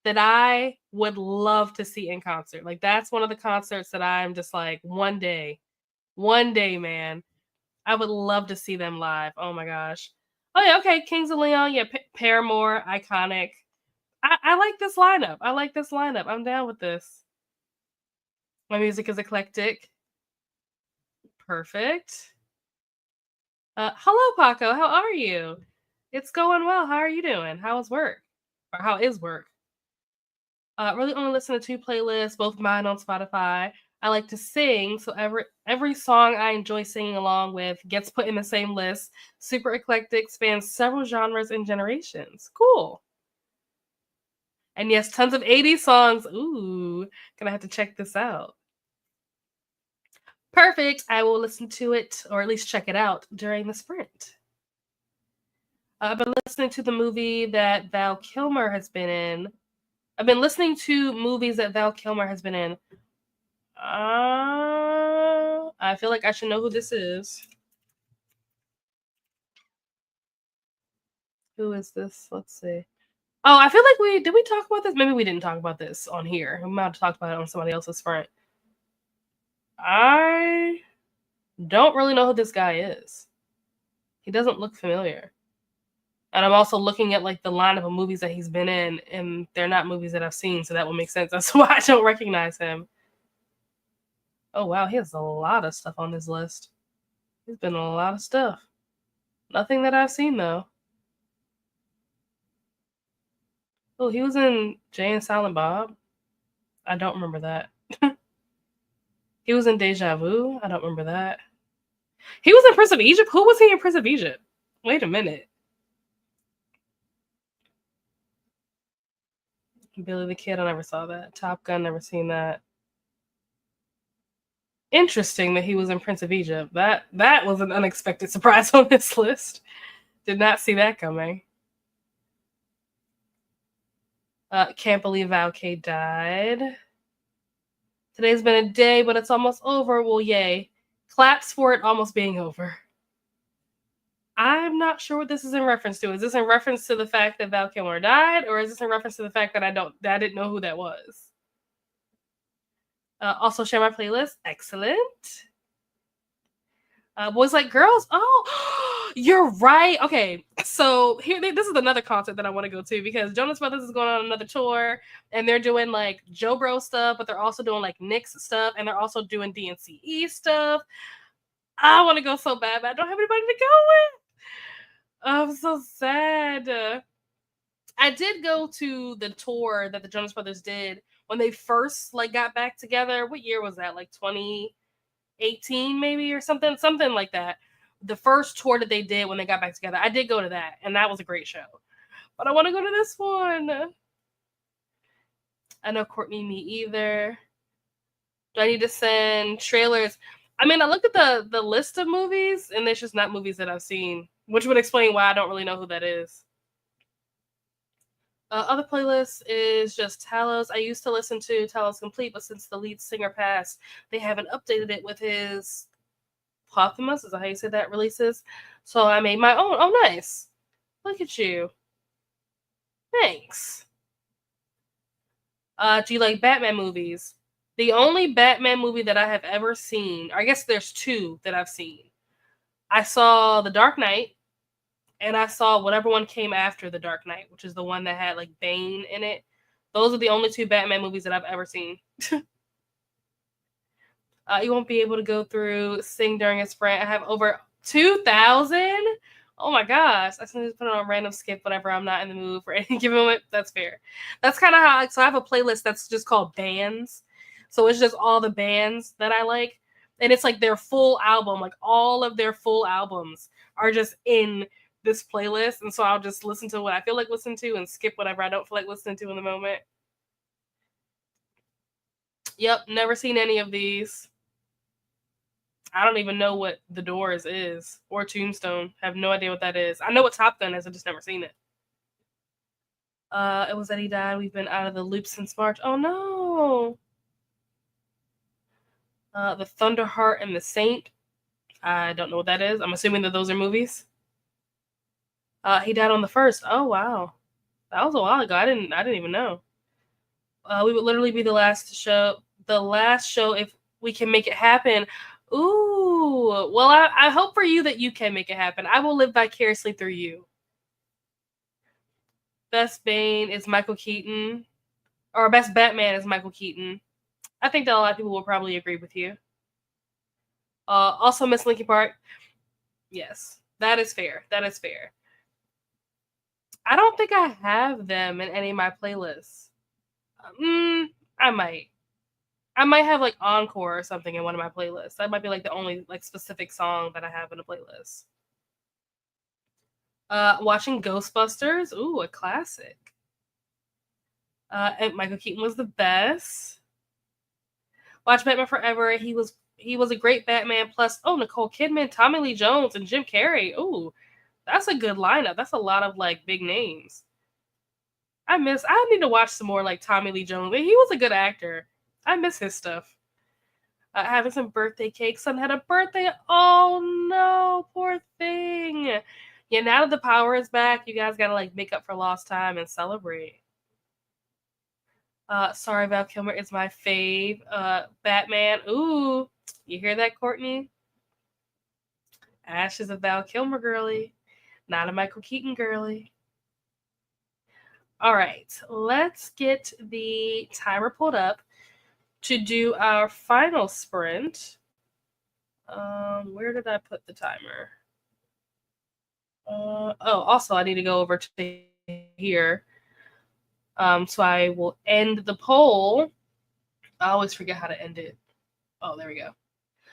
that I would love to see in concert. Like that's one of the concerts that I'm just like one day, man. I would love to see them live. Oh my gosh. Oh yeah, okay. Kings of Leon. Yeah, Paramore, iconic. I like this lineup. I'm down with this. My music is eclectic. Perfect. Hello, Paco. How are you? It's going well. How are you doing? How is work? Or how is work? Really only listen to 2 playlists, both mine on Spotify. I like to sing, so every song I enjoy singing along with gets put in the same list. Super eclectic, spans several genres and generations. Cool. And yes, tons of 80s songs. Ooh, gonna have to check this out. Perfect. I will listen to it, or at least check it out during the sprint. I've been listening to the movie that Val Kilmer has been in. I've been listening to movies that Val Kilmer has been in. I feel like I should know who this is. Who is this? Let's see. Oh, I feel like did we talk about this? Maybe we didn't talk about this on here. We might have talked about it on somebody else's front. Don't really know who this guy is. He doesn't look familiar. And I'm also looking at like the lineup of movies that he's been in, and they're not movies that I've seen, so that will make sense. That's why I don't recognize him. Oh wow, he has a lot of stuff on his list. He's been in a lot of stuff. Nothing that I've seen though. Oh, he was in Jay and Silent Bob. I don't remember that. He was in Deja Vu. I don't remember that. He was in Prince of Egypt. Who was he in Prince of Egypt? Wait a minute. Billy the Kid. I never saw that. Top Gun. Never seen that. Interesting that he was in Prince of Egypt. That was an unexpected surprise on this list. Did not see that coming. Can't believe Val K died. Today's been a day, but it's almost over. Well, yay. Claps for it almost being over. I'm not sure what this is in reference to. Is this in reference to the fact that Val Kilmer died, or is this in reference to the fact that I didn't know who that was? Also share my playlist. Excellent. Boys Like Girls. Oh, you're right. Okay, so here, this is another concert that I want to go to because Jonas Brothers is going on another tour, and they're doing like Joe Bro stuff, but they're also doing like Knicks stuff, and they're also doing DNCE stuff. I want to go so bad, but I don't have anybody to go with. I'm so sad. I did go to the tour that the Jonas Brothers did when they first like got back together. What year was that? Like 2018 maybe or something like that. The first tour that they did when they got back together. I did go to that, and that was a great show. But I want to go to this one. I know Courtney, me either. Do I need to send trailers? I mean, I look at the list of movies, and there's just not movies that I've seen, which would explain why I don't really know who that is. Other playlists is just Talos. I used to listen to Talos Complete, but since the lead singer passed, they haven't updated it with his Pothimus, is that how you say that, releases. So I made my own. Oh, nice. Look at you. Thanks. Do you like Batman movies? The only Batman movie that I have ever seen, or I guess there's two that I've seen. I saw The Dark Knight, and I saw whatever one came after The Dark Knight, which is the one that had like Bane in it. Those are the only two Batman movies that I've ever seen. You won't be able to go through Sing during a sprint. I have over 2,000. Oh my gosh. I just put it on random skip whenever I'm not in the mood for any given moment. That's fair. That's kind of how, so I have a playlist that's just called bands. So it's just all the bands that I like. And it's like their full album, like all of their full albums are just in this playlist. And so I'll just listen to what I feel like listening to and skip whatever I don't feel like listening to in the moment. Yep, never seen any of these. I don't even know what The Doors is or Tombstone. I have no idea what that is. I know what Top Gun is. I've just never seen it. It was that he died. We've been out of the loop since March. Oh no. The Thunderheart and the Saint. I don't know what that is. I'm assuming that those are movies. He died on the 1st. Oh wow, that was a while ago. I didn't even know. We would literally be the last show. The last show if we can make it happen. Ooh, well, I hope for you that you can make it happen. I will live vicariously through you. Best Bane is Michael Keaton, or best Batman is Michael Keaton. I think that a lot of people will probably agree with you. Also, Miss Linkin Park. Yes, that is fair. That is fair. I don't think I have them in any of my playlists. I might. I might have like Encore or something in one of my playlists. That might be like the only like specific song that I have in a playlist. Watching Ghostbusters. Ooh, a classic. And Michael Keaton was the best. Watch Batman Forever. He was a great Batman. Plus, Nicole Kidman, Tommy Lee Jones, and Jim Carrey. Ooh, that's a good lineup. That's a lot of like big names. I need to watch some more like Tommy Lee Jones. He was a good actor. I miss his stuff. Having some birthday cake. Son had a birthday. Oh no, poor thing. Yeah, now that the power is back, you guys gotta like make up for lost time and celebrate. Sorry, Val Kilmer is my fave. Batman. Ooh, you hear that, Courtney? Ashes of Val Kilmer girly, not a Michael Keaton girly. All right, let's get the timer pulled up to do our final sprint. Where did I put the timer? Also, I need to go over to here. So I will end the poll. I always forget how to end it. Oh, there we go.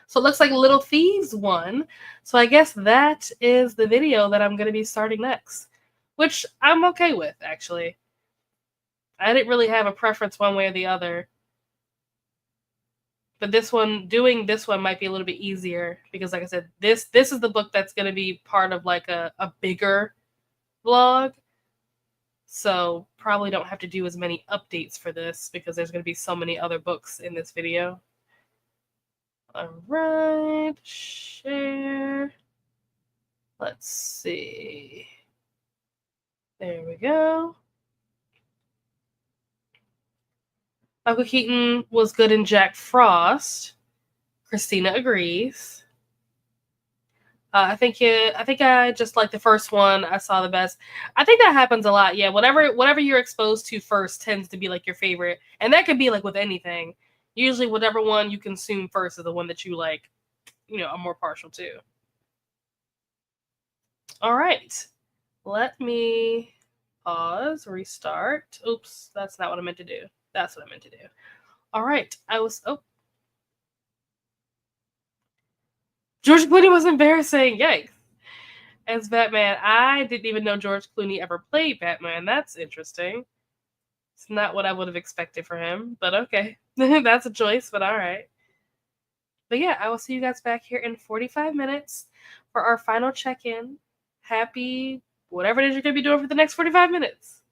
So it looks like Little Thieves won. So I guess that is the video that I'm going to be starting next, which I'm okay with, actually. I didn't really have a preference one way or the other. But doing this one might be a little bit easier because, like I said, this is the book that's going to be part of like a bigger vlog. So probably don't have to do as many updates for this because there's going to be so many other books in this video. All right, share. Let's see. There we go. Michael Keaton was good in Jack Frost. Christina agrees. I think I just like the first one. I saw the best. I think that happens a lot. Yeah, whatever you're exposed to first tends to be like your favorite, and that could be like with anything. Usually, whatever one you consume first is the one that you like. Are more partial to. All right, let me pause, restart. Oops, that's not what I meant to do. That's what I meant to do. All right, George Clooney was embarrassing. Yikes. As Batman, I didn't even know George Clooney ever played Batman. That's interesting. It's not what I would have expected for him, but okay. That's a choice, but all right. But yeah, I will see you guys back here in 45 minutes for our final check-in. Happy whatever it is you're going to be doing for the next 45 minutes.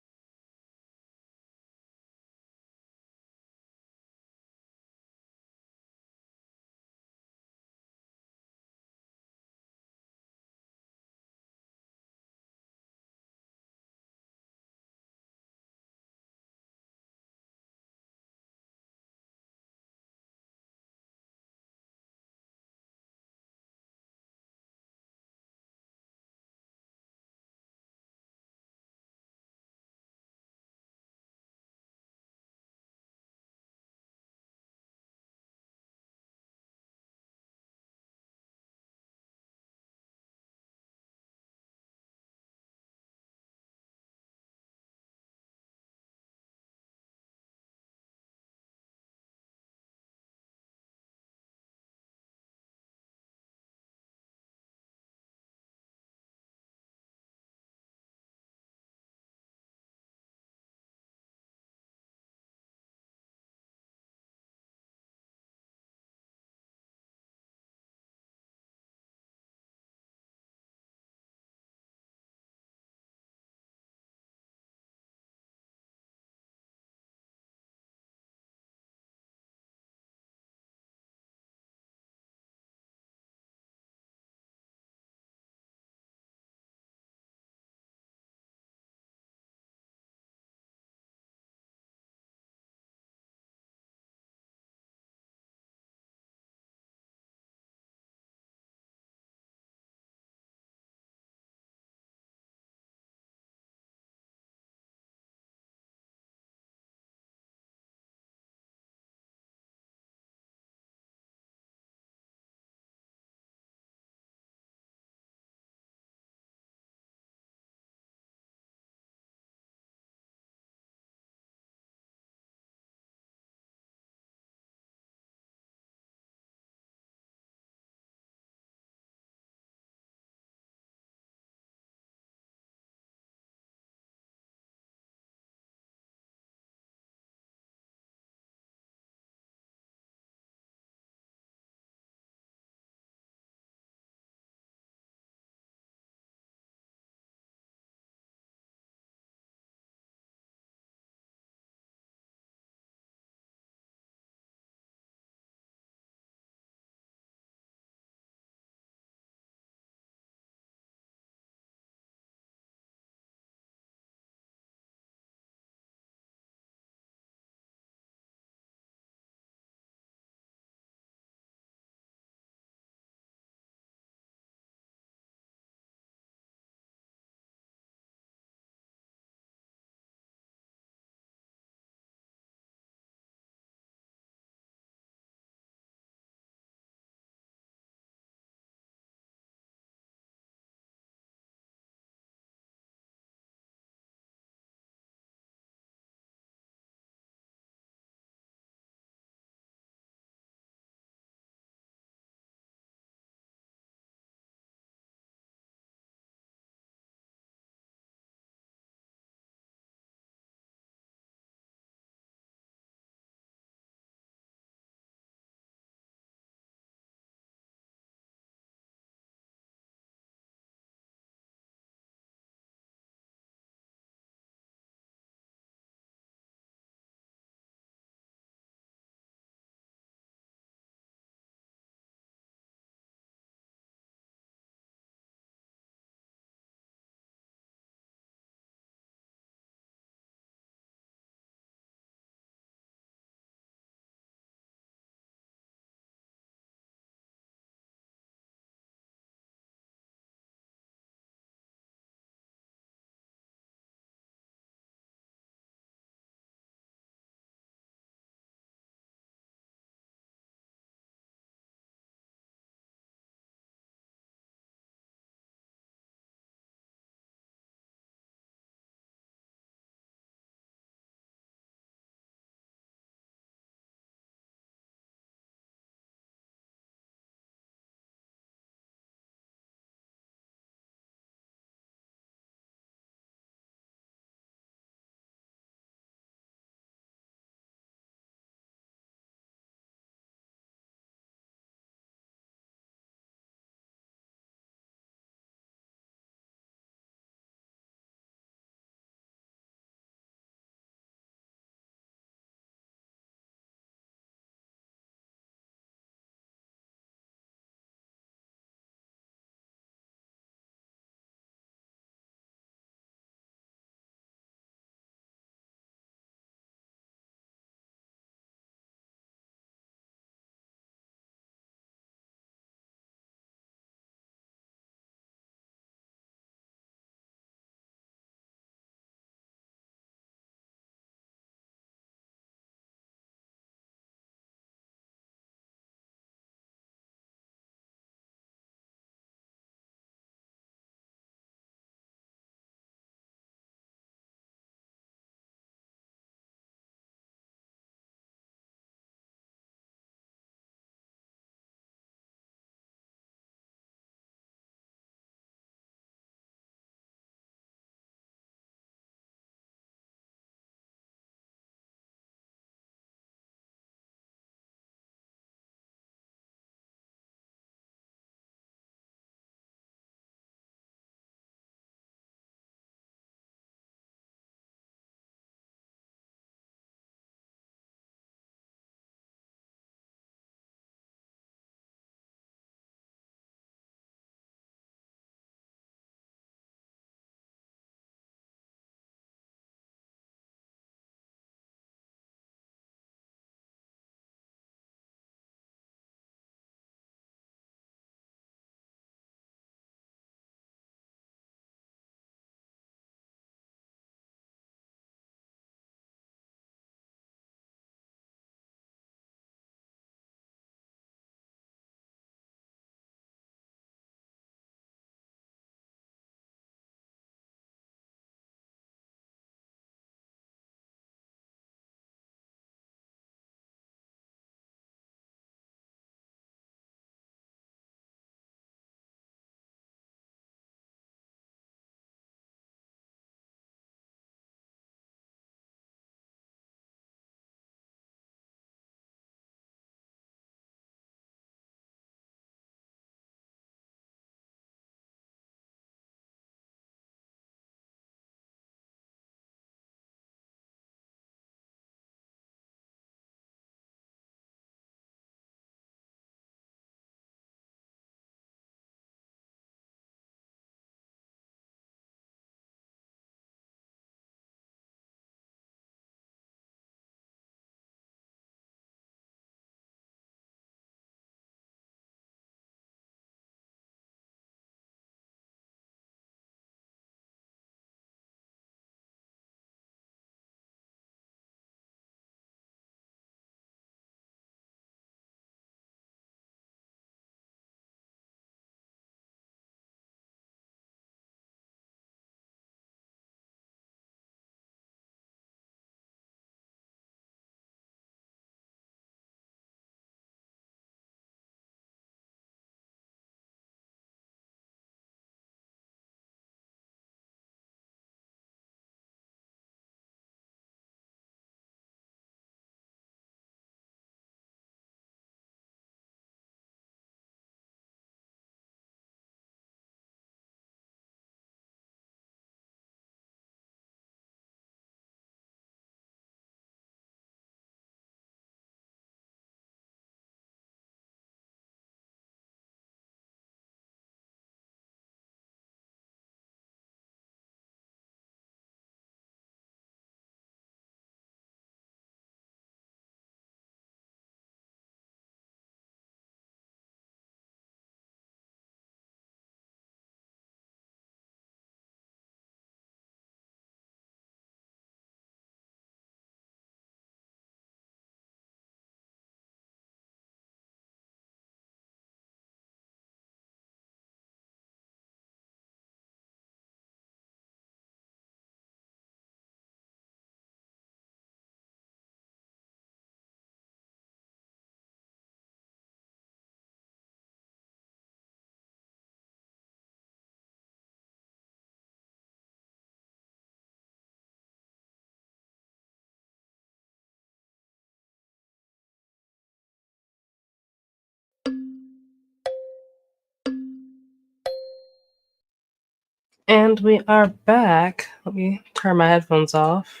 And we are back. Let me turn my headphones off.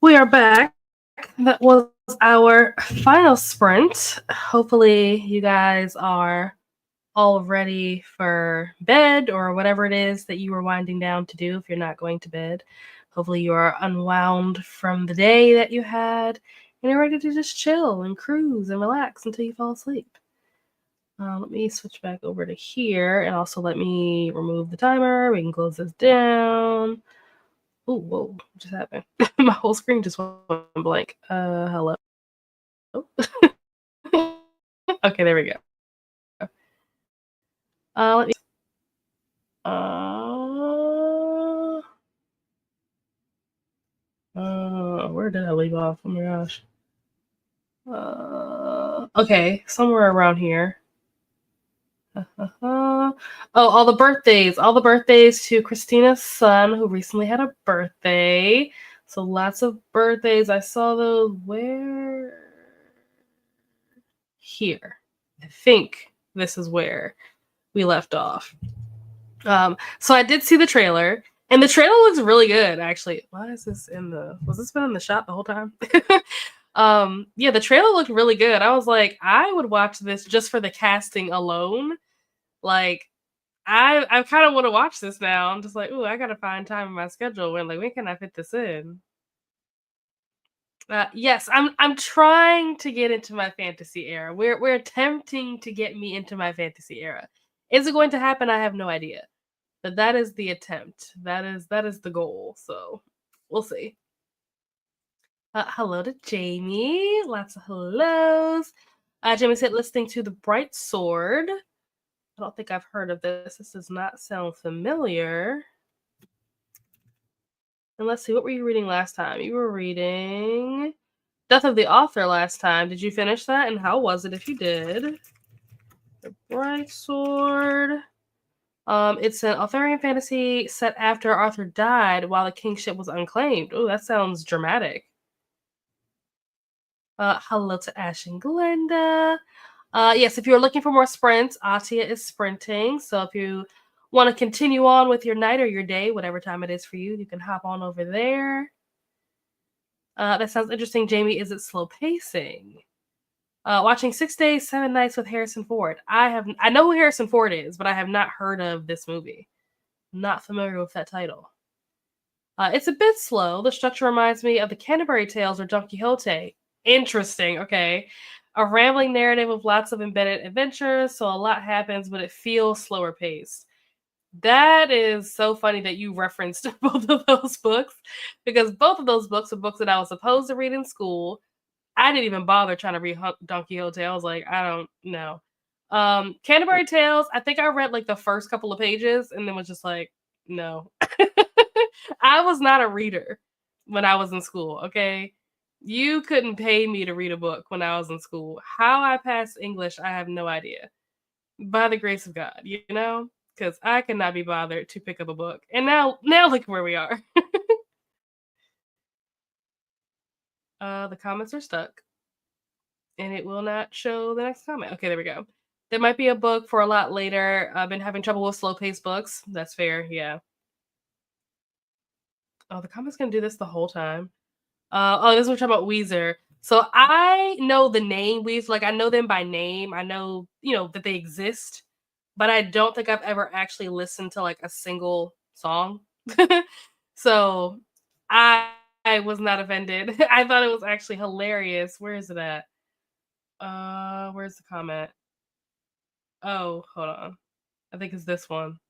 We are back. That was our final sprint. Hopefully, you guys are all ready for bed or whatever it is that you were winding down to do if you're not going to bed. Hopefully, you are unwound from the day that you had and you're ready to just chill and cruise and relax until you fall asleep. Let me switch back over to here and also let me remove the timer. We can close this down. Oh, whoa, what just happened? My whole screen just went blank. Hello? Okay, there we go. Let me. Where did I leave off? Oh my gosh. Okay, somewhere around here. Oh, all the birthdays. All the birthdays to Christina's son, who recently had a birthday. So lots of birthdays. I saw those where? Here. I think this is where we left off. So I did see the trailer, and the trailer looks really good, actually. Why is this in the? Was this been in the shot the whole time? Yeah, the trailer looked really good. I was like, I would watch this just for the casting alone. Like, I kind of want to watch this now. I'm just like, ooh, I gotta find time in my schedule when can I fit this in? Yes, I'm trying to get into my fantasy era. We're attempting to get me into my fantasy era. Is it going to happen? I have no idea. But that is the attempt. That is the goal. So we'll see. Hello to Jamie. Lots of hellos. Jamie said listening to The Bright Sword. I don't think I've heard of this. This does not sound familiar. And let's see, what were you reading last time? You were reading Death of the Author last time. Did you finish that? And how was it if you did? The Bright Sword. It's an Arthurian fantasy set after Arthur died while the kingship was unclaimed. Oh, that sounds dramatic. Hello to Ash and Glenda. Yes, if you're looking for more sprints, Atia is sprinting. So if you want to continue on with your night or your day, whatever time it is for you, you can hop on over there. That sounds interesting, Jamie. Is it slow pacing? Watching 6 Days, 7 Nights with Harrison Ford. I know who Harrison Ford is, but I have not heard of this movie. Not familiar with that title. It's a bit slow. The structure reminds me of the Canterbury Tales or Don Quixote. Interesting. Okay. A rambling narrative with lots of embedded adventures, so a lot happens, but it feels slower paced. That is so funny that you referenced both of those books because both of those books are books that I was supposed to read in school. I didn't even bother trying to read Don Quixote. I was like, I don't know. Canterbury Tales, I think I read like the first couple of pages and then was just like, no. I was not a reader when I was in school, okay? You couldn't pay me to read a book when I was in school. How I passed English, I have no idea. By the grace of God, you know? Because I cannot be bothered to pick up a book. And now look where we are. The comments are stuck. And it will not show the next comment. Okay, there we go. There might be a book for a lot later. I've been having trouble with slow paced books. That's fair, yeah. Oh, the comment's gonna do this the whole time. This is what we're talking about Weezer. So I know the name Weezer, like I know them by name. I know, that they exist, but I don't think I've ever actually listened to like a single song. So I was not offended. I thought it was actually hilarious. Where is it at? Where's the comment? Oh, hold on. I think it's this one.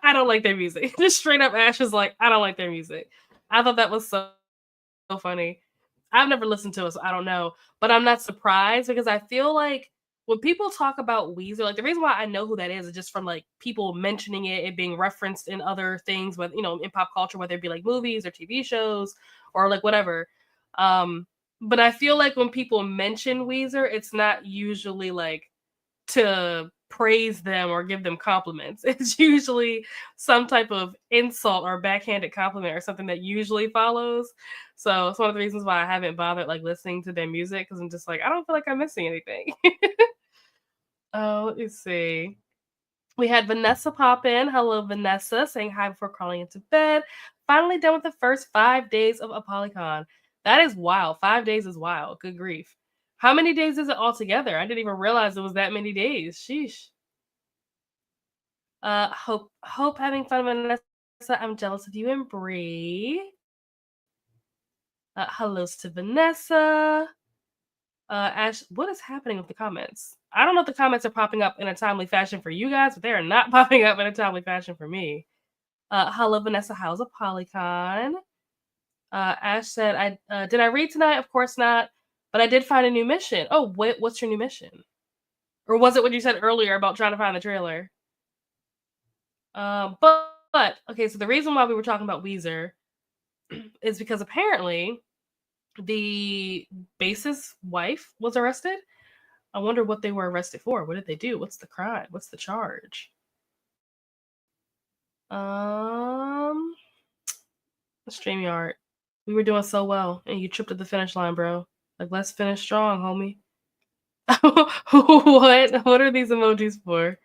I don't like their music. Just straight up Ash is like, I don't like their music. I thought that was so funny. I've never listened to it, so I don't know. But I'm not surprised because I feel like when people talk about Weezer, like the reason why I know who that is just from like people mentioning it being referenced in other things, with in pop culture, whether it be like movies or TV shows or like whatever. But I feel like when people mention Weezer, it's not usually like to praise them or give them compliments. It's usually some type of insult or backhanded compliment or something that usually follows. So it's one of the reasons why I haven't bothered like listening to their music because I'm just like, I don't feel like I'm missing anything. Oh, let me see. We had Vanessa pop in. Hello, Vanessa, saying hi before crawling into bed. Finally done with the first 5 days of Apolycon. That is wild. 5 days is wild. Good grief. How many days is it altogether? I didn't even realize it was that many days. Sheesh. Hope having fun, Vanessa. I'm jealous of you and Bree. Hellos to Vanessa. Ash, what is happening with the comments? I don't know if the comments are popping up in a timely fashion for you guys, but they are not popping up in a timely fashion for me. Hello, Vanessa. How's a Polycon? Ash said, did I read tonight? Of course not. But I did find a new mission. Oh, what's your new mission? Or was it what you said earlier about trying to find the trailer? But okay, so the reason why we were talking about Weezer is because apparently the bassist's wife was arrested. I wonder what they were arrested for. What did they do? What's the crime? What's the charge? StreamYard. We were doing so well, and you tripped at the finish line, bro. Like, let's finish strong, homie. What are these emojis for?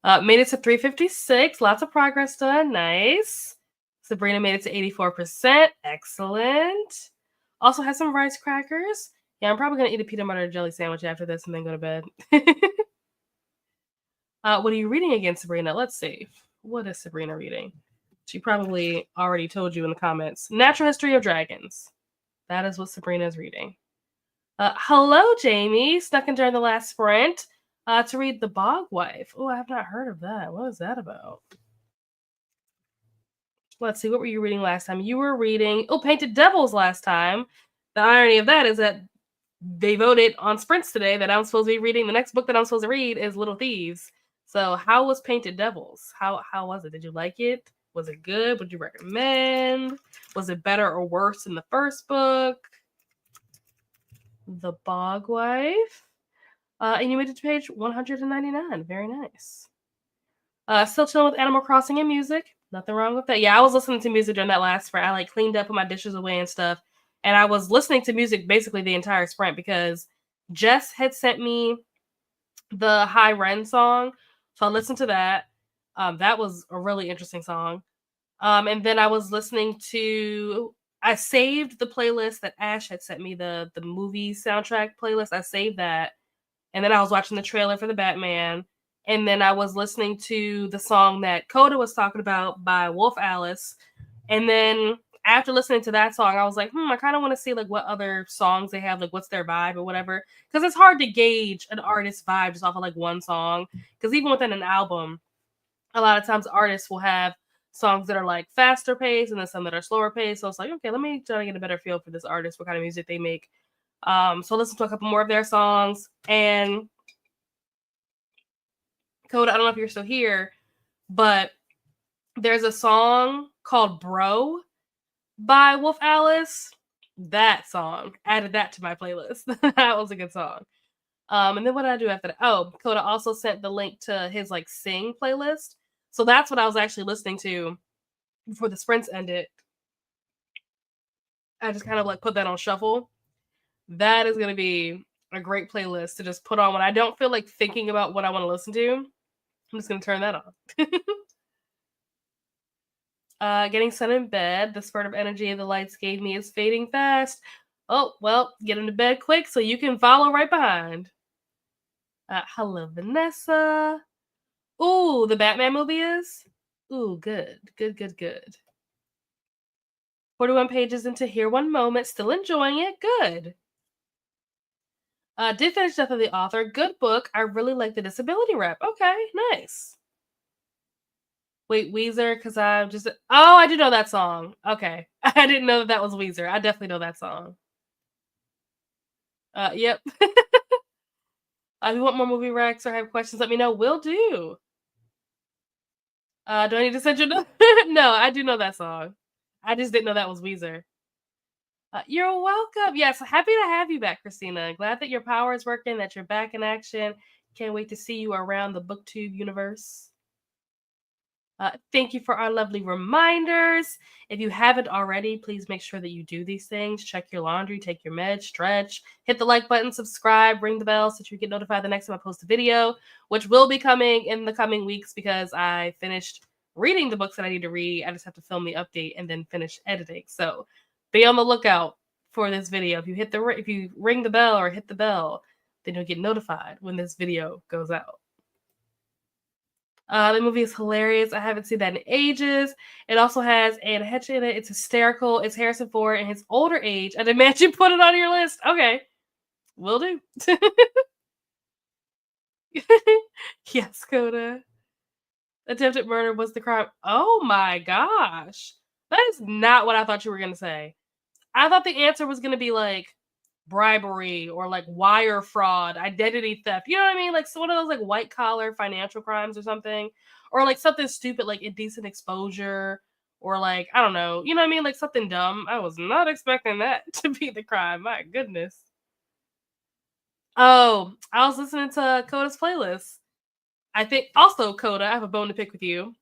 Made it to 356. Lots of progress done. Nice. Sabrina made it to 84%. Excellent. Also has some rice crackers. Yeah, I'm probably going to eat a peanut butter and jelly sandwich after this and then go to bed. What are you reading again, Sabrina? Let's see. What is Sabrina reading? She probably already told you in the comments. Natural History of Dragons. That is what Sabrina is reading. Hello, Jamie. Snuck in during the last sprint to read The Bog Wife. Oh, I have not heard of that. What is that about? Let's see. What were you reading last time? You were reading Painted Devils last time. The irony of that is that they voted on sprints today that I'm supposed to be reading. The next book that I'm supposed to read is Little Thieves. So how was Painted Devils? How was it? Did you like it? Was it good? Would you recommend? Was it better or worse than the first book? The Bog Wife. And you made it to page 199. Very nice. Still chilling with Animal Crossing and music. Nothing wrong with that. Yeah, I was listening to music during that last sprint. I cleaned up, put my dishes away and stuff. And I was listening to music basically the entire sprint because Jess had sent me the High Ren song. So I listened to that. That was a really interesting song. And then I was listening to, I saved the playlist that Ash had sent me, the movie soundtrack playlist. I saved that. And then I was watching the trailer for the Batman. And then I was listening to the song that Coda was talking about by Wolf Alice. And then after listening to that song, I was like, I kind of want to see what other songs they have, what's their vibe or whatever. Because it's hard to gauge an artist's vibe just off of one song. Because even within an album, a lot of times artists will have songs that are faster paced and then some that are slower paced. So it's okay, let me try to get a better feel for this artist, what kind of music they make. So listen to a couple more of their songs. And Coda, I don't know if you're still here, but there's a song called Bro by Wolf Alice. That song, added that to my playlist. That was a good song. And then what did I do after that? Oh, Coda also sent the link to his Sing playlist. So that's what I was actually listening to before the sprints ended. I just kind of put that on shuffle. That is going to be a great playlist to just put on when I don't feel like thinking about what I want to listen to. I'm just going to turn that on. Getting sun in bed. The spurt of energy the lights gave me is fading fast. Oh, well, get into bed quick so you can follow right behind. Hello, Vanessa. Ooh, the Batman movie is? Ooh, good. Good. 41 pages into Here One Moment. Still enjoying it. Good. Did finish Death of the Author. Good book. I really like the disability rep. Okay, nice. Wait, Weezer, because I'm just... Oh, I do know that song. Okay. I didn't know that was Weezer. I definitely know that song. Yep. If you want more movie recs or have questions, let me know. Will do. Do I need to send you... No, I do know that song. I just didn't know that was Weezer. You're welcome. Yes, happy to have you back, Christina. Glad that your power is working, that you're back in action. Can't wait to see you around the BookTube universe. Thank you for our lovely reminders. If you haven't already, please make sure that you do these things. Check your laundry, take your meds, stretch, hit the like button, subscribe, ring the bell so that you get notified the next time I post a video, which will be coming in the coming weeks because I finished reading the books that I need to read. I just have to film the update and then finish editing. So be on the lookout for this video. If you ring the bell or hit the bell, then you'll get notified when this video goes out. The movie is hilarious. I haven't seen that in ages. It also has Anne Heche in it. It's hysterical. It's Harrison Ford in his older age. I demand you put it on your list. Okay, will do. Yes, Coda. Attempted murder was the crime. Oh my gosh. That is not what I thought you were going to say. I thought the answer was going to be like bribery or like wire fraud, identity theft. You know what I mean? Like one of those like white collar financial crimes or something, or like something stupid like indecent exposure, or like I don't know. You know what I mean? Like something dumb. I was not expecting that to be the crime. My goodness. Oh, I was listening to Coda's playlist. I think also Coda. I have a bone to pick with you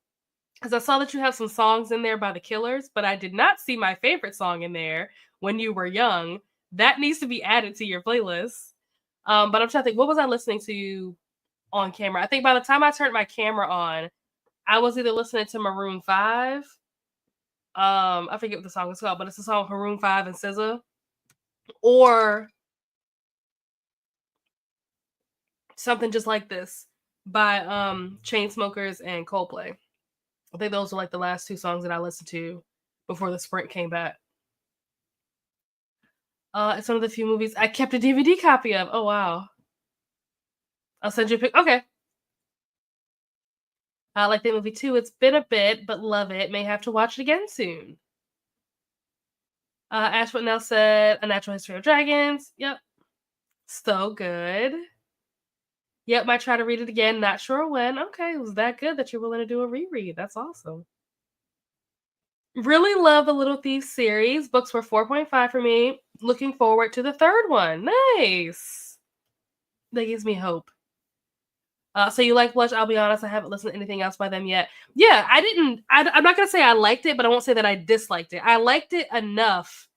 because I saw that you have some songs in there by the Killers, but I did not see my favorite song in there, When You Were Young. That needs to be added to your playlist. But I'm trying to think, what was I listening to on camera? I think by the time I turned my camera on, I was either listening to Maroon 5. I forget what the song is called, but it's a song Maroon 5 and SZA. Or something just like this by Chainsmokers and Coldplay. I think those were like the last two songs that I listened to before the sprint came back. It's one of the few movies I kept a DVD copy of. Oh wow. I'll send you a pic. Okay. I like that movie too. It's been a bit, but love it. May have to watch it again soon. Ashwood now said A Natural History of Dragons. Yep. So good. Yep, might try to read it again. Not sure when. Okay, it was that good that you're willing to do a reread. That's awesome. Really love the Little Thief series. Books were 4.5 for me. Looking forward to the third one. Nice. That gives me hope. So you like Blush? I'll be honest, I haven't listened to anything else by them yet. Yeah, I'm not gonna say I liked it, but I won't say that I disliked it. I liked it enough.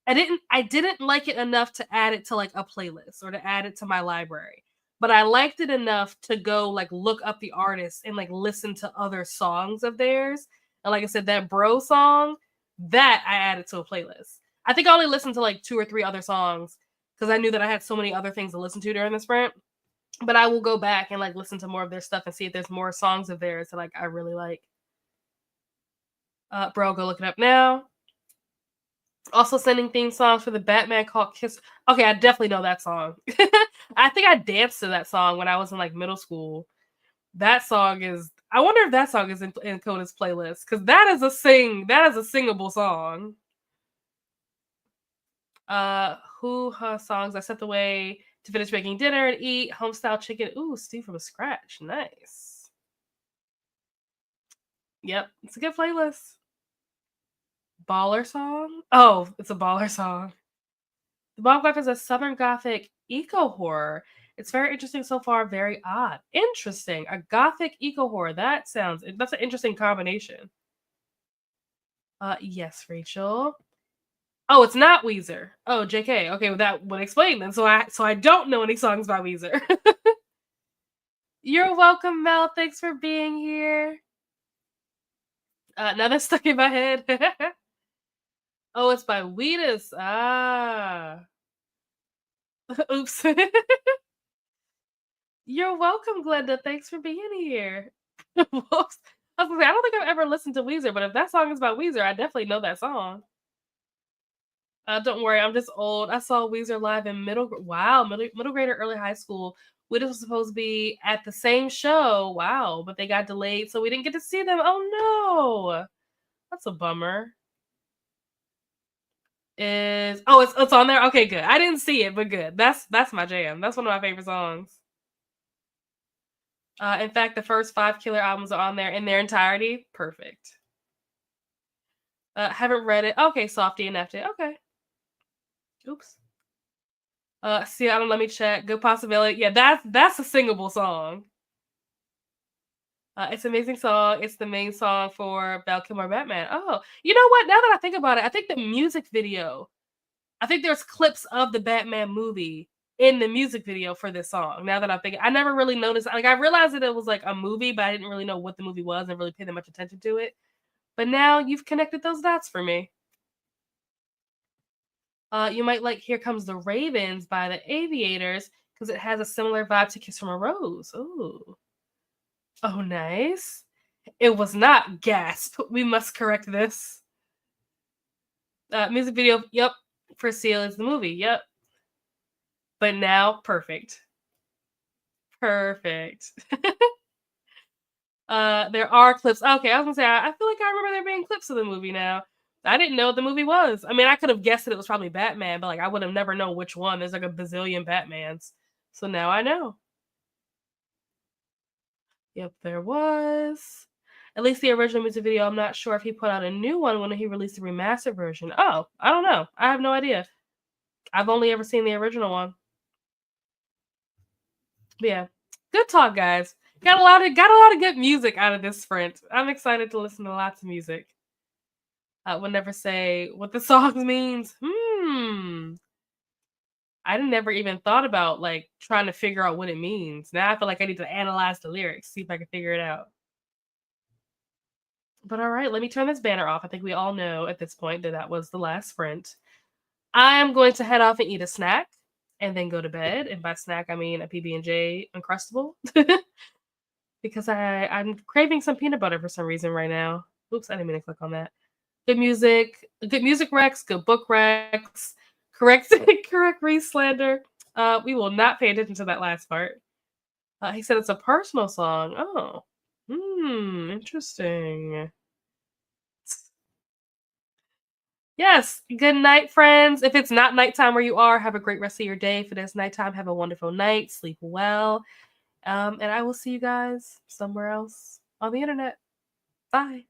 I didn't like it enough to add it to like a playlist or to add it to my library. But I liked it enough to go like look up the artist and like listen to other songs of theirs. And like I said, that bro song, that I added to a playlist. I think I only listened to like 2 or 3 other songs because I knew that I had so many other things to listen to during the sprint. But I will go back and like listen to more of their stuff and see if there's more songs of theirs that like I really like. Bro, go look it up now. Also sending theme songs for the Batman called Kiss. Okay, I definitely know that song. I think I danced to that song when I was in like middle school. That song is. I wonder if that song is in Coda's playlist because that is a singable song. Who her songs I stepped away to finish making dinner and eat homestyle chicken. Ooh, stew from scratch. Nice. Yep, it's a good playlist. Baller song? Oh, it's a baller song. The Bomb Life is a Southern Gothic eco horror. It's very interesting so far, very odd. Interesting. A Gothic eco horror. That's an interesting combination. Yes, Rachel. Oh, it's not Weezer. Oh, JK. Okay, well, that would explain then. So I don't know any songs by Weezer. You're welcome, Mel. Thanks for being here. Now that's stuck in my head. Oh, it's by Wheatus. Ah. Oops. You're welcome, Glenda. Thanks for being here. Whoops. I was gonna say, I don't think I've ever listened to Weezer, but if that song is by Weezer, I definitely know that song. Don't worry, I'm just old. I saw Weezer live in middle grade or early high school. We was supposed to be at the same show. Wow, but they got delayed, so we didn't get to see them. Oh no, that's a bummer. It's on there? Okay, good. I didn't see it, but good. That's my jam. That's one of my favorite songs. In fact, the first 5 Killer albums are on there in their entirety. Perfect. Haven't read it. Okay, Softy and It. Okay. Oops. See, I don't let me check. Good possibility. Yeah, that's a singable song. It's an amazing song. It's the main song for Val Kilmer Batman. Oh, you know what? Now that I think about it, I think the music video, I think there's clips of the Batman movie in the music video for this song. Now that I'm thinking, I never really noticed. Like, I realized that it was like a movie, but I didn't really know what the movie was and really pay that much attention to it. But now you've connected those dots for me. You might like Here Comes the Ravens by the Aviators because it has a similar vibe to Kiss from a Rose. Ooh. Oh, nice. It was not Gasp. We must correct this. Music video, yep. For Seal is the movie, yep. But now, perfect. Perfect. There are clips. Okay, I was gonna say, I feel like I remember there being clips of the movie now. I didn't know what the movie was. I mean, I could have guessed that it was probably Batman, but like I would have never known which one. There's like a bazillion Batmans. So now I know. Yep, there was. At least the original music video, I'm not sure if he put out a new one when he released the remastered version. Oh, I don't know. I have no idea. I've only ever seen the original one. But yeah. Good talk, guys. Got a lot of good music out of this sprint. I'm excited to listen to lots of music. I would never say what the song means. I never even thought about like trying to figure out what it means. Now I feel like I need to analyze the lyrics, see if I can figure it out. But all right, let me turn this banner off. I think we all know at this point that that was the last sprint. I am going to head off and eat a snack and then go to bed. And by snack, I mean a PB&J Uncrustable. Because I'm craving some peanut butter for some reason right now. Oops, I didn't mean to click on that. Good music Rex, good book Rex, correct Reese slander. We will not pay attention to that last part. He said it's a personal song. Oh, interesting. Yes. Good night, friends. If it's not nighttime where you are, have a great rest of your day. If it is nighttime, have a wonderful night. Sleep well. And I will see you guys somewhere else on the internet. Bye.